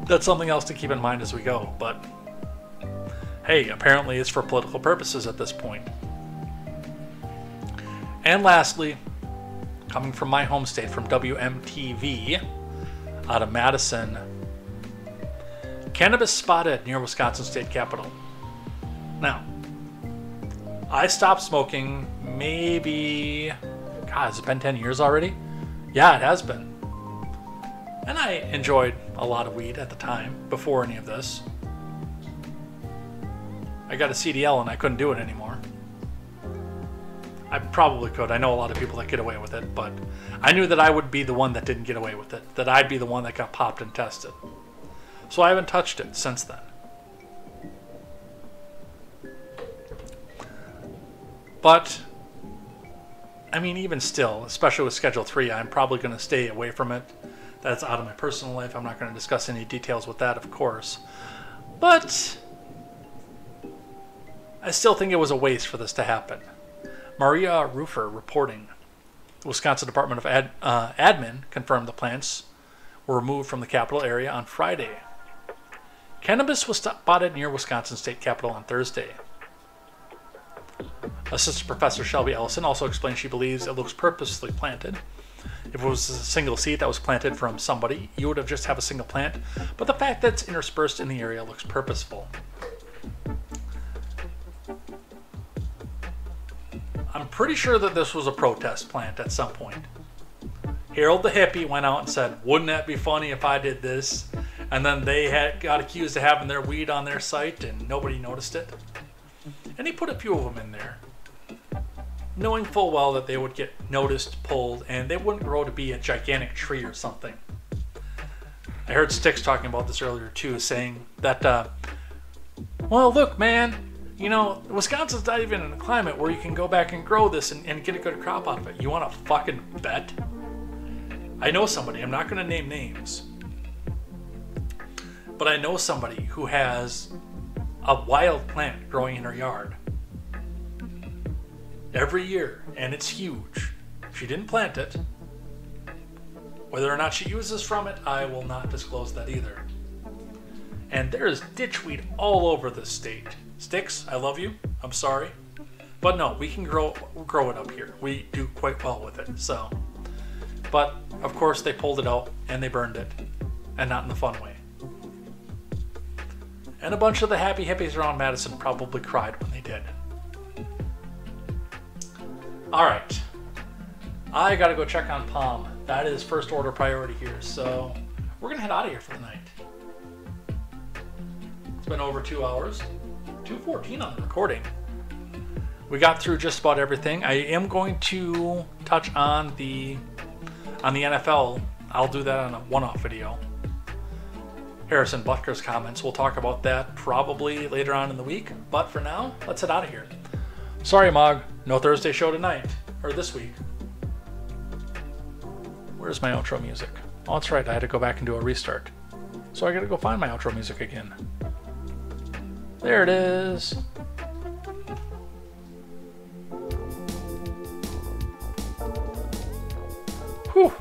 that's something else to keep in mind as we go. But hey, apparently it's for political purposes at this point. And lastly, coming from my home state, from WMTV out of Madison, cannabis spotted near Wisconsin state capitol. Now, I stopped smoking maybe, God, has it been 10 years already? Yeah, it has been. And I enjoyed a lot of weed at the time, before any of this. I got a CDL and I couldn't do it anymore. I probably could. I know a lot of people that get away with it, but I knew that I would be the one that didn't get away with it. That I'd be the one that got popped and tested. So I haven't touched it since then. But, I mean, even still, especially with Schedule 3, I'm probably going to stay away from it. That's out of my personal life. I'm not going to discuss any details with that, of course. But I still think it was a waste for this to happen. Maria Rufer reporting. The Wisconsin Department of Admin confirmed the plants were removed from the capital area on Friday. Cannabis was spotted near Wisconsin State Capitol on Thursday. Assistant Professor Shelby Ellison also explained she believes it looks purposely planted. If it was a single seed that was planted from somebody, you would have just have a single plant, but the fact that it's interspersed in the area looks purposeful. I'm pretty sure that this was a protest plant at some point. Harold the hippie went out and said, wouldn't that be funny if I did this? And then they got accused of having their weed on their site and nobody noticed it. And he put a few of them in there, knowing full well that they would get noticed, pulled, and they wouldn't grow to be a gigantic tree or something. I heard Styx talking about this earlier too, saying that, well, look, man, you know, Wisconsin's not even in a climate where you can go back and grow this and get a good crop out of it. You want to fucking bet? I know somebody, I'm not going to name names, but I know somebody who has a wild plant growing in her yard every year, and it's huge. She didn't plant it. Whether or not she uses from it, I will not disclose that either. And there is ditchweed all over this state. Styx, I love you. I'm sorry. But no, we can grow it up here. We do quite well with it. So, but of course they pulled it out and they burned it, and not in the fun way. And a bunch of the happy hippies around Madison probably cried when they did. Alright, I gotta go check on Palm. That is first order priority here, so we're gonna head out of here for the night. It's been over 2 hours, 2:14 on the recording. We got through just about everything. I am going to touch on the NFL. I'll do that on a one-off video. Harrison Butker's comments. We'll talk about that probably later on in the week. But for now, let's head out of here. Sorry, Mog. No Thursday show tonight. Or this week. Where's my outro music? Oh, that's right. I had to go back and do a restart. So I gotta go find my outro music again. There it is. Whew.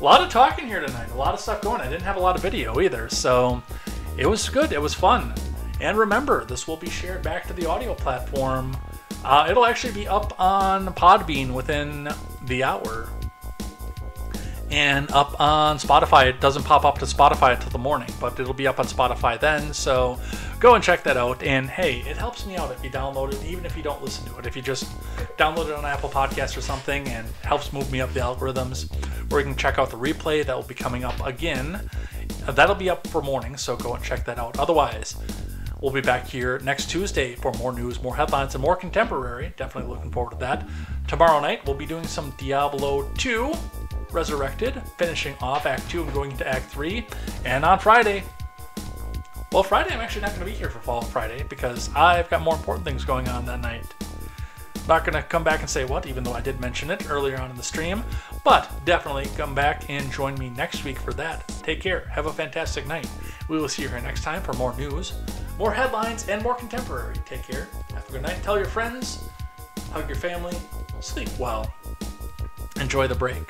A lot of talking here tonight, a lot of stuff going. I didn't have a lot of video either, so it was good. It was fun. And remember, this will be shared back to the audio platform. It'll actually be up on Podbean within the hour. And up on Spotify. It doesn't pop up to Spotify until the morning, but it'll be up on Spotify then. So go and check that out. And hey, it helps me out if you download it, even if you don't listen to it. If you just download it on Apple Podcasts or something, and it helps move me up the algorithms. Or you can check out the replay that will be coming up again. That'll be up for morning, so go and check that out. Otherwise, we'll be back here next Tuesday for more news, more headlines, and more contemporary. Definitely looking forward to that. Tomorrow night, we'll be doing some Diablo 2 Resurrected, finishing off Act 2 and going into Act 3. And on Friday, well, Friday I'm actually not going to be here for Fallout Friday because I've got more important things going on that night. Not going to come back and say what, even though I did mention it earlier on in the stream. But definitely come back and join me next week for that. Take care. Have a fantastic night. We will see you here next time for more news, more headlines, and more contemporary. Take care. Have a good night. Tell your friends. Hug your family. Sleep well. Enjoy the break.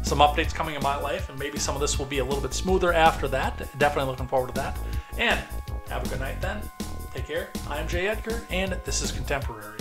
Some updates coming in my life, and maybe some of this will be a little bit smoother after that. Definitely looking forward to that. And have a good night then. Take care. I'm Jay Edgar, and this is Contemporary.